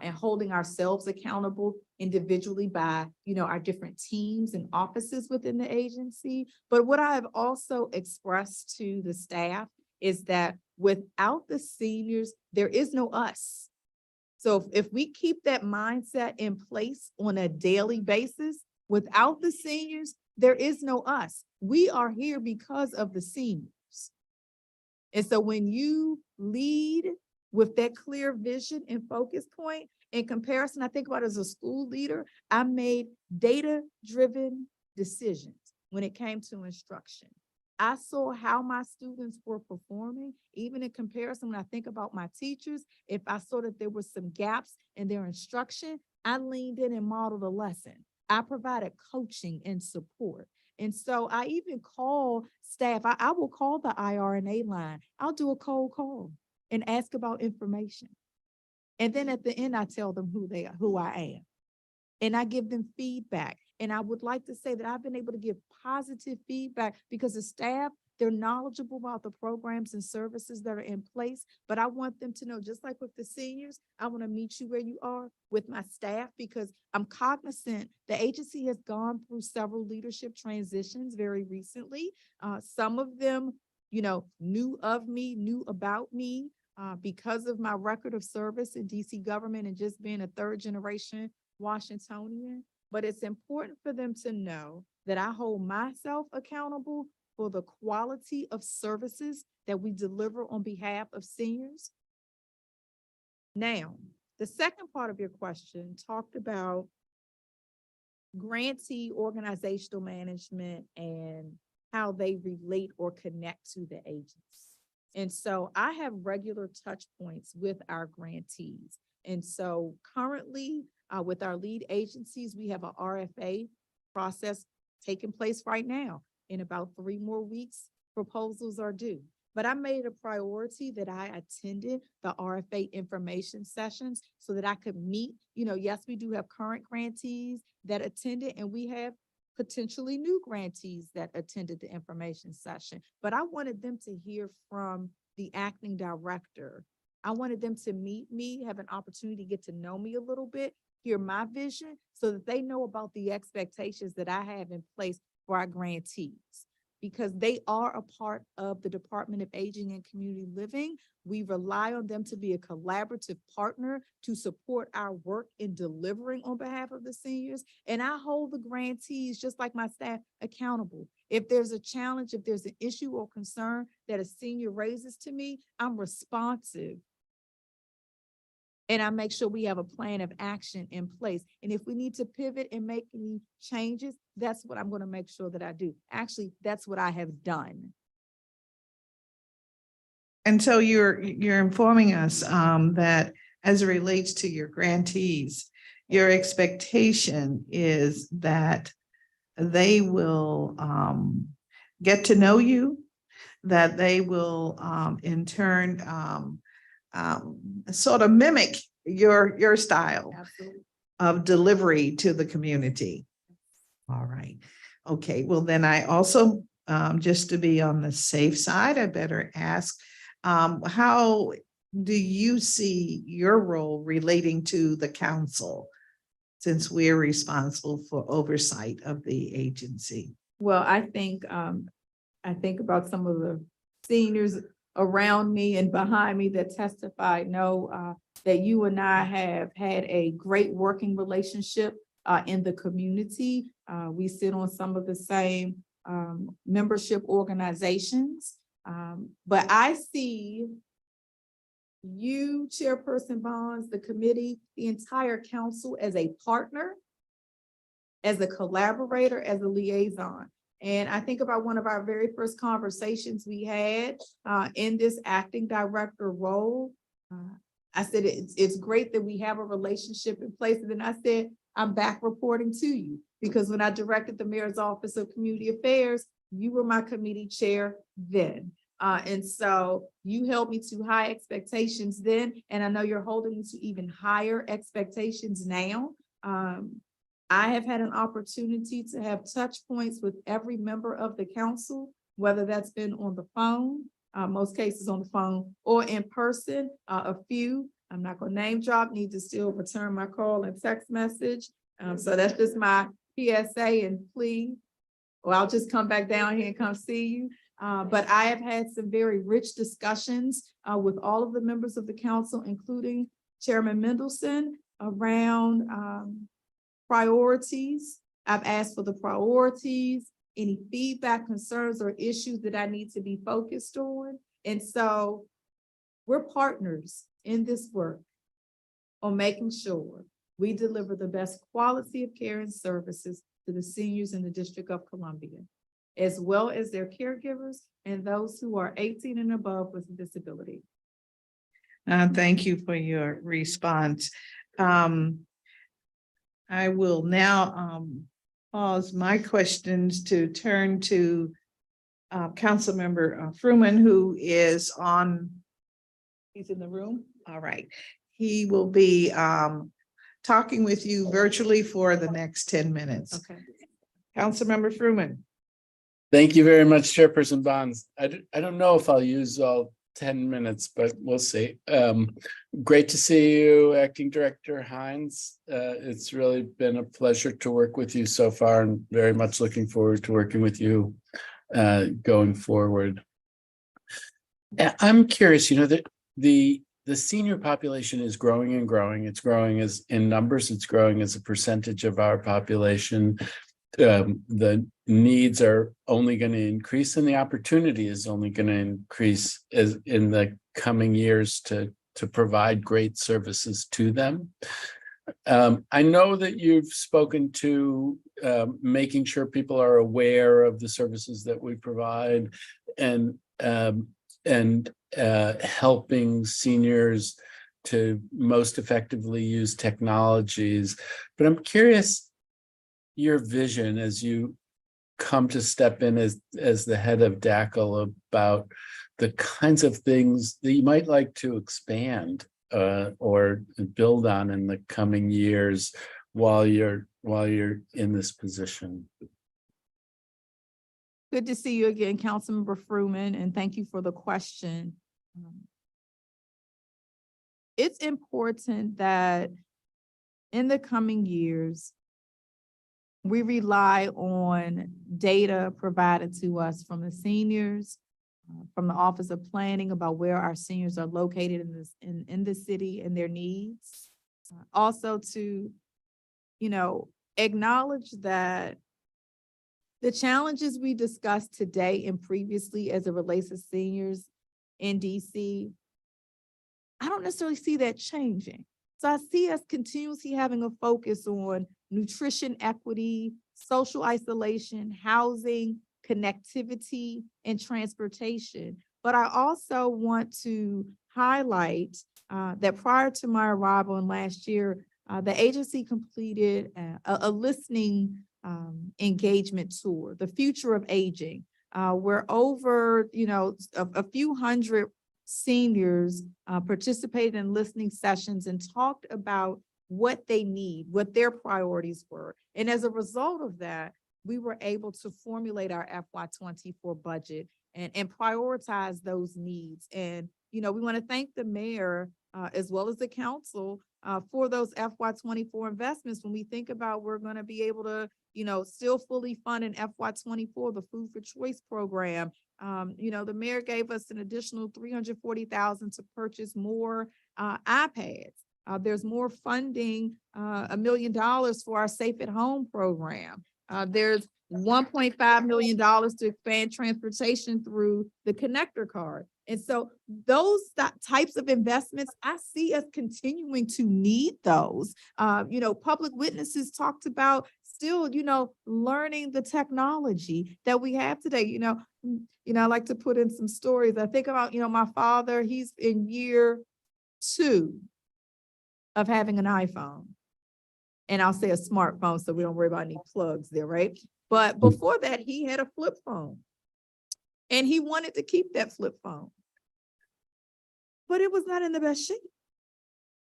and holding ourselves accountable individually by, you know, our different teams and offices within the agency. But what I have also expressed to the staff is that without the seniors, there is no us. So if we keep that mindset in place on a daily basis, without the seniors, there is no us. We are here because of the seniors. And so when you lead with that clear vision and focus point, in comparison, I think about as a school leader, I made data-driven decisions when it came to instruction. I saw how my students were performing, even in comparison, when I think about my teachers, if I saw that there were some gaps in their instruction, I leaned in and modeled a lesson. I provided coaching and support. And so I even call staff, I will call the IRNA line. I'll do a cold call and ask about information. And then at the end, I tell them who they are, who I am. And I give them feedback. And I would like to say that I've been able to give positive feedback because the staff, they're knowledgeable about the programs and services that are in place. But I want them to know, just like with the seniors, I want to meet you where you are with my staff because I'm cognizant the agency has gone through several leadership transitions very recently. Some of them, you know, knew of me, knew about me because of my record of service in DC government and just being a third generation Washingtonian. But it's important for them to know that I hold myself accountable for the quality of services that we deliver on behalf of seniors. Now, the second part of your question talked about grantee organizational management and how they relate or connect to the agency. And so I have regular touch points with our grantees. And so currently with our lead agencies, we have a RFA process taking place right now. In about 3 more weeks, proposals are due. But I made a priority that I attended the RFA information sessions so that I could meet, you know, yes, we do have current grantees that attended and we have potentially new grantees that attended the information session. But I wanted them to hear from the acting director. I wanted them to meet me, have an opportunity to get to know me a little bit, hear my vision so that they know about the expectations that I have in place for our grantees, because they are a part of the Department of Aging and Community Living. We rely on them to be a collaborative partner to support our work in delivering on behalf of the seniors. And I hold the grantees, just like my staff, accountable. If there's a challenge, if there's an issue or concern that a senior raises to me, I'm responsive. And I make sure we have a plan of action in place. And if we need to pivot and make any changes, that's what I'm going to make sure that I do. Actually, that's what I have done. And so you're informing us that as it relates to your grantees, your expectation is that they will get to know you, that they will in turn sort of mimic your style of delivery to the community. All right. Okay. Well, then I also, just to be on the safe side, I better ask, how do you see your role relating to the council, since we're responsible for oversight of the agency? Well, I think about some of the seniors around me and behind me that testified, know that you and I have had a great working relationship in the community. We sit on some of the same membership organizations, but I see you, Chairperson Bonds, the committee, the entire council as a partner, as a collaborator, as a liaison. And I think about one of our very first conversations we had in this acting director role. I said, it's great that we have a relationship in place. And then I said, I'm back reporting to you. because when I directed the Mayor's Office of Community Affairs, you were my committee chair then. And so you held me to high expectations then, and I know you're holding me to even higher expectations now. I have had an opportunity to have touch points with every member of the council, whether that's been on the phone, most cases on the phone, or in person. A few, I'm not gonna name drop, need to still return my call and text message. So that's just my PSA and plea. Or I'll just come back down here and come see you. But I have had some very rich discussions with all of the members of the council, including Chairman Mendelson, around priorities. I've asked for the priorities, any feedback, concerns, or issues that I need to be focused on. And so we're partners in this work on making sure we deliver the best quality of care and services to the seniors in the District of Columbia, as well as their caregivers and those who are 18 and above with a disability. Thank you for your response. I will now pause my questions to turn to Councilmember Fruman, who is on, he's in the room. All right. He will be talking with you virtually for the next 10 minutes. Okay. Councilmember Fruman. Thank you very much, Chairperson Bonds. I don't know if I'll use all 10 minutes, but we'll see. Great to see you, Acting Director Hines. It's really been a pleasure to work with you so far, and very much looking forward to working with you going forward. I'm curious, you know, that the senior population is growing and growing. It's growing as in numbers, it's growing as a percentage of our population. The needs are only going to increase, and the opportunity is only going to increase as in the coming years to provide great services to them. I know that you've spoken to making sure people are aware of the services that we provide, and helping seniors to most effectively use technologies. But I'm curious your vision as you come to step in as the head of DACL about the kinds of things that you might like to expand or build on in the coming years while you're in this position. Good to see you again, Councilmember Fruman, and thank you for the question. It's important that in the coming years, we rely on data provided to us from the seniors, from the Office of Planning about where our seniors are located in the city and their needs. Also to, you know, acknowledge that the challenges we discussed today and previously as it relates to seniors in DC, I don't necessarily see that changing. So I see us continuously having a focus on nutrition equity, social isolation, housing, connectivity, and transportation. But I also want to highlight that prior to my arrival in last year, the agency completed a listening engagement tour, The Future of Aging, where over, you know, a few hundred seniors participated in listening sessions and talked about what they need, what their priorities were. And as a result of that, we were able to formulate our FY24 budget and prioritize those needs. And, you know, we want to thank the mayor as well as the council for those FY24 investments. When we think about we're going to be able to, you know, still fully fund in FY24, the Food for Choice program. You know, the mayor gave us an additional $340,000 to purchase more iPads. There's more funding, $1 million for our Safe at Home program. There's $1.5 million to expand transportation through the connector card. And so those types of investments, I see us continuing to need those. You know, Public Witnesses talked about still, you know, learning the technology that we have today. You know, I like to put in some stories. I think about, you know, my father, he's in year 2 of having an iPhone. And I'll say a smartphone, so we don't worry about any plugs there, right? But before that, he had a flip phone. And he wanted to keep that flip phone. But it was not in the best shape.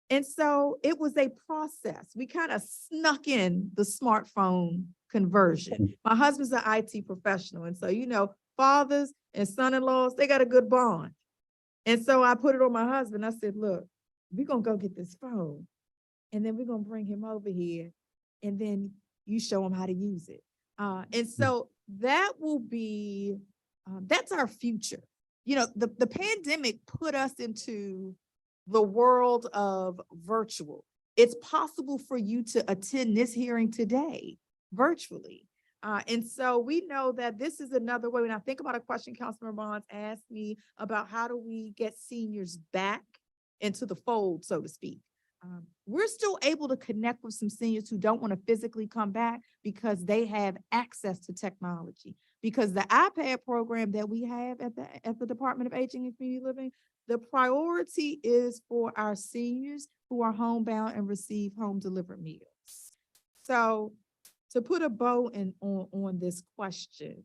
And so it was a process. We kind of snuck in the smartphone conversion. My husband's an IT professional. And so, you know, fathers and son-in-laws, they got a good bond. And so I put it on my husband. I said, look, we're going to go get this phone. And then we're going to bring him over here. And then you show him how to use it. And so that will be, that's our future. You know, the pandemic put us into the world of virtual. It's possible for you to attend this hearing today virtually. And so we know that this is another way. When I think about a question Councilmember Bonds asked me about how do we get seniors back into the fold, so to speak. We're still able to connect with some seniors who don't want to physically come back because they have access to technology. Because the iPad program that we have at the Department of Aging and Community Living, the priority is for our seniors who are homebound and receive home delivered meals. So to put a bow on this question,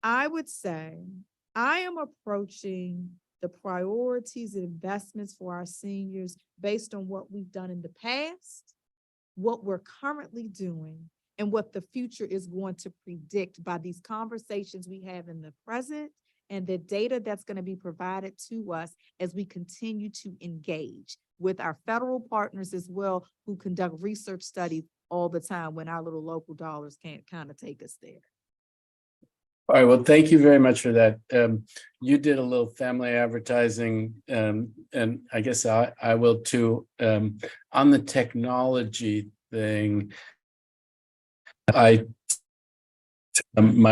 I would say I am approaching the priorities and investments for our seniors based on what we've done in the past, what we're currently doing, and what the future is going to predict by these conversations we have in the present and the data that's going to be provided to us as we continue to engage with our federal partners as well, who conduct research studies all the time when our little local dollars can't kind of take us there. All right, well, thank you very much for that. You did a little family advertising, and I guess I will too. On the technology thing, my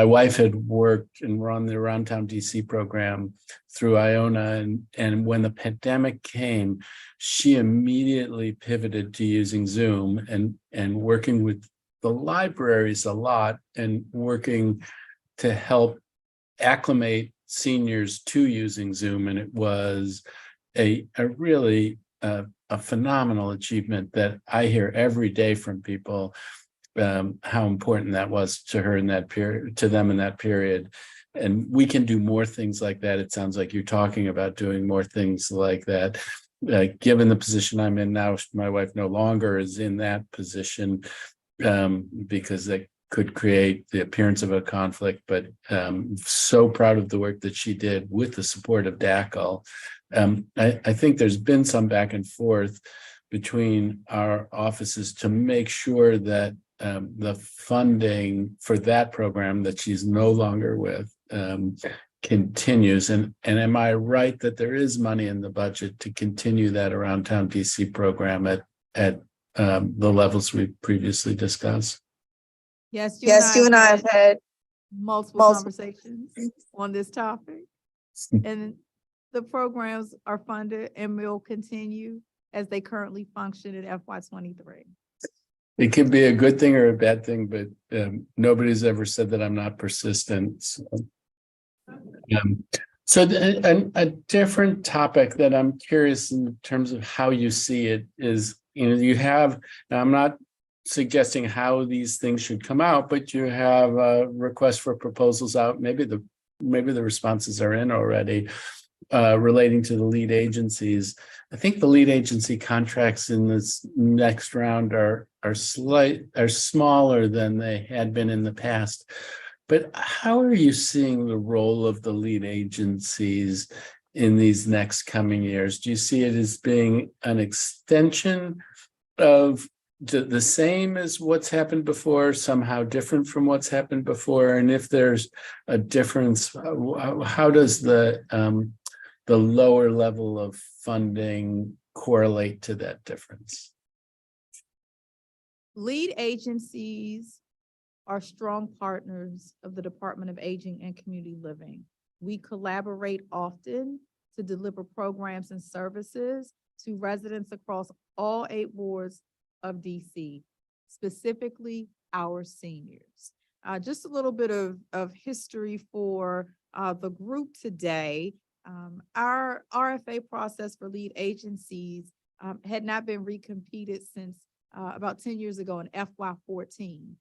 wife had worked and run the Around Town DC program through Iona, and when the pandemic came, she immediately pivoted to using Zoom and working with the libraries a lot and working to help acclimate seniors to using Zoom. And it was a really phenomenal achievement that I hear every day from people, how important that was to her in that period, to them in that period. And we can do more things like that. It sounds like you're talking about doing more things like that. Given the position I'm in now, my wife no longer is in that position because they could create the appearance of a conflict, but so proud of the work that she did with the support of DACL. I think there's been some back and forth between our offices to make sure that the funding for that program that she's no longer with continues. And am I right that there is money in the budget to continue that Around Town DC program at the levels we previously discussed? Yes, you and I have had multiple conversations on this topic. And the programs are funded and will continue as they currently function in FY23. It could be a good thing or a bad thing, but nobody's ever said that I'm not persistent. So a different topic that I'm curious in terms of how you see it is, you have, now I'm not suggesting how these things should come out, but you have a request for proposals out. Maybe the responses are in already relating to the lead agencies. I think the lead agency contracts in this next round are smaller than they had been in the past. But how are you seeing the role of the lead agencies in these next coming years? Do you see it as being an extension of the same as what's happened before, somehow different from what's happened before? And if there's a difference, how does the lower level of funding correlate to that difference? Lead agencies are strong partners of the Department of Aging and Community Living. We collaborate often to deliver programs and services to residents across all 8 wards of DC, specifically our seniors. Just a little bit of history for the group today. Our RFA process for lead agencies had not been recompeted since about 10 years ago in FY14.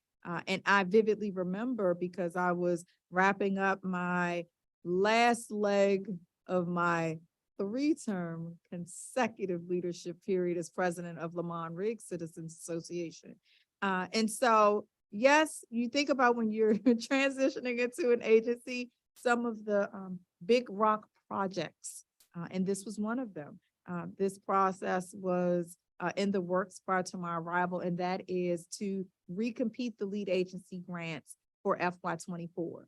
And I vividly remember because I was wrapping up my last leg of my 3-term consecutive leadership period as president of Lamont Riggs Citizens Association. And so, yes, you think about when you're transitioning into an agency, some of the big rock projects, and this was one of them. This process was in the works prior to my arrival, and that is to recompete the lead agency grants for FY24.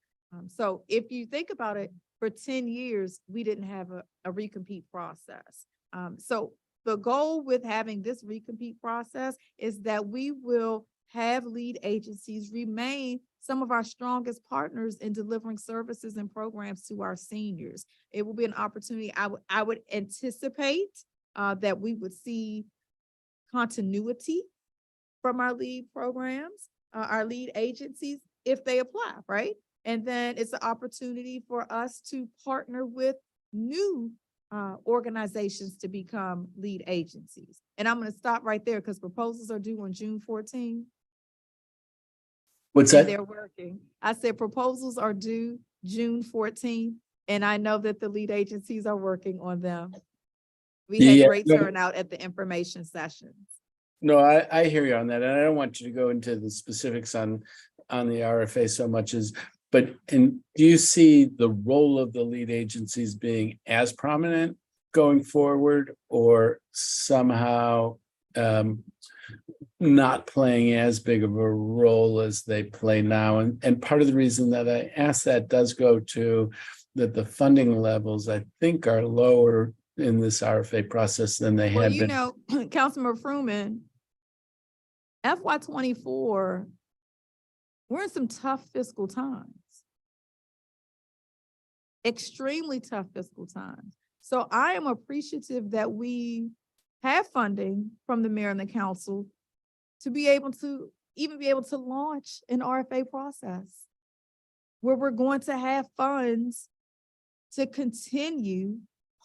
So if you think about it, for 10 years, we didn't have a recompete process. So the goal with having this recompete process is that we will have lead agencies remain some of our strongest partners in delivering services and programs to our seniors. It will be an opportunity. I would anticipate that we would see continuity from our lead programs, our lead agencies, if they apply, right? And then it's an opportunity for us to partner with new organizations to become lead agencies. And I'm going to stop right there because proposals are due on June 14. What's And that? they're working. I said proposals are due June 14, and I know that the lead agencies are working on them. We had Yeah, great no. turnout at the information sessions. No, I hear you on that, and I don't want you to go into the specifics on the RFA so much as, but do you see the role of the lead agencies being as prominent going forward, or somehow not playing as big of a role as they play now? And part of the reason that I ask that does go to that the funding levels, I think, are lower in this RFA process than they Well, had you been. know, Councilman Fruman, FY24, we're in some tough fiscal times. Extremely tough fiscal times. So I am appreciative that we have funding from the mayor and the council to be able to even be able to launch an RFA process where we're going to have funds to continue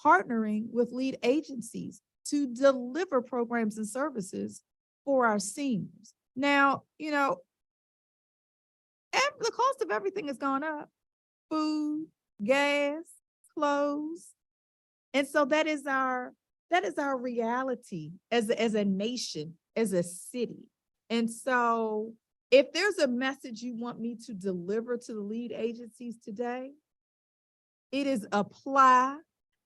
partnering with lead agencies to deliver programs and services for our seniors. Now, you know, the cost of everything has gone up: food, gas, clothes. And so that is our reality as a nation, as a city. And so if there's a message you want me to deliver to the lead agencies today, it is apply.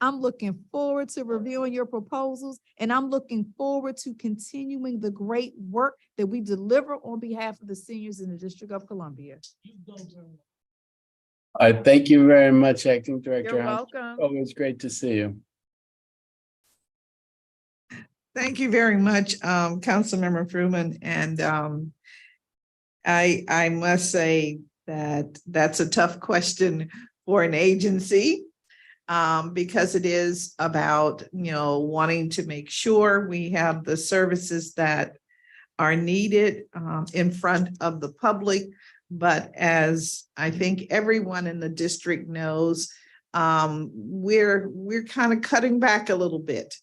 I'm looking forward to reviewing your proposals, and I'm looking forward to continuing the great work that we deliver on behalf of the seniors in the District of Columbia. I thank you very much, Acting Director. You're Hines. welcome. Always great to see you. Thank you very much, Councilmember Fruman. And I must say that that's a tough question for an agency, because it is about, you know, wanting to make sure we have the services that are needed in front of the public. But as I think everyone in the district knows, we're kind of cutting back a little bit,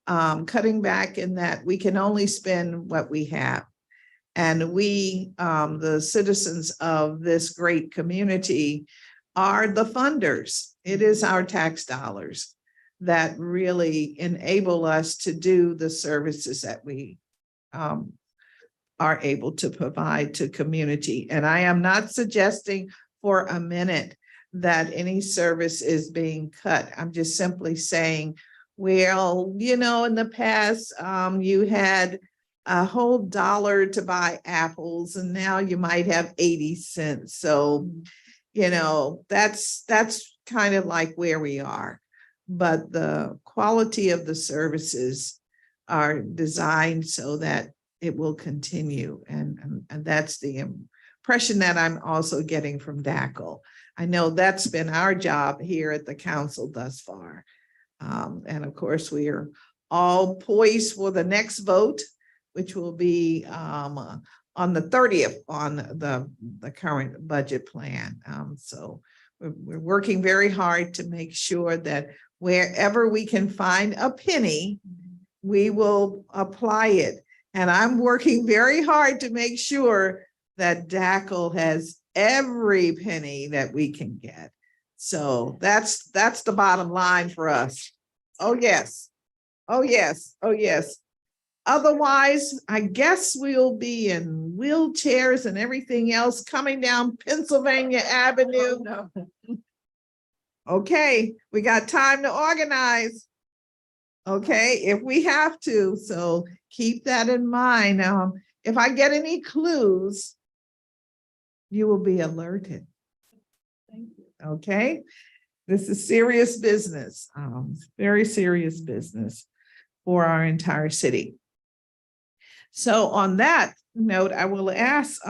cutting back in that we can only spend what we have. And we, the citizens of this great community, are the funders. It is our tax dollars that really enable us to do the services that we are able to provide to community. And I am not suggesting for a minute that any service is being cut. I'm just simply saying, well, you know, in the past, you had a whole $1 to buy apples, and now you might have 80 cents. So, you know, that's kind of like where we are. But the quality of the services are designed so that it will continue. And that's the impression that I'm also getting from DACL. I know that's been our job here at the council thus far. And of course, we are all poised for the next vote, which will be on the 30th on the current budget plan. So we're working very hard to make sure that wherever we can find a penny, we will apply it And I'm working very hard to make sure that DACL has every penny that we can get. So that's the bottom line for us. Oh, yes. Oh, yes. Oh, yes. Otherwise, I guess we'll be in wheelchairs and everything else coming down Pennsylvania Avenue. Okay, we got time to organize. Okay, if we have to, so keep that in mind. If I get any clues, you will be alerted. Thank you. Okay, this is serious business, very serious business for our entire city. So on that note, I will ask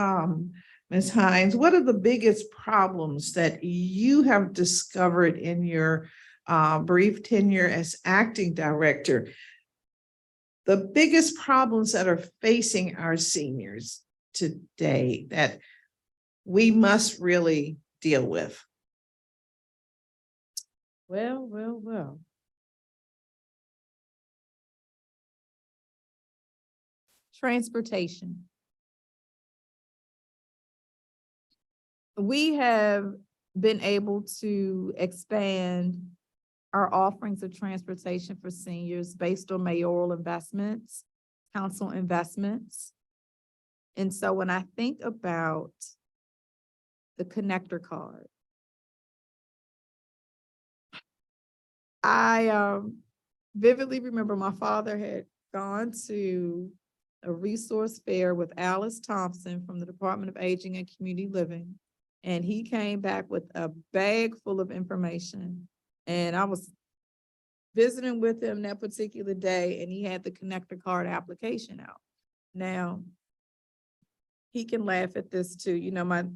Ms. Hines, what are the biggest problems that you have discovered in your brief tenure as acting director? The biggest problems that are facing our seniors today that we must really deal with? Well. Transportation. We have been able to expand our offerings of transportation for seniors based on mayoral investments, council investments. And so when I think about the connector card, I vividly remember my father had gone to a resource fair with Alice Thompson from the Department of Aging and Community Living. And he came back with a bag full of information. And I was visiting with him that particular day, and he had the connector card application out. Now, he can laugh at this too. You know,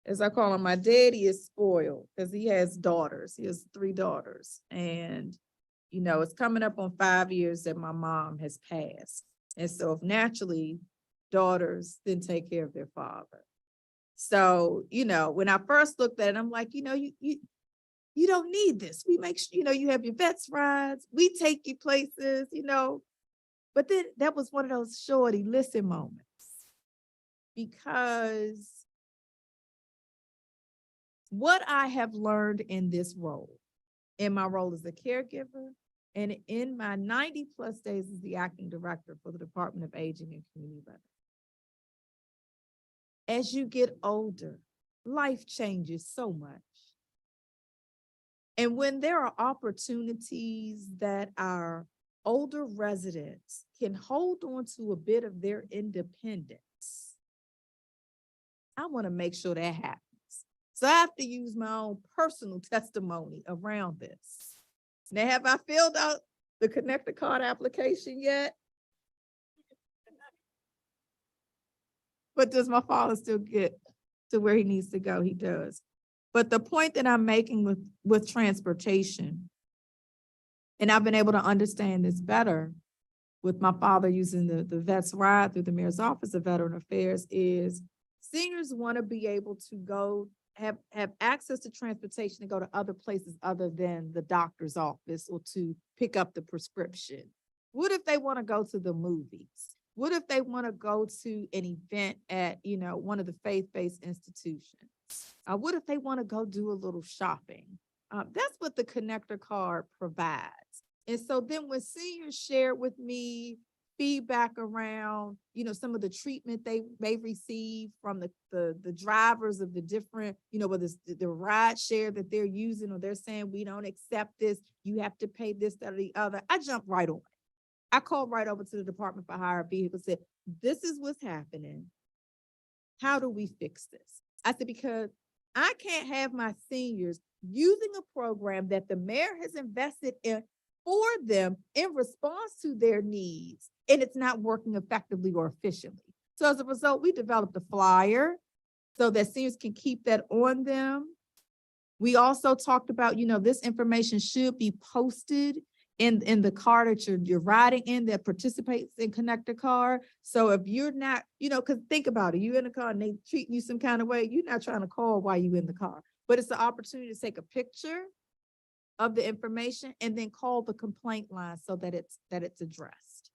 as I call him, my daddy is spoiled because he has daughters. He has 3 daughters. And, you know, it's coming up on 5 years that my mom has passed. And so if naturally daughters then take care of their father. So, you know, when I first looked at it, I'm like, you know, you don't need this. We make sure, you know, you have your vets rides. We take you places, you know. But then that was one of those shorty listen moments. Because what I have learned in this role, in my role as a caregiver, and in my 90+ days as the acting director for the Department of Aging and Community Living. As you get older, life changes so much. And when there are opportunities that our older residents can hold on to a bit of their independence, I want to make sure that happens. So I have to use my own personal testimony around this. Now, have I filled out the connector card application yet? But does my father still get to where he needs to go? He does. But the point that I'm making with transportation, and I've been able to understand this better with my father using the vet's ride through the mayor's office of veteran affairs, is seniors want to be able to go have access to transportation to go to other places other than the doctor's office or to pick up the prescription. What if they want to go to the movies? What if they want to go to an event at, you know, one of the faith-based institutions? What if they want to go do a little shopping? That's what the connector card provides. And so then when seniors share with me feedback around, you know, some of the treatment they may receive from the drivers of the different, you know, whether it's the ride share that they're using, or they're saying, we don't accept this, you have to pay this, that, or the other, I jump right on it. I called right over to the Department for Hire Vehicles, said, this is what's happening. How do we fix this? I said, because I can't have my seniors using a program that the mayor has invested in for them in response to their needs, and it's not working effectively or efficiently. So as a result, we developed a flyer so that seniors can keep that on them. We also talked about, you know, this information should be posted in the car that you're riding in that participates in connector car. So if you're not, you know, because think about it, you're in the car and they treat you some kind of way, you're not trying to call while you're in the car, but it's an opportunity to take a picture of the information and then call the complaint line so that it's addressed.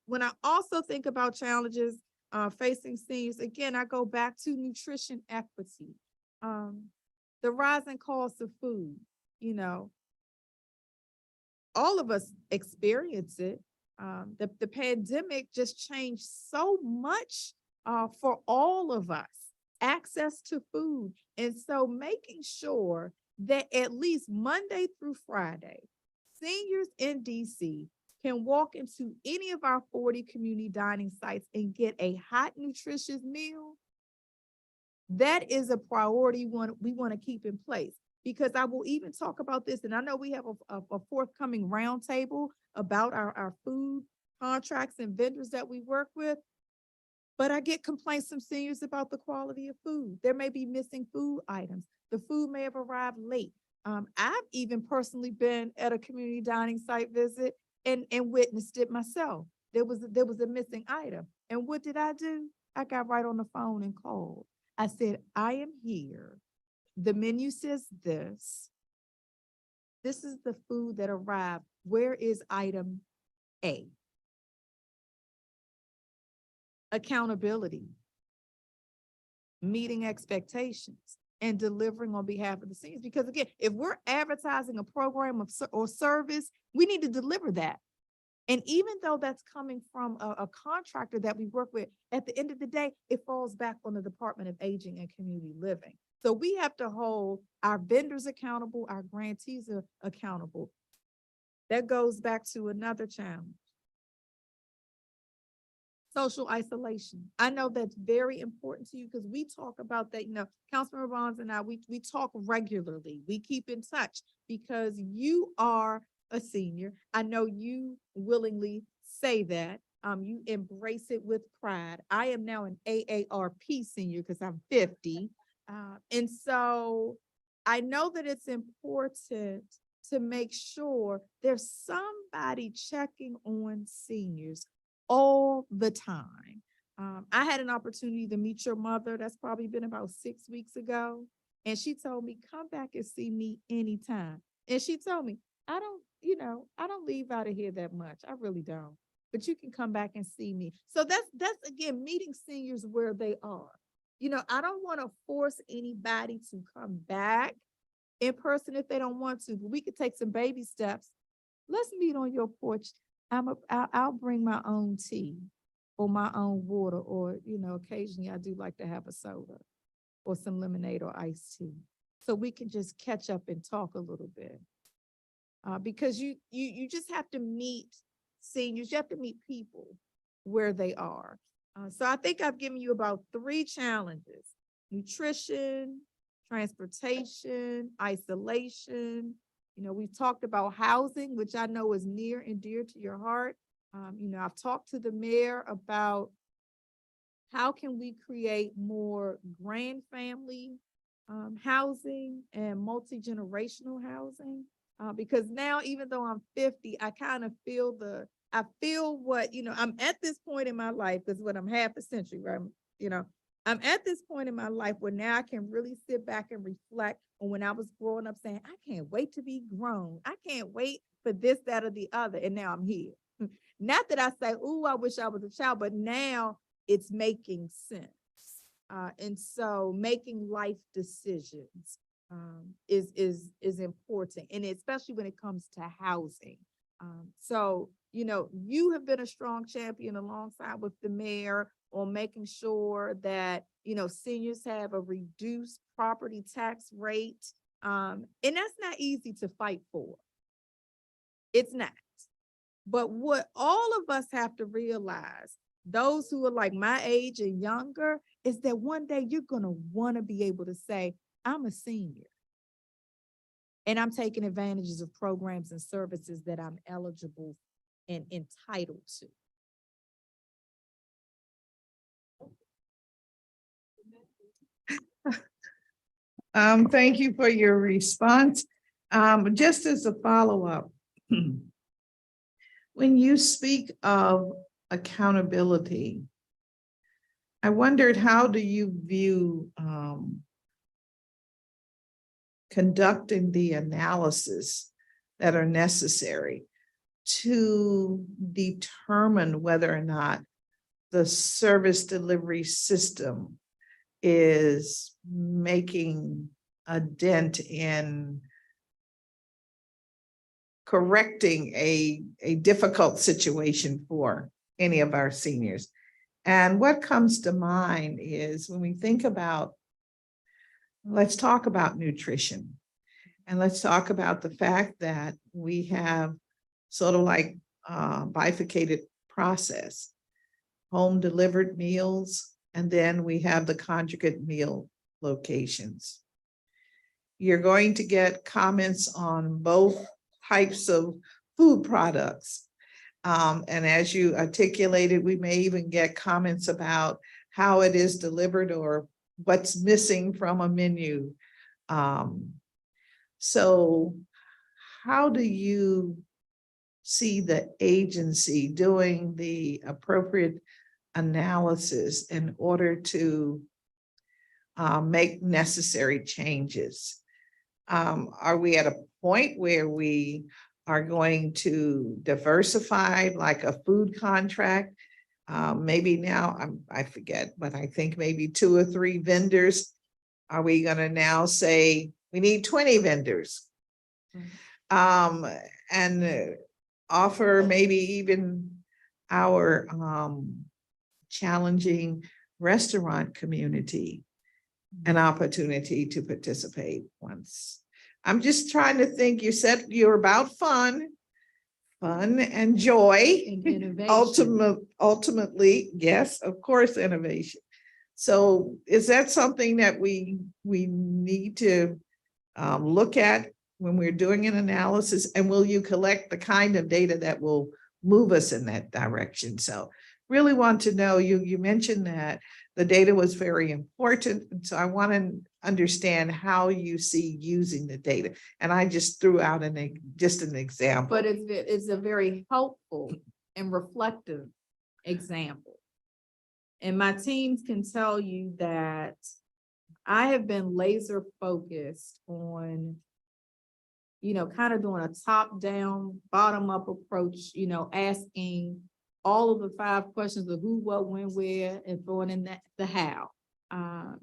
when I also think about challenges facing seniors, again, I go back to nutrition equity, the rising cost of food. You know, all of us experience it. The pandemic just changed so much for all of us, access to food. And so making sure that at least Monday through Friday, seniors in DC can walk into any of our 40 community dining sites and get a hot, nutritious meal, that is a priority we want to keep in place. Because I will even talk about this, and I know we have a forthcoming roundtable about our food contracts and vendors that we work with, but I get complaints from seniors about the quality of food. There may be missing food items. The food may have arrived late. I've even personally been at a community dining site visit and witnessed it myself. There was a missing item. And what did I do? I got right on the phone and called. I said, I am here. The menu says this. This is the food that arrived. Where is item A? Accountability, meeting expectations, and delivering on behalf of the seniors. Because again, if we're advertising a program or service, we need to deliver that. And even though that's coming from a contractor that we work with, at the end of the day, it falls back on the Department of Aging and Community Living. So we have to hold our vendors accountable, our grantees are accountable. That goes back to another challenge. Social isolation. I know that's very important to you because we talk about that, you know, Councilmember Bonds and I, we talk regularly. We keep in touch because you are a senior. I know you willingly say that. You embrace it with pride. I am now an AARP senior because I'm 50. And so I know that it's important to make sure there's somebody checking on seniors all the time. I had an opportunity to meet your mother. That's probably been about 6 weeks ago. And she told me, come back and see me anytime. And she told me, I don't leave out of here that much. I really don't. But you can come back and see me. So that's again, meeting seniors where they are. You know, I don't want to force anybody to come back in person if they don't want to, but we could take some baby steps. Let's meet on your porch. I'll bring my own tea or my own water, or, you know, occasionally I do like to have a soda or some lemonade or iced tea. So we can just catch up and talk a little bit. Because you just have to meet seniors, you have to meet people where they are. So I think I've given you about 3 challenges: nutrition, transportation, isolation. You know, we've talked about housing, which I know is near and dear to your heart. You know, I've talked to the mayor about how can we create more grand family housing and multi-generational housing. Because now, even though I'm 50, I kind of feel what, you know, I'm at this point in my life, because when I'm half a century, right? You know, I'm at this point in my life where now I can really sit back and reflect on when I was growing up saying, I can't wait to be grown. I can't wait for this, that, or the other. And now I'm here. Not that I say, oh, I wish I was a child, but now it's making sense. And so making life decisions is important, and especially when it comes to housing. So, you know, you have been a strong champion alongside with the mayor on making sure that, you know, seniors have a reduced property tax rate. And that's not easy to fight for. It's not. But what all of us have to realize, those who are like my age and younger, is that one day you're going to want to be able to say, I'm a senior and I'm taking advantages of programs and services that I'm eligible and entitled to. Thank you for your response. Just as a follow-up, when you speak of accountability, I wondered, how do you view conducting the analysis that are necessary to determine whether or not the service delivery system is making a dent in correcting a difficult situation for any of our seniors. And what comes to mind is when we think about, let's talk about nutrition. And let's talk about the fact that we have sort of like bifurcated process, home delivered meals, and then we have the conjugate meal locations. You're going to get comments on both types of food products. And as you articulated, we may even get comments about how it is delivered or what's missing from a menu. So how do you see the agency doing the appropriate analysis in order to make necessary changes? Are we at a point where we are going to diversify like a food contract? Maybe now, I forget, but I think maybe 2 or 3 vendors. Are we gonna now say we need 20 vendors? And offer maybe even our challenging restaurant community an opportunity to participate once. I'm just trying to think, you said you're about fun and joy. And innovation. Ultimately, yes, of course, innovation. So is that something that we need to look at when we're doing an analysis? And will you collect the kind of data that will move us in that direction? So really want to know, you mentioned that the data was very important. And so I want to understand how you see using the data. And I just threw out just an example. But it's a very helpful and reflective example. And my teams can tell you that I have been laser focused on, kind of doing a top down, bottom up approach, asking all of the 5 questions of who, what, when, where, and throwing in the how.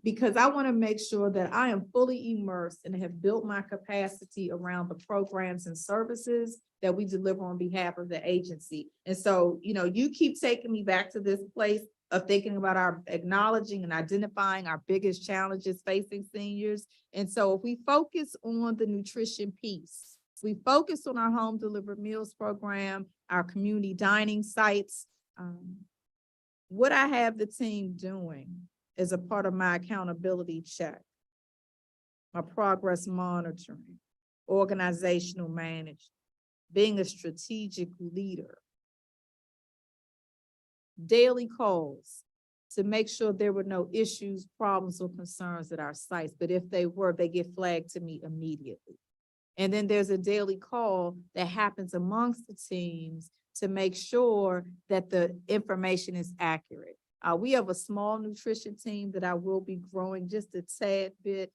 Because I want to make sure that I am fully immersed and have built my capacity around the programs and services that we deliver on behalf of the agency. And so, you keep taking me back to this place of thinking about our acknowledging and identifying our biggest challenges facing seniors. And so if we focus on the nutrition piece, we focus on our home delivered meals program, our community dining sites. What I have the team doing is a part of my accountability check, my progress monitoring, organizational management, being a strategic leader, daily calls to make sure there were no issues, problems, or concerns at our sites. But if they were, they get flagged to me immediately. And then there's a daily call that happens amongst the teams to make sure that the information is accurate. We have a small nutrition team that I will be growing just a tad bit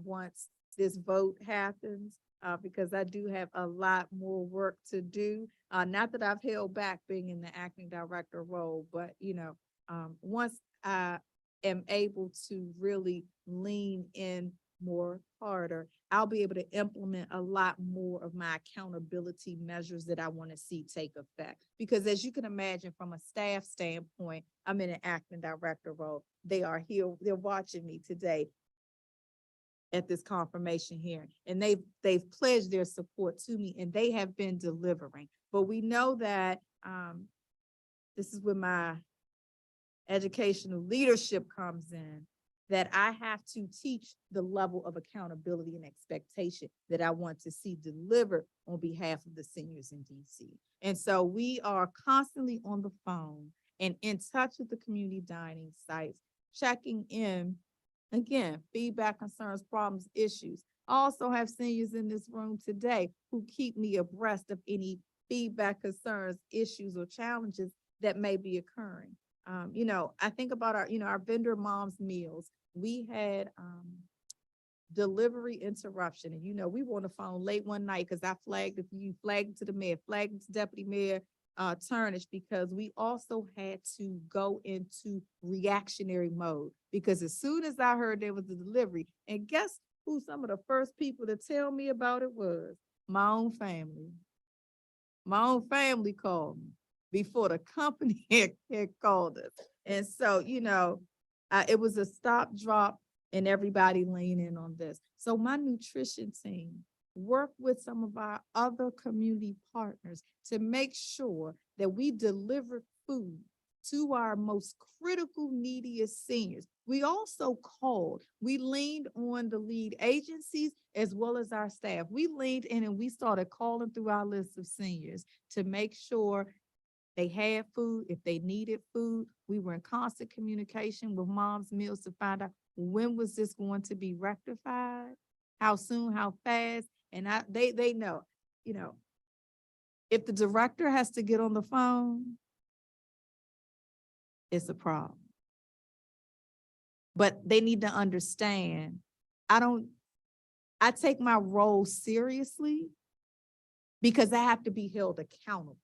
once this vote happens, because I do have a lot more work to do. Not that I've held back being in the acting director role, but once I am able to really lean in more harder, I'll be able to implement a lot more of my accountability measures that I want to see take effect. Because as you can imagine, from a staff standpoint, I'm in an acting director role. They are here, they're watching me today at this confirmation hearing, and they've pledged their support to me, and they have been delivering. But we know that this is where my educational leadership comes in, that I have to teach the level of accountability and expectation that I want to see delivered on behalf of the seniors in DC. And so we are constantly on the phone and in touch with the community dining sites, checking in, again, feedback, concerns, problems, issues. I also have seniors in this room today who keep me abreast of any feedback, concerns, issues, or challenges that may be occurring. I think about our vendor moms meals. We had delivery interruption. And you know, we were on the phone late one night because I flagged it to the mayor, flagged it to Deputy Mayor Turnish, because we also had to go into reactionary mode. Because as soon as I heard there was a delivery, and guess who some of the first people to tell me about it was? My own family. My own family called me before the company had called us. And so, you know, it was a stop, drop, and everybody lean in on this. So my nutrition team worked with some of our other community partners to make sure that we delivered food to our most critical, neediest seniors. We also we leaned on the lead agencies as well as our staff. We leaned in and we started calling through our list of seniors to make sure they had food. If they needed food, we were in constant communication with Mom's Meals to find out when was this going to be rectified, how soon, how fast. And they know, you know, if the director has to get on the phone, it's a problem. But they need to understand, I take my role seriously because I have to be held accountable.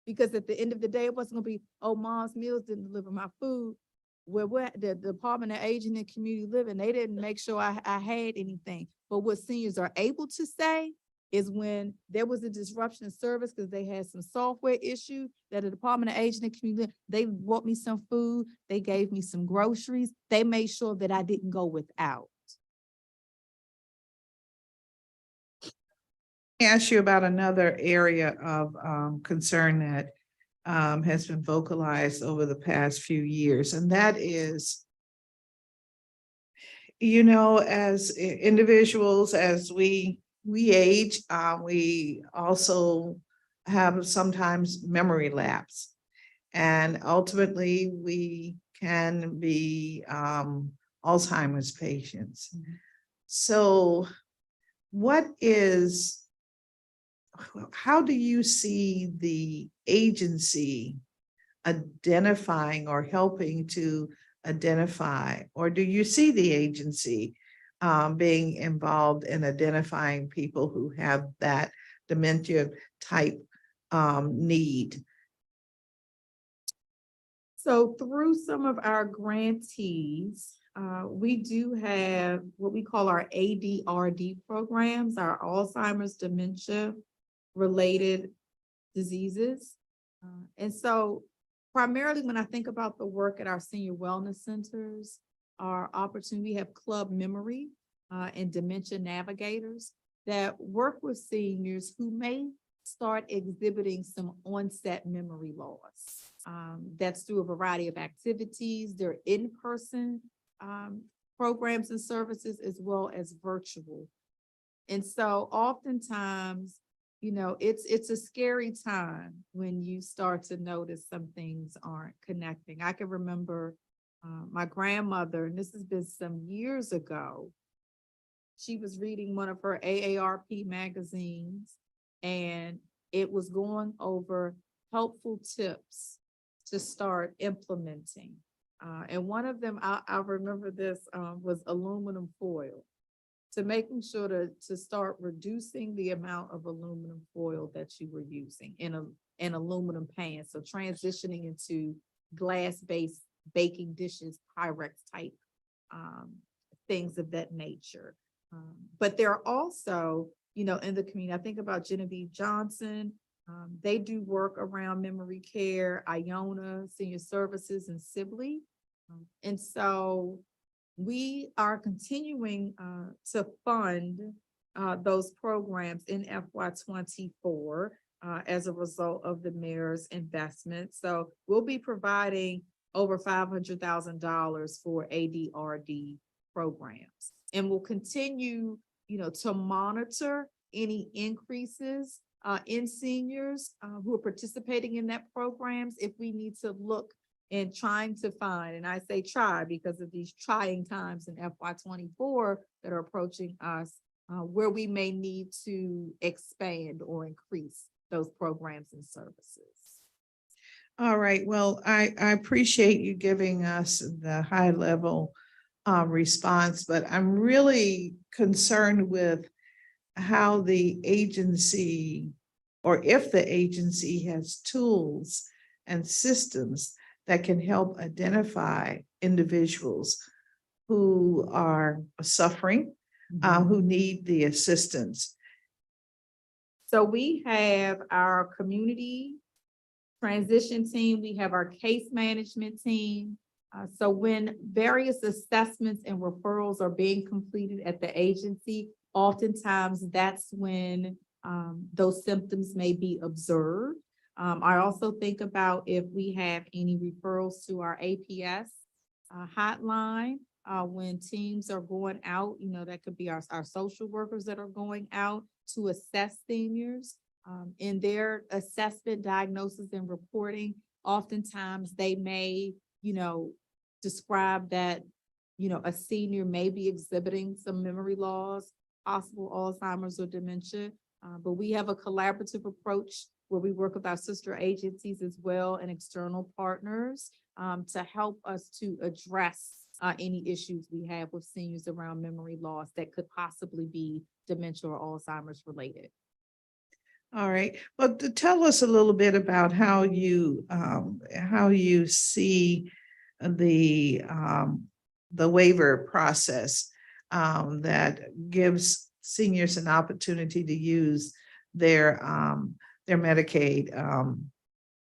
Because at the end of the day, it wasn't gonna be, oh, Mom's Meals didn't deliver my food. Where the Department of Aging and Community Living, they didn't make sure I had anything. But what seniors are able to say is when there was a disruption in service because they had some software issues, that the Department of Aging and Community, they brought me some food, they gave me some groceries, they made sure that I didn't go without. Ask you about another area of concern that has been vocalized over the past few years, and that is, you know, as individuals, as we age, we also have sometimes memory lapse, and ultimately we can be Alzheimer's patients. So how do you see the agency identifying or helping to identify, or do you see the agency being involved in identifying people who have that dementia type need? So through some of our grantees, we do have what we call our ADRD programs, our Alzheimer's dementia related diseases. And so primarily when I think about the work at our senior wellness centers, our opportunity, we have Club Memory and Dementia Navigators that work with seniors who may start exhibiting some onset memory loss. That's through a variety of activities. They're in-person programs and services as well as virtual. And so oftentimes, you know, it's a scary time when you start to notice some things aren't connecting. I can remember my grandmother, and this has been some years ago, she was reading one of her AARP magazines, and it was going over helpful tips to start implementing. And one of them, I remember this, was aluminum foil. To making sure to start reducing the amount of aluminum foil that you were using in an aluminum pan. So transitioning into glass-based baking dishes, Pyrex type things of that nature. But there are also, you know, in the community, I think about Genevieve Johnson. They do work around memory care, Iona Senior Services, and Sibley. And so we are continuing to fund those programs in FY24 as a result of the mayor's investment. So we'll be providing over $500,000 for ADRD programs. And we'll continue, you know, to monitor any increases in seniors who are participating in that programs if we need to look and trying to find, and I say try because of these trying times in FY24 that are approaching us, where we may need to expand or increase those programs and services. All right, well, I appreciate you giving us the high level response, but I'm really concerned with how the agency, or if the agency has tools and systems that can help identify individuals who are suffering, who need the assistance. So we have our community transition team, we have our case management team. So when various assessments and referrals are being completed at the agency, oftentimes that's when those symptoms may be observed. I also think about if we have any referrals to our APS hotline, when teams are going out, you know, that could be our social workers that are going out to assess seniors. In their assessment, diagnosis, and reporting, oftentimes they may, you know, describe that, you know, a senior may be exhibiting some memory loss, possible Alzheimer's or dementia. But we have a collaborative approach where we work with our sister agencies as well and external partners to help us to address any issues we have with seniors around memory loss that could possibly be dementia or Alzheimer's related. All right, well, tell us a little bit about how you see the waiver process that gives seniors an opportunity to use their Medicaid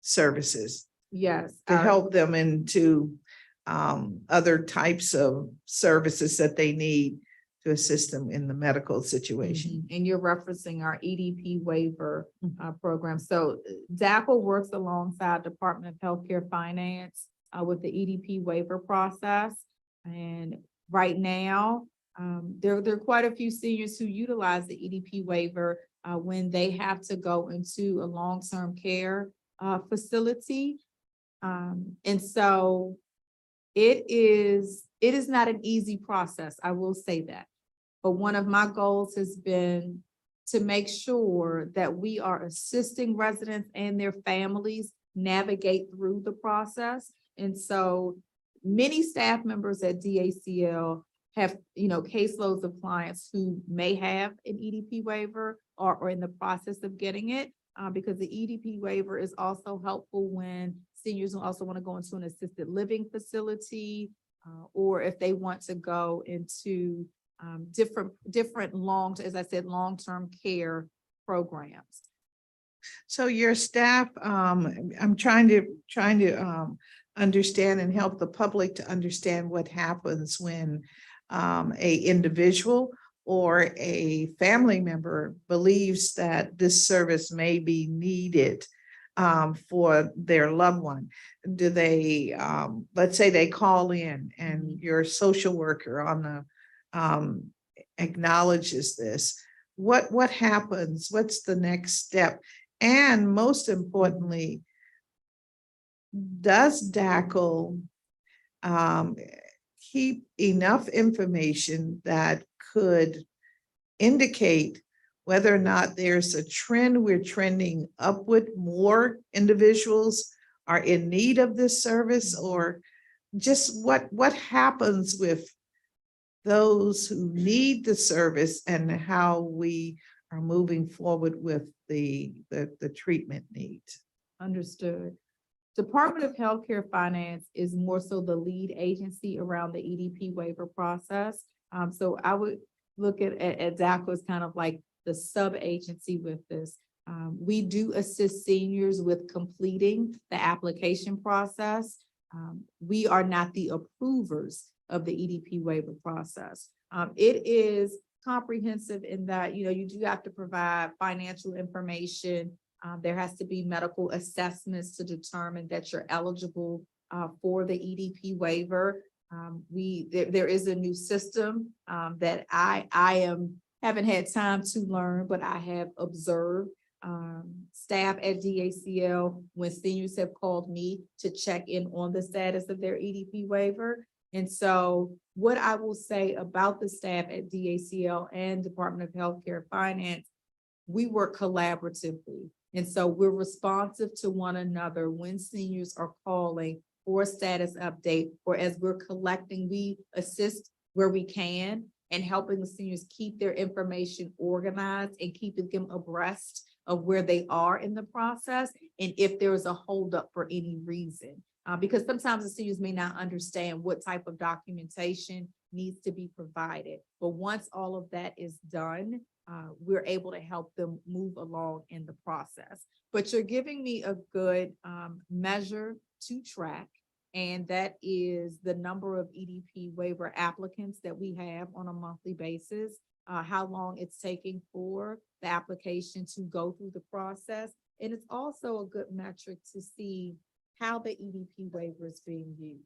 services. Yes. To help them into other types of services that they need to assist them in the medical situation. And you're referencing our EDP waiver program. So DACL works alongside Department of Healthcare Finance with the EDP waiver process. And right now, there are quite a few seniors who utilize the EDP waiver when they have to go into a long-term care facility. And so it is not an easy process, I will say that. But one of my goals has been to make sure that we are assisting residents and their families navigate through the process. And so many staff members at DACL have, you know, caseloads of clients who may have an EDP waiver or are in the process of getting it, because the EDP waiver is also helpful when seniors who also want to go into an assisted living facility, or if they want to go into different long-term care programs. So your staff, I'm trying to understand and help the public to understand what happens when a individual or a family member believes that this service may be needed for their loved one. Do they, let's say they call in and your social worker on the acknowledges this. What happens? What's the next step? And most importantly, does DACL keep enough information that could indicate whether or not there's a trend, we're trending upward, more individuals are in need of this service, or just what happens with those who need the service and how we are moving forward with the treatment needs? Understood. Department of Healthcare Finance is more so the lead agency around the EDP waiver process. So I would look at DACL as kind of like the sub-agency with this. We do assist seniors with completing the application process. We are not the approvers of the EDP waiver process. It is comprehensive in that, you know, you do have to provide financial information. There has to be medical assessments to determine that you're eligible for the EDP waiver. There is a new system that I haven't had time to learn, but I have observed staff at DACL when seniors have called me to check in on the status of their EDP waiver. And so what I will say about the staff at DACL and Department of Healthcare Finance, we work collaboratively. And so we're responsive to one another when seniors are calling or a status update, or as we're collecting, we assist where we can and helping the seniors keep their information organized and keeping them abreast of where they are in the process and if there's a holdup for any reason. Because sometimes the seniors may not understand what type of documentation needs to be provided. But once all of that is done, we're able to help them move along in the process. But you're giving me a good measure to track, and that is the number of EDP waiver applicants that we have on a monthly basis, how long it's taking for the application to go through the process. And it's also a good metric to see how the EDP waiver is being used,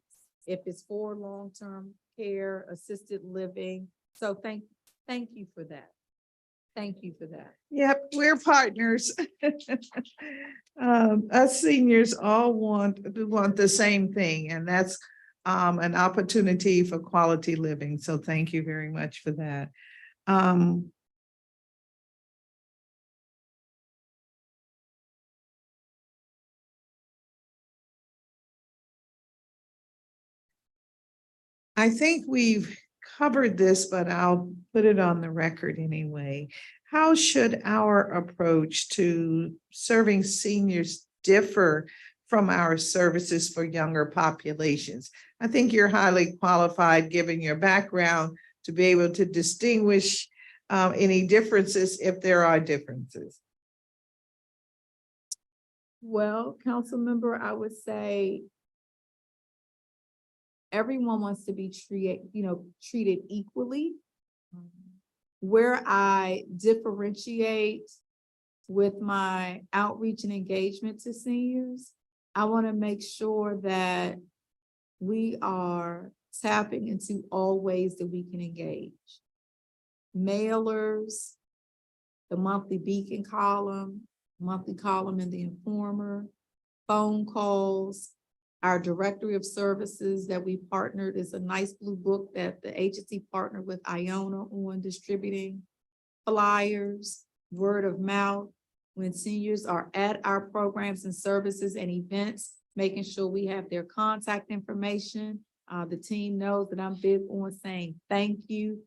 if it's for long-term care, assisted living. So thank you for that. Thank you for that. Yep, we're partners. Us seniors all want the same thing, and that's an opportunity for quality living. So thank you very much for that. I think we've covered this, but I'll put it on the record anyway. How should our approach to serving seniors differ from our services for younger populations? I think you're highly qualified, given your background, to be able to distinguish any differences if there are differences. Well, council member, I would say everyone wants to be treated equally. Where I differentiate with my outreach and engagement to seniors, I want to make sure that we are tapping into all ways that we can engage. Mailers, the monthly Beacon column, monthly column in the Informer, phone calls, our directory of services that we partnered is a nice blue book that the agency partnered with Iona on distributing, flyers, word of mouth. When seniors are at our programs and services and events, making sure we have their contact information. The team knows that I'm big on saying thank you.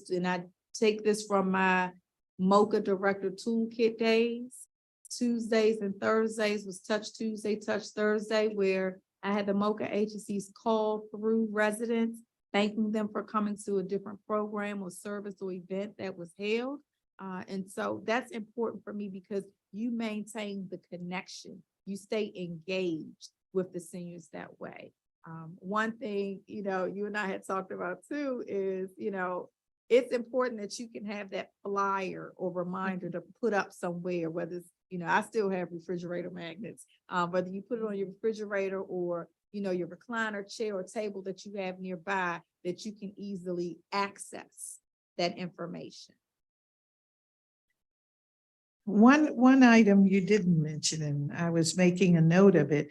And I take this from my MOCA Director Toolkit days. Tuesdays and Thursdays was Touch Tuesday, Touch Thursday, where I had the MOCA agencies call through residents, thanking them for coming to a different program or service or event that was held. And so that's important for me because you maintain the connection. You stay engaged with the seniors that way. One thing, you and I had talked about too is, it's important that you can have that flyer or reminder to put up somewhere, whether it's, I still have refrigerator magnets, whether you put it on your refrigerator or, your recliner chair or table that you have nearby that you can easily access that information. One item you didn't mention, and I was making a note of it,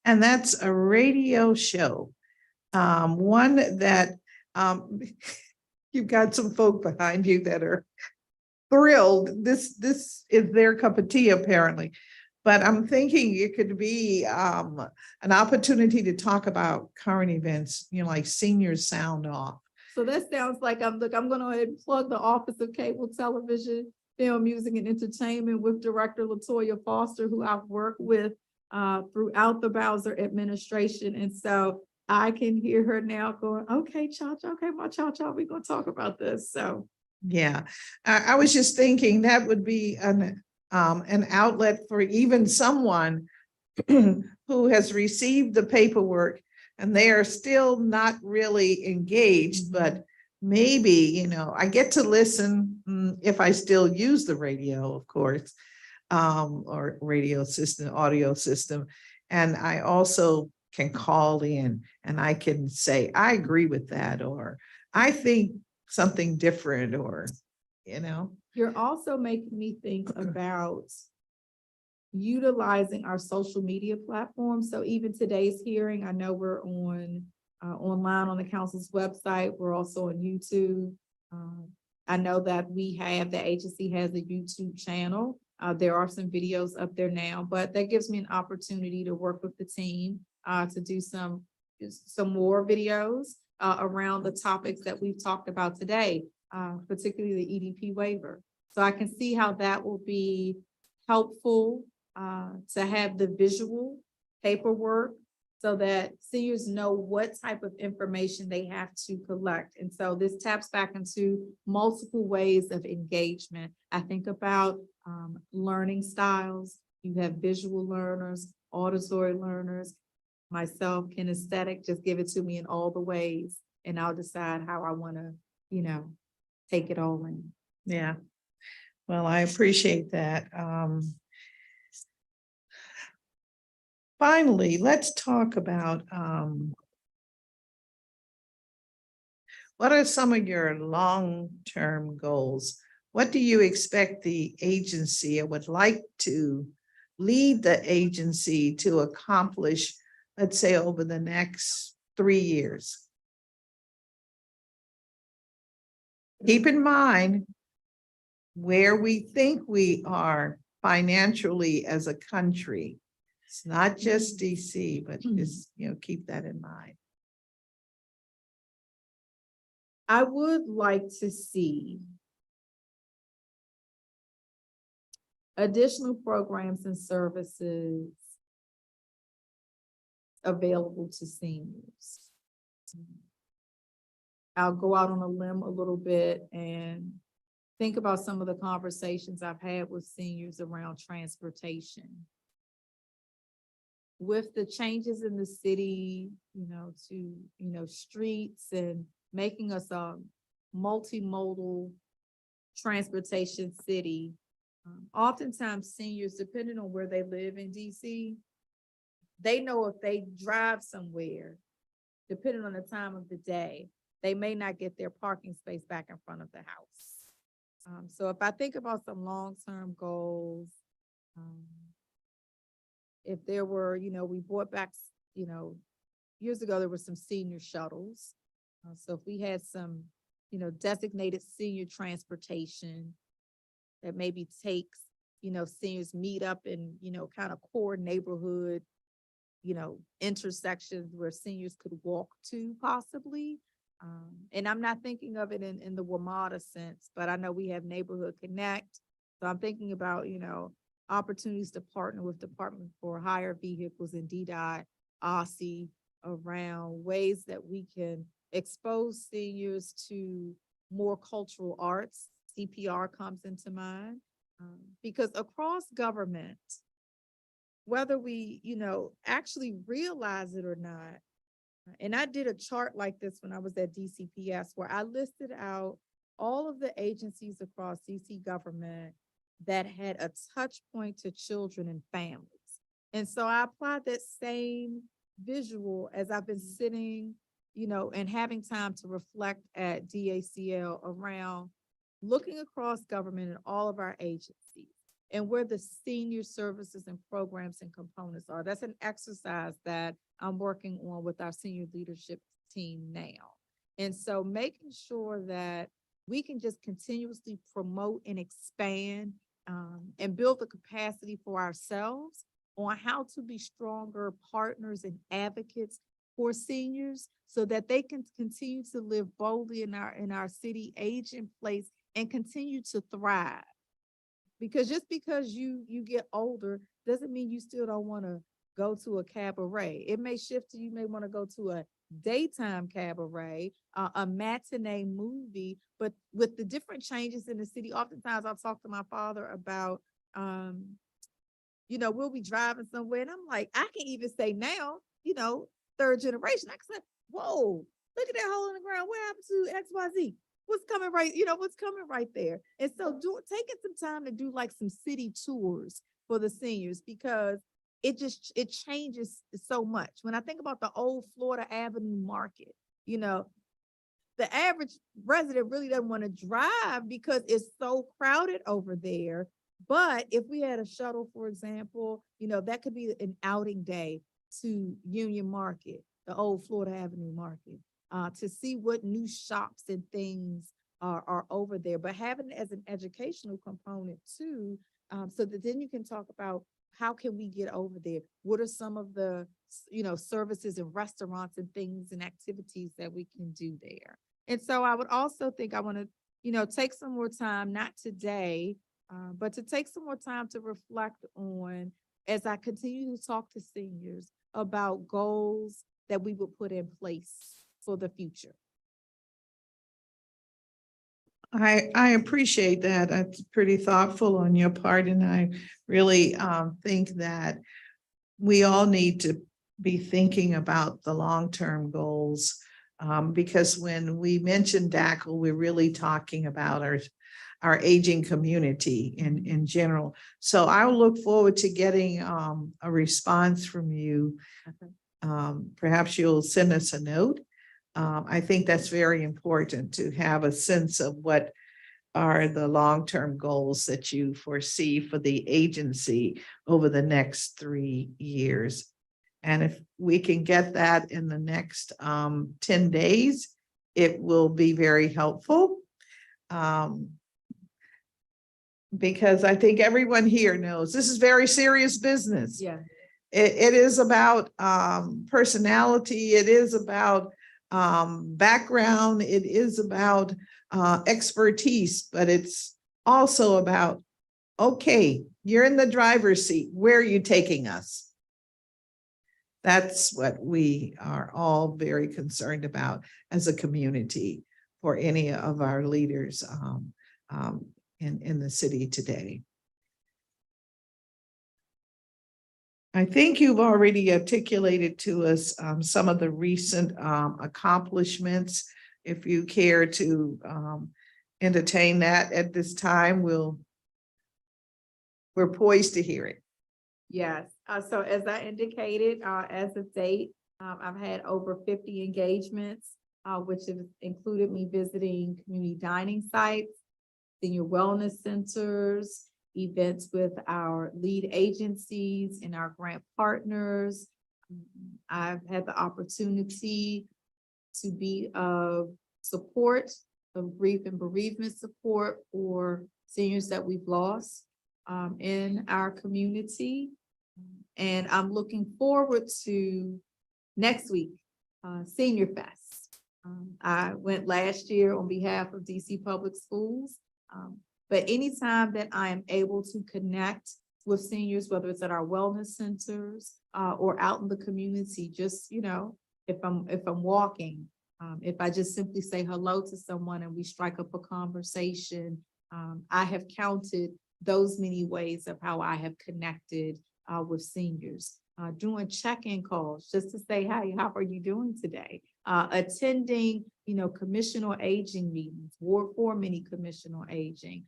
and that's a radio show. One that you've got some folk behind you that are thrilled. This is their cup of tea, apparently. But I'm thinking it could be an opportunity to talk about current events, like Seniors Sound Off. So that sounds like I'm going to go ahead and plug the Office of Cable Television, Film, Music, and Entertainment with Director LaToya Foster, who I've worked with throughout the Bowser administration. And so I can hear her now going, okay, Cha-Cha, okay, my Cha-Cha, we're going to talk about this. So yeah, I was just thinking that would be an outlet for even someone who has received the paperwork and they are still not really engaged, but maybe, I get to listen if I still use the radio, of course, or radio system, audio system. And I also can call in and I can say, I agree with that, or I think something different, or, You're also making me think about utilizing our social media platforms. So even today's hearing, I know we're on online on the council's website. We're also on YouTube. I know that the agency has a YouTube channel. There are some videos up there now, but that gives me an opportunity to work with the team to do some more videos around the topics that we've talked about today, particularly the EDP waiver. So I can see how that will be helpful to have the visual paperwork so that seniors know what type of information they have to collect. And so this taps back into multiple ways of engagement. I think about learning styles. You have visual learners, auditory learners, myself, kinesthetic, just give it to me in all the ways, and I'll decide how I want to, take it all in. Yeah. Well, I appreciate that. Finally, let's talk about what are some of your long-term goals? What do you expect the agency or would like to lead the agency to accomplish, let's say, over the next 3 years? Keep in mind where we think we are financially as a country. It's not just DC, but just, keep that in mind. I would like to see additional programs and services available to seniors. I'll go out on a limb a little bit and think about some of the conversations I've had with seniors around transportation. With the changes in the city, to, streets and making us a multimodal transportation city, oftentimes seniors, depending on where they live in DC, they know if they drive somewhere, depending on the time of the day, they may not get their parking space back in front of the house. So if I think about some long-term goals, if there were, we brought back, years ago, there were some senior shuttles. So if we had some, designated senior transportation that maybe takes, seniors meet up in, kind of core neighborhood, intersections where seniors could walk to possibly. And I'm not thinking of it in the WMATA sense, but I know we have Neighborhood Connect. So I'm thinking about, opportunities to partner with Department for Hire Vehicles and DDOT, OSSI, around ways that we can expose seniors to more cultural arts. CPR comes into mind, because across government, whether we, actually realize it or not, and I did a chart like this when I was at DCPS, where I listed out all of the agencies across DC government that had a touch point to children and families. And so I applied that same visual as I've been sitting, and having time to reflect at DACL around looking across government and all of our agencies and where the senior services and programs and components are. That's an exercise that I'm working on with our senior leadership team now. And so making sure that we can just continuously promote and expand and build the capacity for ourselves on how to be stronger partners and advocates for seniors so that they can continue to live boldly in our city, age in place, and continue to thrive. Because just because you get older doesn't mean you still don't want to go to a cabaret. It may shift to you may want to go to a daytime cabaret, a matinee movie, but with the different changes in the city, oftentimes I'll talk to my father about, we'll be driving somewhere and I'm like, I can even say now, third generation, I can say, whoa, look at that hole in the ground. What happened to XYZ? What's coming right there? And so taking some time to do like some city tours for the seniors, because it changes so much. When I think about the old Florida Avenue market, the average resident really doesn't want to drive because it's so crowded over there. But if we had a shuttle, for example, that could be an outing day to Union Market, the old Florida Avenue market, to see what new shops and things are over there, but having it as an educational component too, so that then you can talk about how can we get over there? What are some of the, services and restaurants and things and activities that we can do there? And so I would also think I want to, take some more time, not today, but to take some more time to reflect on, as I continue to talk to seniors about goals that we would put in place for the future. I appreciate that. That's pretty thoughtful on your part. And I really think that we all need to be thinking about the long-term goals. Because when we mention DACL, we're really talking about our aging community in general. So I'll look forward to getting a response from you. Perhaps you'll send us a note. I think that's very important to have a sense of what are the long-term goals that you foresee for the agency over the next 3 years. And if we can get that in the next 10 days, it will be very helpful. Because I think everyone here knows this is very serious business. Yeah. It is about personality. It is about background. It is about expertise, but it's also about, okay, you're in the driver's seat. Where are you taking us? That's what we are all very concerned about as a community for any of our leaders in the city today. I think you've already articulated to us some of the recent accomplishments. If you care to entertain that at this time, we're poised to hear it. Yes. So as I indicated, as of date, I've had over 50 engagements, which have included me visiting community dining sites, senior wellness centers, events with our lead agencies and our grant partners. I've had the opportunity to be of support, of grief and bereavement support for seniors that we've lost in our community. And I'm looking forward to next week, Senior Fest. I went last year on behalf of DC Public Schools. But anytime that I am able to connect with seniors, whether it's at our wellness centers or out in the community, just, if I'm walking, if I just simply say hello to someone and we strike up a conversation, I have counted those many ways of how I have connected with seniors. Doing check-in calls just to say, hi, how are you doing today? Attending, commission on aging meetings, Ward 4 mini commission on aging.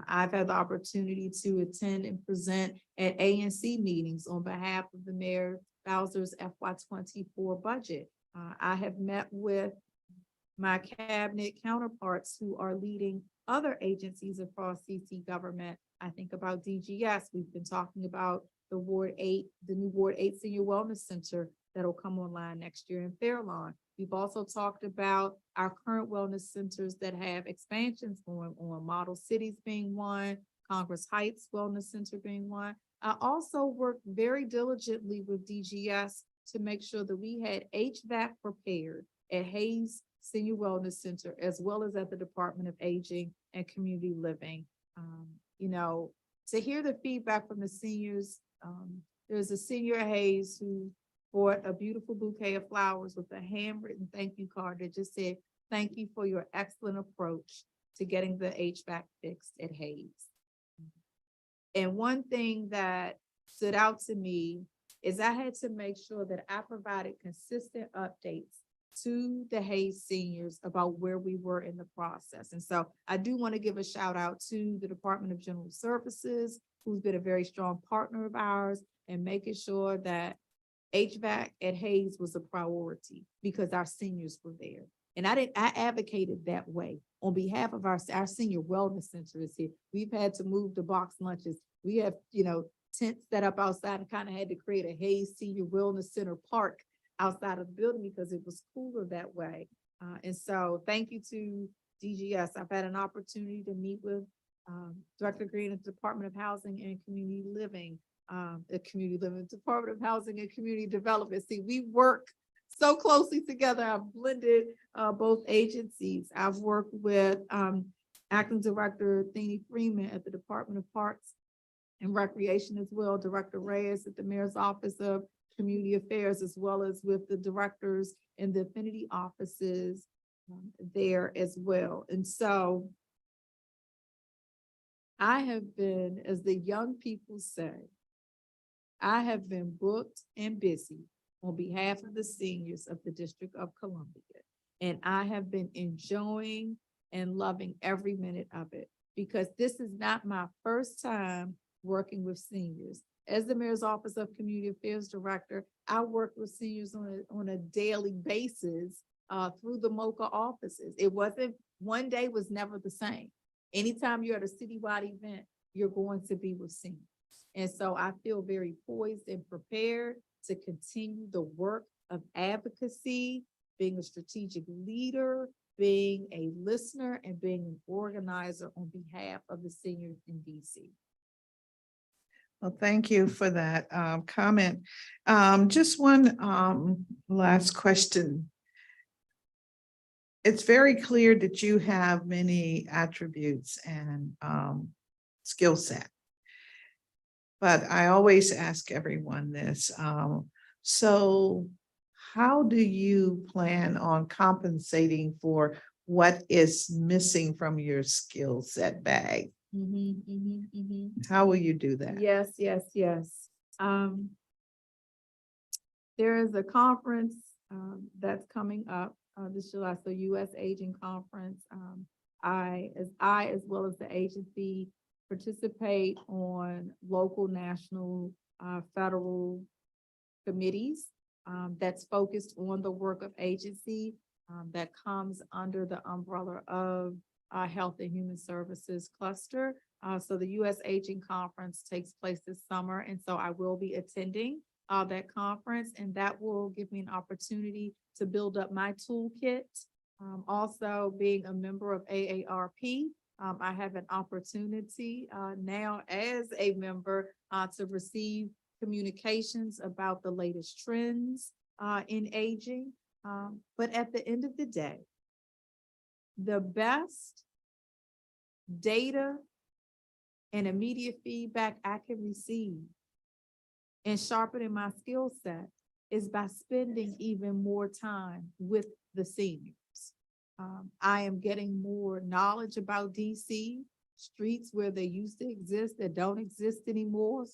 I've had the opportunity to attend and present at ANC meetings on behalf of the Mayor Bowser's FY24 budget. I have met with my cabinet counterparts who are leading other agencies across DC government. I think about DGS. We've been talking about the new Ward 8 Senior Wellness Center that'll come online next year in Fairlawn. We've also talked about our current wellness centers that have expansions going on, Model Cities being one, Congress Heights Wellness Center being one. I also worked very diligently with DGS to make sure that we had HVAC prepared at Hayes Senior Wellness Center, as well as at the Department of Aging and Community Living. To hear the feedback from the seniors, there's a senior at Hayes who bought a beautiful bouquet of flowers with a handwritten thank you card that just said, thank you for your excellent approach to getting the HVAC fixed at Hayes. And one thing that stood out to me is I had to make sure that I provided consistent updates to the Hayes seniors about where we were in the process. And so I do want to give a shout out to the Department of General Services, who's been a very strong partner of ours, and making sure that HVAC at Hayes was a priority because our seniors were there. And I advocated that way on behalf of our senior wellness center is here. We've had to move the box lunches. We have, tents set up outside and kind of had to create a Hayes Senior Wellness Center park outside of the building because it was cooler that way. And so thank you to DGS. I've had an opportunity to meet with Director Green at the Department of Housing and Community Living, the Community Living Department of Housing and Community Development. See, we work so closely together. I've blended both agencies. I've worked with Acting Director Thene Freeman at the Department of Parks and Recreation as well, Director Reyes at the Mayor's Office of Community Affairs, as well as with the directors in the affinity offices there as well. And so I have been, as the young people say, I have been booked and busy on behalf of the seniors of the District of Columbia. And I have been enjoying and loving every minute of it, because this is not my first time working with seniors. As the Mayor's Office of Community Affairs Director, I work with seniors on a daily basis through the MOCA offices. It wasn't, one day was never the same. Anytime you're at a citywide event, you're going to be with seniors. And so I feel very poised and prepared to continue the work of advocacy, being a strategic leader, being a listener, and being an organizer on behalf of the seniors in DC. Well, thank you for that comment. Just one last question. It's very clear that you have many attributes and skill set. But I always ask everyone this. So how do you plan on compensating for what is missing from your skill set bag? How will you do that? Yes. There is a conference that's coming up this July, so U.S. Aging Conference. I, as well as the agency, participate on local, national, federal committees that's focused on the work of agency that comes under the umbrella of Health and Human Services Cluster. So the U.S. Aging Conference takes place this summer, and so I will be attending that conference, and that will give me an opportunity to build up my toolkit. Also, being a member of AARP, I have an opportunity now as a member to receive communications about the latest trends in aging. But at the end of the day, the best data and immediate feedback I can receive in sharpening my skill set is by spending even more time with the seniors. I am getting more knowledge about DC, streets where they used to exist that don't exist anymore,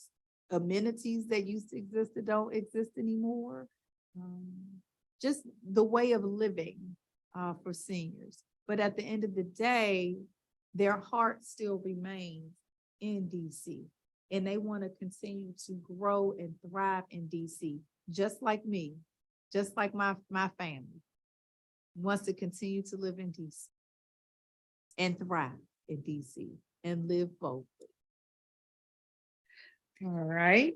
amenities that used to exist that don't exist anymore, just the way of living for seniors. But at the end of the day, their heart still remains in DC, and they want to continue to grow and thrive in DC, just like me, just like my family wants to continue to live in DC and thrive in DC and live boldly. All right.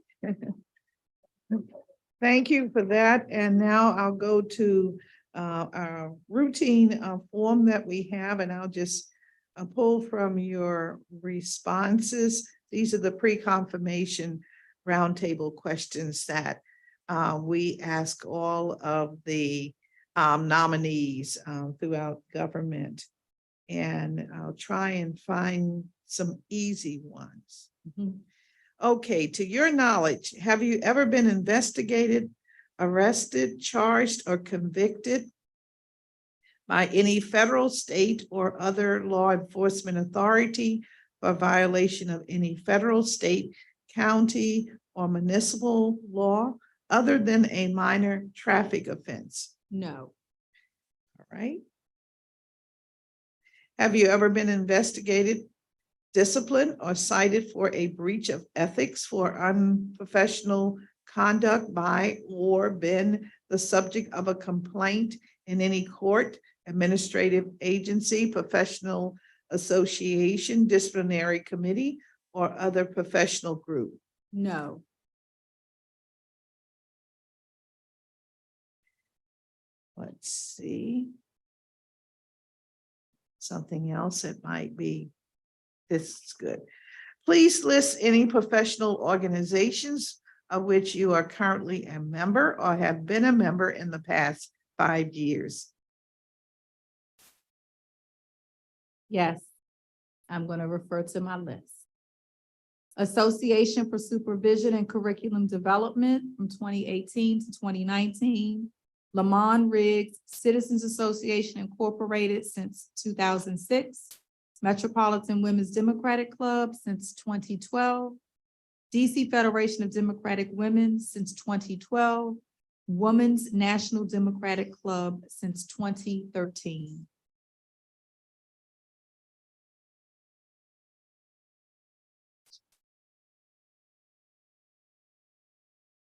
Thank you for that. And now I'll go to our routine form that we have, and I'll just pull from your responses. These are the pre-confirmation roundtable questions that we ask all of the nominees throughout government. And I'll try and find some easy ones. Okay, to your knowledge, have you ever been investigated, arrested, charged, or convicted by any federal, state, or other law enforcement authority for violation of any federal, state, county, or municipal law other than a minor traffic offense? No. All right. Have you ever been investigated, disciplined, or cited for a breach of ethics for unprofessional conduct by or been the subject of a complaint in any court, administrative agency, professional association, disciplinary committee, or other professional group? No. Let's see. Something else that might be, this is good. Please list any professional organizations of which you are currently a member or have been a member in the past 5 years. Yes, I'm going to refer to my list. Association for Supervision and Curriculum Development from 2018 to 2019. Lamont Riggs Citizens Association Incorporated since 2006. Metropolitan Women's Democratic Club since 2012. DC Federation of Democratic Women since 2012. Women's National Democratic Club since 2013.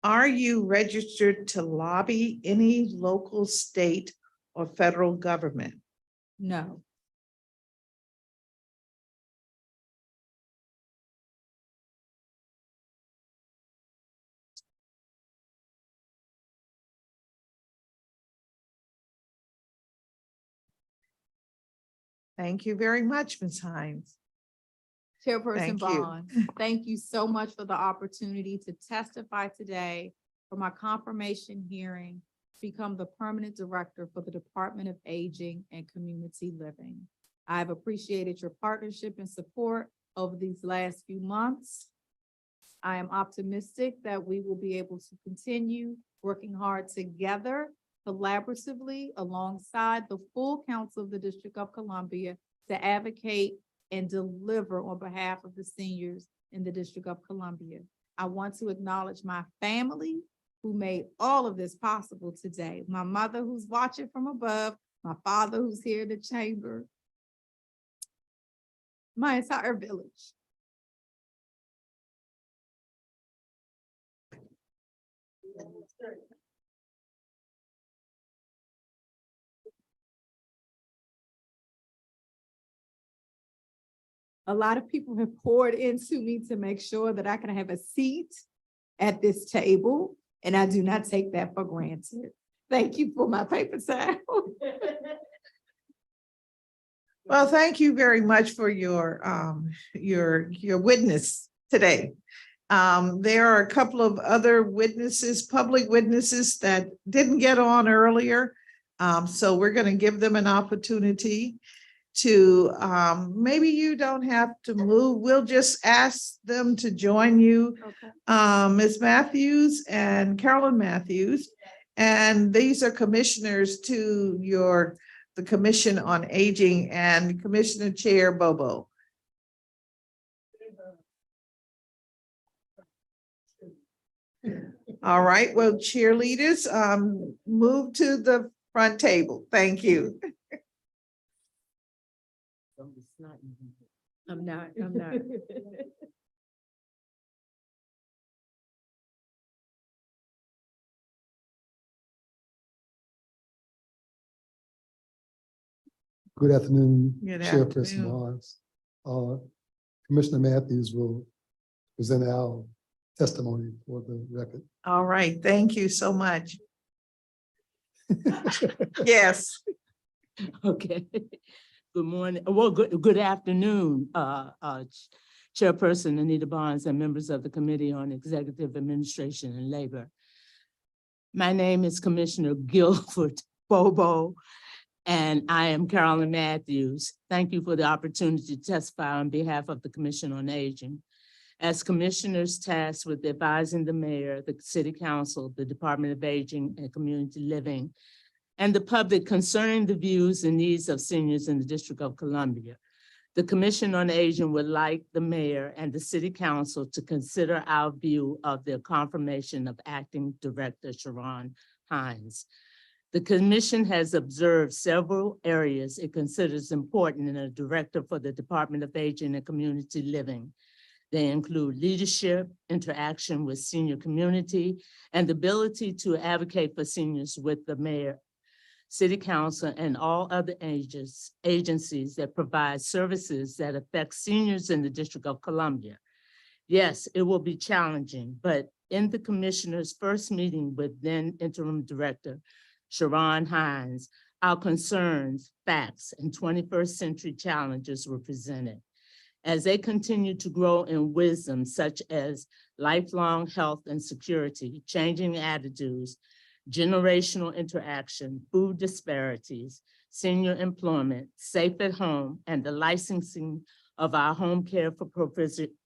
Are you registered to lobby any local, state, or federal government? No. Thank you very much, Ms. Hines. Chairperson Thank you. Bond, thank you so much for the opportunity to testify today for my confirmation hearing to become the permanent director for the Department of Aging and Community Living. I've appreciated your partnership and support over these last few months. I am optimistic that we will be able to continue working hard together, collaboratively, alongside the full council of the District of Columbia to advocate and deliver on behalf of the seniors in the District of Columbia. I want to acknowledge my family who made all of this possible today. My mother who's watching from above, my father who's here in the chamber, my entire village. A lot of people have poured into me to make sure that I can have a seat at this table, and I do not take that for granted. Thank you for my paper towel. Well, thank you very much for your witness today. There are a couple of other witnesses, public witnesses that didn't get on earlier. So we're going to give them an opportunity to, maybe you don't have to move. We'll just ask them to join you. Okay. Ms. Matthews and Carolyn Matthews. And these are commissioners to the Commission on Aging and Commissioner Chair Bobo. All right, well, cheerleaders, move to the front table. Thank you. I'm not. Good afternoon, Good Chairperson afternoon. Barnes. Commissioner Matthews will present our testimony for the record. All right, thank you so much. Yes. Okay. Good morning. Well, good afternoon, Chairperson Anita Barnes and members of the Committee on Executive Administration and Labor. My name is Commissioner Guilford Bobo, and I am Carolyn Matthews. Thank you for the opportunity to testify on behalf of the Commission on Aging. As commissioners tasked with advising the mayor, the city council, the Department of Aging and Community Living, and the public concerning the views and needs of seniors in the District of Columbia, the Commission on Aging would like the mayor and the city council to consider our view of the confirmation of Acting Director Charon Hines. The commission has observed several areas it considers important in a director for the Department of Aging and Community Living. They include leadership, interaction with senior community, and the ability to advocate for seniors with the mayor, city council, and all other agencies that provide services that affect seniors in the District of Columbia. Yes, it will be challenging, but in the commissioner's first meeting with then interim director, Charon Hines, our concerns, facts, and 21st century challenges were presented. as they continue to grow in wisdom such as lifelong health and security, changing attitudes, generational interaction, food disparities, senior employment, safe at home, and the licensing of our home care for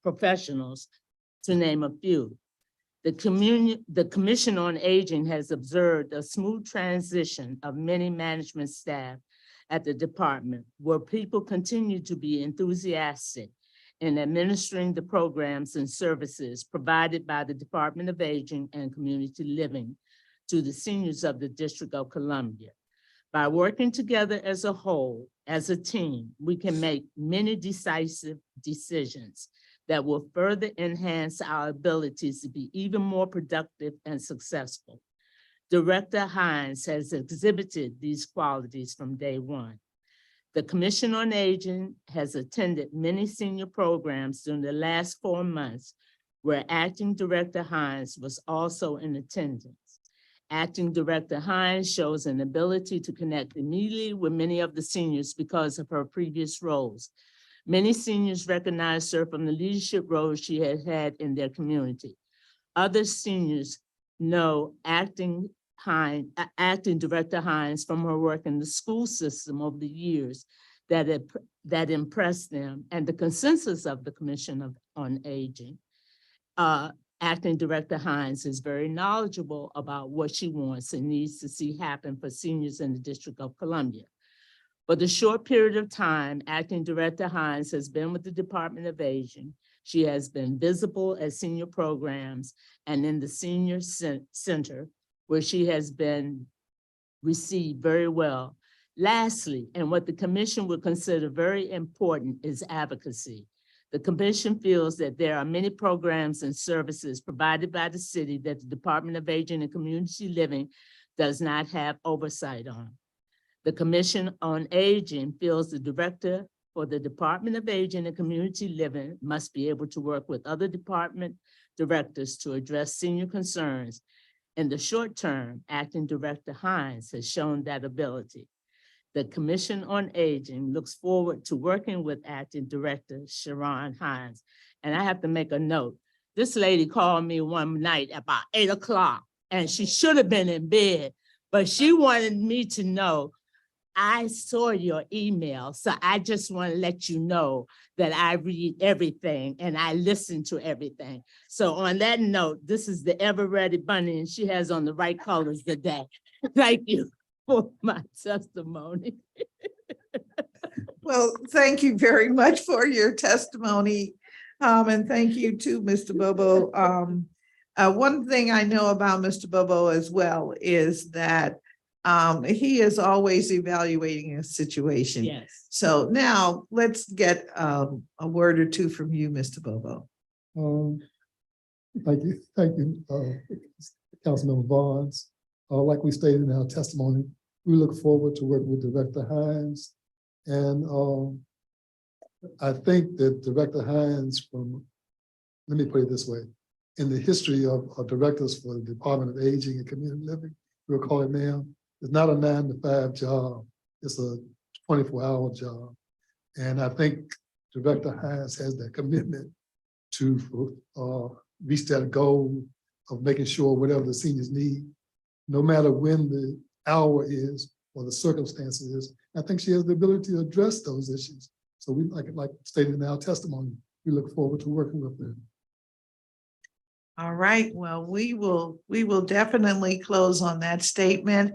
professionals, to name a few. The Commission on Aging has observed a smooth transition of many management staff at the department, where people continue to be enthusiastic in administering the programs and services provided by the Department of Aging and Community Living to the seniors of the District of Columbia. By working together as a whole, as a team, we can make many decisive decisions that will further enhance our abilities to be even more productive and successful. Director Hines has exhibited these qualities from day one. The Commission on Aging has attended many senior programs during the last 4 months, where Acting Director Hines was also in attendance. Acting Director Hines shows an ability to connect immediately with many of the seniors because of her previous roles. Many seniors recognize her from the leadership roles she has had in their community. Other seniors know Acting Director Hines from her work in the school system over the years that impressed them, and the consensus of the Commission on Aging. Acting Director Hines is very knowledgeable about what she wants and needs to see happen for seniors in the District of Columbia. For the short period of time Acting Director Hines has been with the Department of Aging, she has been visible at senior programs and in the Senior Center, where she has been received very well. Lastly, and what the Commission would consider very important, is advocacy. The Commission feels that there are many programs and services provided by the city that the Department of Aging and Community Living does not have oversight on. The Commission on Aging feels the director for the Department of Aging and Community Living must be able to work with other department directors to address senior concerns. In the short term, Acting Director Hines has shown that ability. The Commission on Aging looks forward to working with Acting Director Charon Hines. And I have to make a note. This lady called me one night about 8 o'clock, and she should have been in bed, but she wanted me to know, I saw your email, so I just want to let you know that I read everything and I listen to everything. So on that note, this is the Ever Ready Bunny, and she has on the right colors today. Thank you for my testimony. Well, thank you very much for your testimony. And thank you to Mr. Bobo. One thing I know about Mr. Bobo as well is that he is always evaluating a situation. Yes. So now let's get a word or two from you, Mr. Bobo. Thank you, Councilmember Barnes. Like we stated in our testimony, we look forward to working with Director Hines. And I think that Director Hines, let me put it this way, in the history of directors for the Department of Aging and Community Living, we'll call it now, it's not a 9-to-5 job, it's a 24-hour job. And I think Director Hines has that commitment to reach that goal of making sure whatever the seniors need, no matter when the hour is or the circumstances is, I think she has the ability to address those issues. So we, like stated in our testimony, we look forward to working with them. All right, well, we will definitely close on that statement.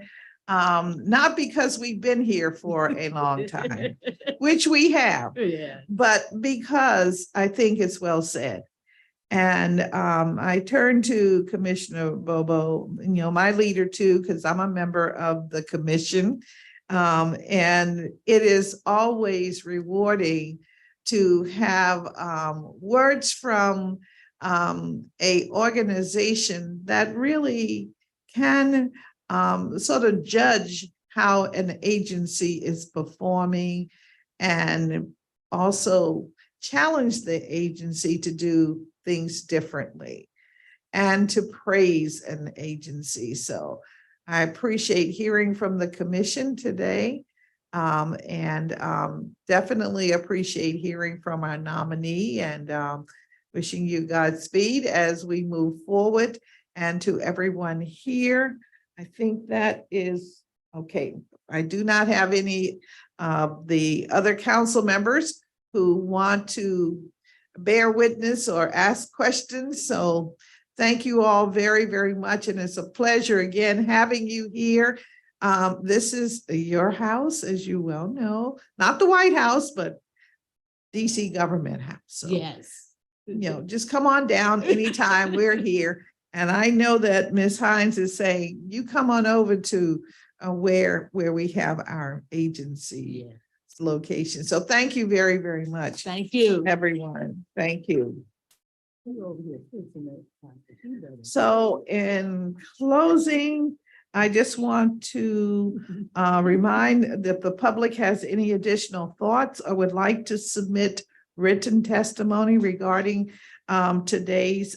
Not because we've been here for a long time, which we have, Yeah. but because I think it's well said. And I turn to Commissioner Bobo, my leader too, because I'm a member of the commission. And it is always rewarding to have words from a organization that really can sort of judge how an agency is performing and also challenge the agency to do things differently and to praise an agency. So I appreciate hearing from the commission today. Definitely appreciate hearing from our nominee and wishing you Godspeed as we move forward. And to everyone here, I think that is okay. I do not have any of the other council members who want to bear witness or ask questions. So thank you all very, very much. And it's a pleasure again having you here. This is your house, as you well know, not the White House, but DC government house. So, Yes. just come on down anytime. We're here. And I know that Ms. Hines is saying, you come on over to where we have our agency location. So thank you very, very much. Thank you. Everyone. Thank you. So in closing, I just want to remind that the public has any additional thoughts or would like to submit written testimony regarding today's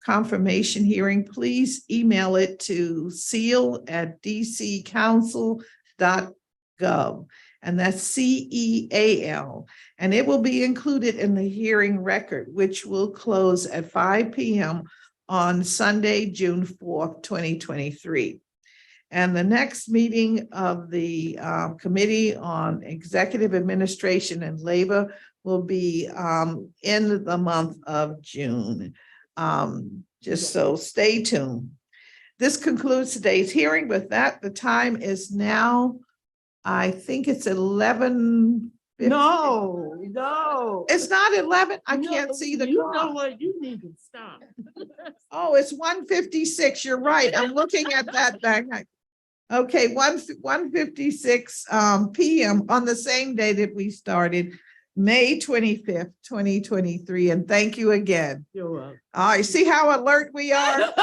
confirmation hearing, please email it to CEAL@dccouncil.gov. And that's CEAL. And it will be included in the hearing record, which will close at 5 p.m. on Sunday, June 4th, 2023. And the next meeting of the Committee on Executive Administration and Labor will be in the month of June. Just so stay tuned. This concludes today's hearing. With that, the time is now, I think it's 11. No. It's not 11. I can't see the You clock. know what? You need to stop. Oh, it's 1:56. You're right. I'm looking at that back. Okay, 1:56 p.m. on the same day that we started, May 25th, 2023. And thank you again. You're welcome. All right, see how alert we are?